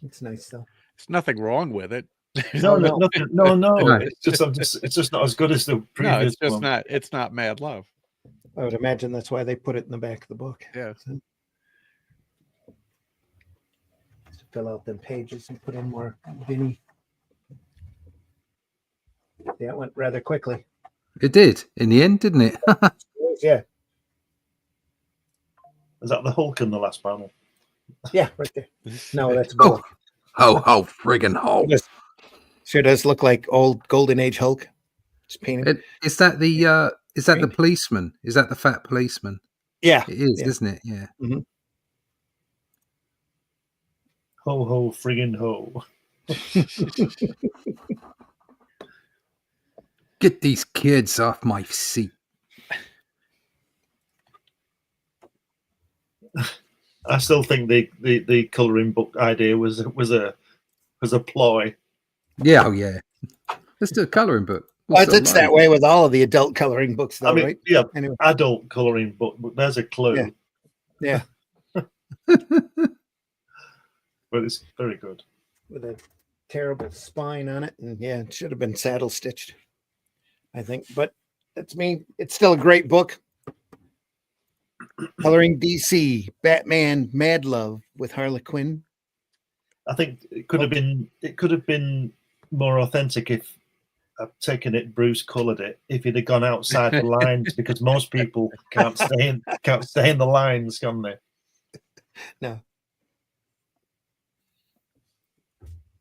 [SPEAKER 3] It's nice though.
[SPEAKER 2] There's nothing wrong with it.
[SPEAKER 4] No. It's just not as good as the previous.
[SPEAKER 2] No, it's just not. It's not Mad Love.
[SPEAKER 3] I would imagine that's why they put it in the back of the book.
[SPEAKER 2] Yeah.
[SPEAKER 3] So, to fill out them pages and put in more Dini. Yeah, it went rather quickly.
[SPEAKER 1] It did in the end, didn't it?
[SPEAKER 3] Yeah.
[SPEAKER 4] Is that the Hulk in the last panel?
[SPEAKER 3] Yeah, right there. No, that's Bullock.
[SPEAKER 1] Oh, friggin' Hulk!
[SPEAKER 3] Sure does look like old Golden Age Hulk. Just painted.
[SPEAKER 1] Is that the policeman? Is that the fat policeman?
[SPEAKER 3] Yeah.
[SPEAKER 1] It is,
[SPEAKER 3] Yeah.
[SPEAKER 1] isn't it? Yeah.
[SPEAKER 3] Mm-hmm.
[SPEAKER 4] Ho, ho, friggin' ho.
[SPEAKER 1] Get these kids off my seat.
[SPEAKER 4] I still think the colouring book idea was a ploy.
[SPEAKER 1] Yeah, oh yeah. Let's do a colouring book.
[SPEAKER 3] Well, it's that way with all of the adult coloring books, though, right?
[SPEAKER 4] Yeah,
[SPEAKER 3] Anyway.
[SPEAKER 4] adult colouring book, but there's a clue.
[SPEAKER 3] Yeah.
[SPEAKER 4] But it's very good.
[SPEAKER 3] With a terrible spine on it, and yeah, it should have been saddle stitched, I think. But that's me. It's still a great book. Coloring DC, Batman, Mad Love with Harley Quinn.
[SPEAKER 4] I think it could have been more authentic if I've taken it. Bruce coloured it. If he'd have gone outside the lines, because most people can't stay in the lines, can they?
[SPEAKER 3] No.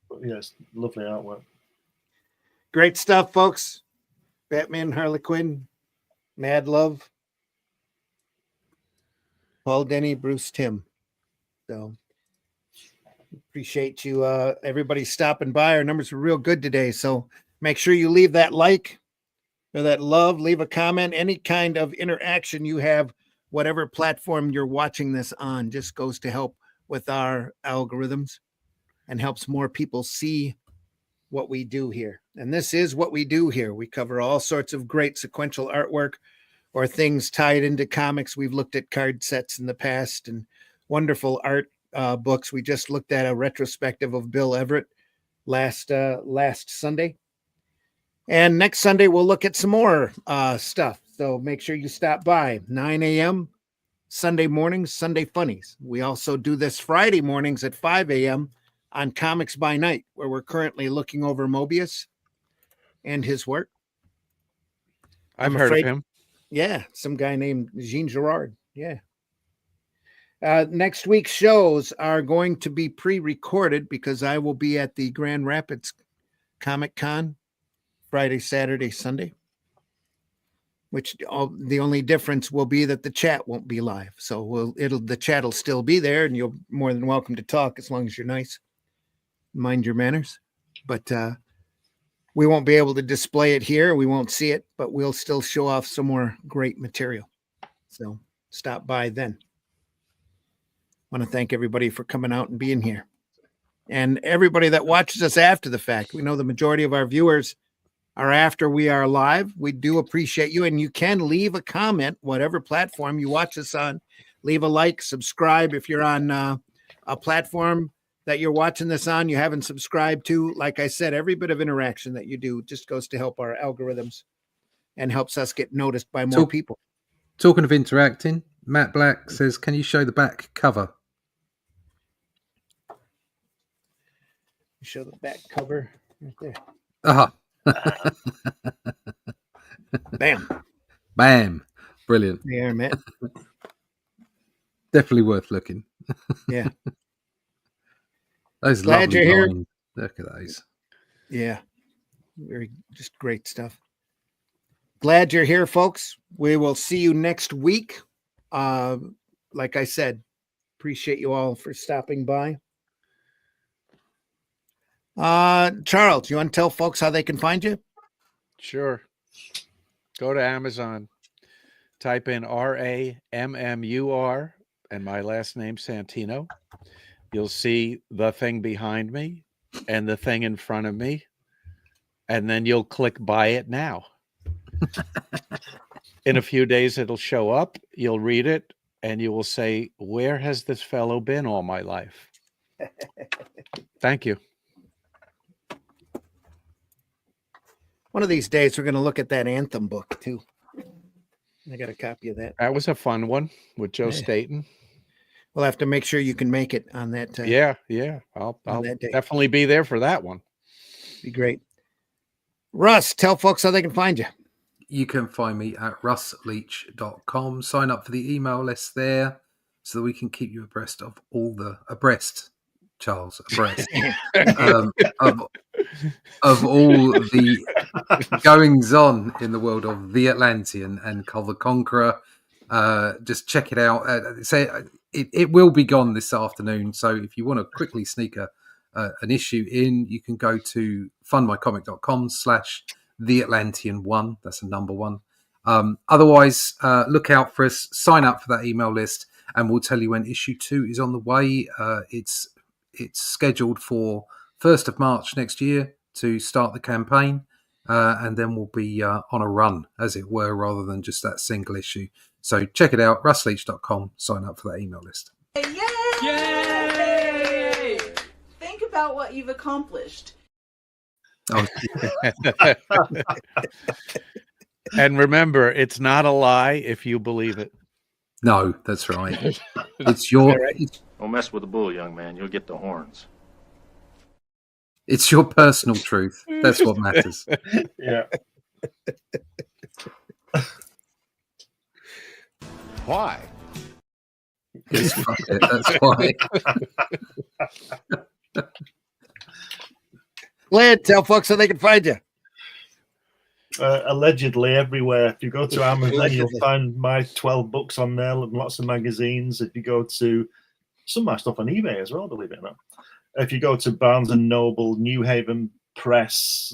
[SPEAKER 4] But yes, lovely artwork.
[SPEAKER 3] Great stuff, folks. Batman, Harley Quinn, Mad Love, Paul Dini, Bruce Timm. So appreciate you, everybody stopping by. Our numbers were real good today. So make sure you leave that like or that love, leave a comment, any kind of interaction you have, whatever platform you're watching this on, just goes to help with our algorithms and helps more people see what we do here. And this is what we do here. We cover all sorts of great sequential artwork or things tied into comics. We've looked at card sets in the past and wonderful art books. We just looked at a retrospective of Bill Everett last Sunday. And next Sunday, we'll look at some more stuff. So make sure you stop by 9 a.m. Sunday mornings, Sunday Funnies. We also do this Friday mornings at 5 a.m. on Comics by Night, where we're currently looking over Mobius and his work.
[SPEAKER 2] I've heard of him.
[SPEAKER 3] Yeah, some guy named Jean Girard. Yeah. Next week's shows are going to be pre-recorded because I will be at the Grand Rapids Comic Con Friday, Saturday, Sunday, which the only difference will be that the chat won't be live. So the chat will still be there, and you're more than welcome to talk as long as you're nice. Mind your manners. But we won't be able to display it here. We won't see it, but we'll still show off some more great material. So stop by then. I want to thank everybody for coming out and being here. And everybody that watches us after the fact. We know the majority of our viewers are after we are live. We do appreciate you. And you can leave a comment, whatever platform you watch us on. Leave a like, subscribe if you're on a platform that you're watching this on, you haven't subscribed to. Like I said, every bit of interaction that you do just goes to help our algorithms and helps us get noticed by more people.
[SPEAKER 1] Talking of interacting, Matt Black says, can you show the back cover?
[SPEAKER 3] Show the back cover right there.
[SPEAKER 1] Uh-huh.
[SPEAKER 3] Bam.
[SPEAKER 1] Bam. Brilliant.
[SPEAKER 3] Yeah, Matt.
[SPEAKER 1] Definitely worth looking.
[SPEAKER 3] Yeah.
[SPEAKER 1] Those
[SPEAKER 3] Glad
[SPEAKER 1] lovely
[SPEAKER 3] you're
[SPEAKER 1] lines.
[SPEAKER 3] here.
[SPEAKER 1] Look at those.
[SPEAKER 3] Yeah. Just great stuff. Glad you're here, folks. We will see you next week. Like I said, appreciate you all for stopping by. Charles, you want to tell folks how they can find you?
[SPEAKER 2] Sure. Go to Amazon, type in RAMMUR and my last name, Santino. You'll see the thing behind me and the thing in front of me. And then you'll click buy it now. In a few days, it'll show up. You'll read it and you will say, where has this fellow been all my life? Thank you.
[SPEAKER 3] One of these days, we're going to look at that Anthem book, too. I got a copy of that.
[SPEAKER 2] That was a fun one with Joe Staten.
[SPEAKER 3] We'll have to make sure you can make it on that.
[SPEAKER 2] Yeah. I'll definitely be there for that one.
[SPEAKER 3] Be great. Russ, tell folks how they can find you.
[SPEAKER 1] You can find me at russleach.com. Sign up for the email list there so that we can keep you abreast of all the Charles, abreast of all the goings on in the world of the Atlantean and Call the Conqueror Just check it out. It will be gone this afternoon. So if you want to quickly sneak an issue in, you can go to fundmycomic.com/theatlantean1. That's a number 1. Otherwise, look out for us. Sign up for that email list, and we'll tell you when issue 2 is on the way. It's scheduled for 1st of March next year to start the campaign, and then we'll be on a run, as it were, rather than just that single issue. So check it out, russleach.com. Sign up for that email list.
[SPEAKER 9] Yay! Yay! Think about what you've accomplished.
[SPEAKER 1] Oh.
[SPEAKER 2] And remember, it's not a lie if you believe it.
[SPEAKER 1] No, that's right. It's your.
[SPEAKER 10] Don't mess with the bull, young man. You'll get the horns.
[SPEAKER 1] It's your personal truth. That's what matters.
[SPEAKER 4] Yeah.
[SPEAKER 3] Why?
[SPEAKER 1] That's why.
[SPEAKER 3] Glad, tell folks so they can find you.
[SPEAKER 4] Allegedly everywhere. If you go to Amazon, you'll find my 12 books on there and lots of magazines. If you go to some of my stuff on eBay as well, believe it or not. If you go to Barnes and Noble, New Haven Press,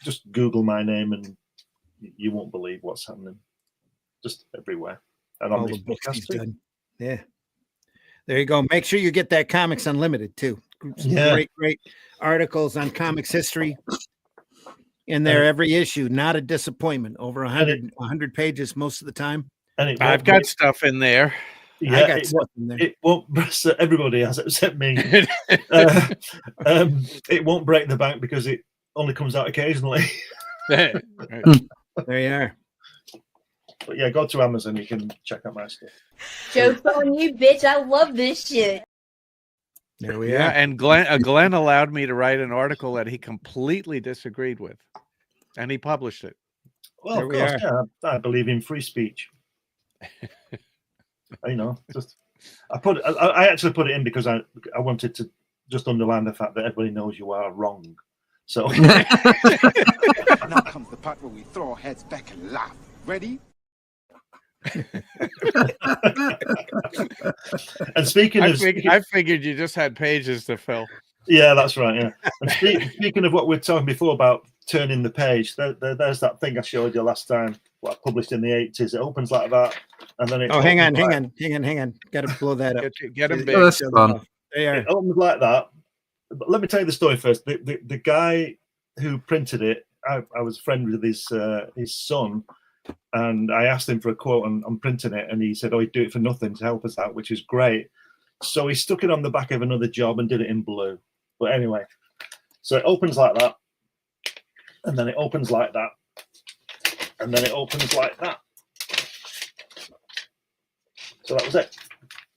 [SPEAKER 4] just Google my name and you won't believe what's happening. Just everywhere. And on
[SPEAKER 3] All
[SPEAKER 4] this
[SPEAKER 3] the books
[SPEAKER 4] podcast
[SPEAKER 3] he's
[SPEAKER 4] too.
[SPEAKER 3] done. Yeah. There you go. Make sure you get that Comics Unlimited too. Some great articles on comics history in there every issue. Not a disappointment. Over 100 pages most of the time.
[SPEAKER 4] And
[SPEAKER 2] I've got stuff in there.
[SPEAKER 4] Yeah,
[SPEAKER 3] I got stuff in there.
[SPEAKER 4] It won't. Everybody has, except me. It won't break the bank because it only comes out occasionally.
[SPEAKER 3] There you are.
[SPEAKER 4] But yeah, go to Amazon. You can check out my stuff.
[SPEAKER 8] Joke's on you, bitch. I love this shit.
[SPEAKER 3] There we
[SPEAKER 2] Yeah,
[SPEAKER 3] are.
[SPEAKER 2] and Glenn allowed me to write an article that he completely disagreed with, and he published it.
[SPEAKER 4] Well,
[SPEAKER 3] There
[SPEAKER 4] of
[SPEAKER 3] we
[SPEAKER 4] course, yeah. I believe in free speech. You know, I actually put it in because I wanted to just underline the fact that everybody knows you are wrong. So
[SPEAKER 11] Now comes the part where we throw our heads back and laugh. Ready?
[SPEAKER 4] And speaking
[SPEAKER 2] I
[SPEAKER 4] of,
[SPEAKER 2] figured you just had pages to fill.
[SPEAKER 4] yeah, that's right. Yeah. And speaking of what we were talking before about turning the page, there's that thing I showed you last time. What I published in the 80s. It opens like that, and then it.
[SPEAKER 3] Oh, hang on. Got to blow that up.
[SPEAKER 2] Get him big.
[SPEAKER 1] Oh, that's fun.
[SPEAKER 3] There
[SPEAKER 4] It opens like that. But let me tell you the story first. The guy who printed it, I was a friend with his son, and I asked him for a quote on printing it, and he said, "Oh, he'd do it for nothing to help us out," which is great. So he stuck it on the back of another job and did it in blue. But anyway, so it opens like that, and then it opens like that, and then it opens like that. So that was it.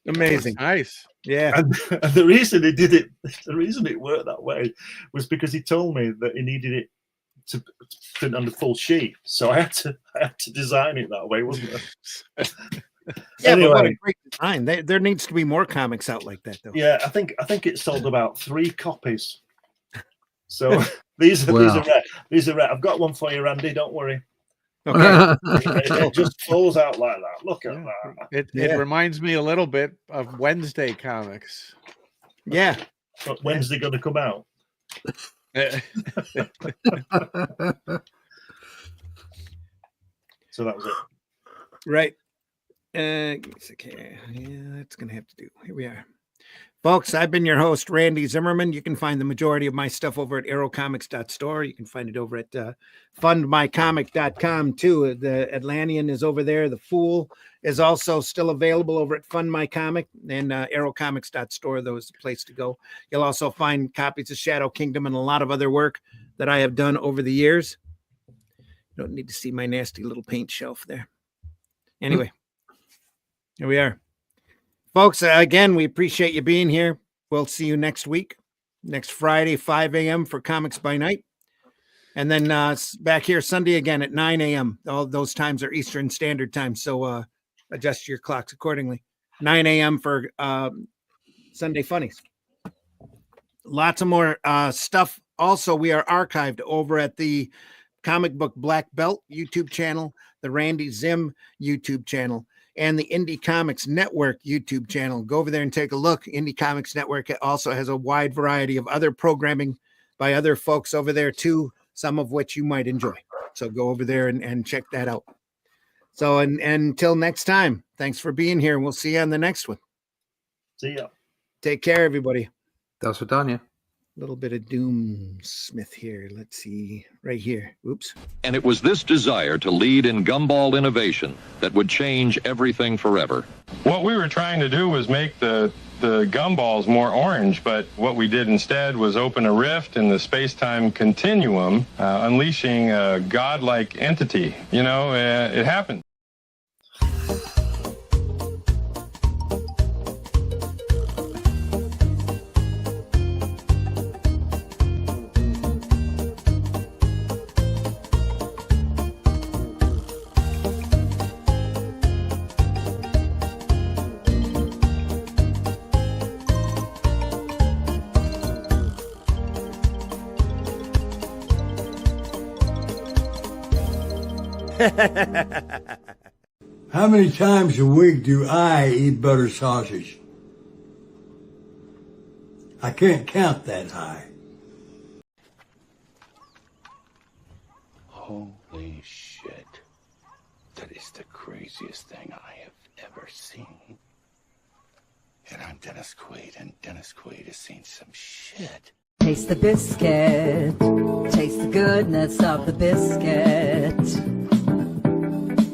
[SPEAKER 3] Amazing.
[SPEAKER 2] Nice.
[SPEAKER 3] Yeah.
[SPEAKER 4] And the reason he did it, the reason it worked that way was because he told me that he needed it to print on the full sheet. So I had to design it that way, wasn't it?
[SPEAKER 3] Yeah,
[SPEAKER 4] Anyway.
[SPEAKER 3] but what a great design. There needs to be more comics out like that, though.
[SPEAKER 4] Yeah, I think it sold about 3 copies. So these are rare. These are rare. I've got one for you, Randy. Don't worry.
[SPEAKER 3] Okay.
[SPEAKER 4] It just falls out like that. Look at that.
[SPEAKER 2] It reminds me a little bit of Wednesday comics.
[SPEAKER 3] Yeah.
[SPEAKER 4] But when's they going to come out? So that was it.
[SPEAKER 3] Right. Okay. Yeah, that's going to have to do. Here we are. Folks, I've been your host, Randy Zimmerman. You can find the majority of my stuff over at arrowcomics.store. You can find it over at fundmycomic.com too. The Atlantean is over there. The Fool is also still available over at Fund My Comic, and arrowcomics.store. Those are the place to go. You'll also find copies of Shadow Kingdom and a lot of other work that I have done over the years. You don't need to see my nasty little paint shelf there. Anyway, here we are. Folks, again, we appreciate you being here. We'll see you next week, next Friday, 5 a.m. for Comics by Night. And then back here Sunday again at 9 a.m. All those times are Eastern Standard Time, so adjust your clocks accordingly. 9 a.m. for Sunday Funnies. Lots of more stuff. Also, we are archived over at the Comic Book Black Belt YouTube channel, the Randy Zim YouTube channel. and the Indie Comics Network YouTube channel. Go over there and take a look. Indie Comics Network also has a wide variety of other programming by other folks over there too, some of which you might enjoy. So go over there and check that out. So and until next time, thanks for being here. We'll see you on the next one.
[SPEAKER 4] See ya.
[SPEAKER 3] Take care, everybody.
[SPEAKER 1] That's what done, yeah.
[SPEAKER 3] A little bit of Doom Smith here. Let's see. Right here. Oops.
[SPEAKER 12] And it was this desire to lead in gumball innovation that would change everything forever.
[SPEAKER 13] What we were trying to do was make the gumballs more orange, but what we did instead was open a rift in the space-time continuum, unleashing a godlike entity. You know, it happened.
[SPEAKER 14] How many times a week do I eat butter sausage? I can't count that high.
[SPEAKER 11] Holy shit. That is the craziest thing I have ever seen. And I'm Dennis Quaid, and Dennis Quaid has seen some shit.
[SPEAKER 15] Taste the biscuit. Taste the goodness of the biscuit.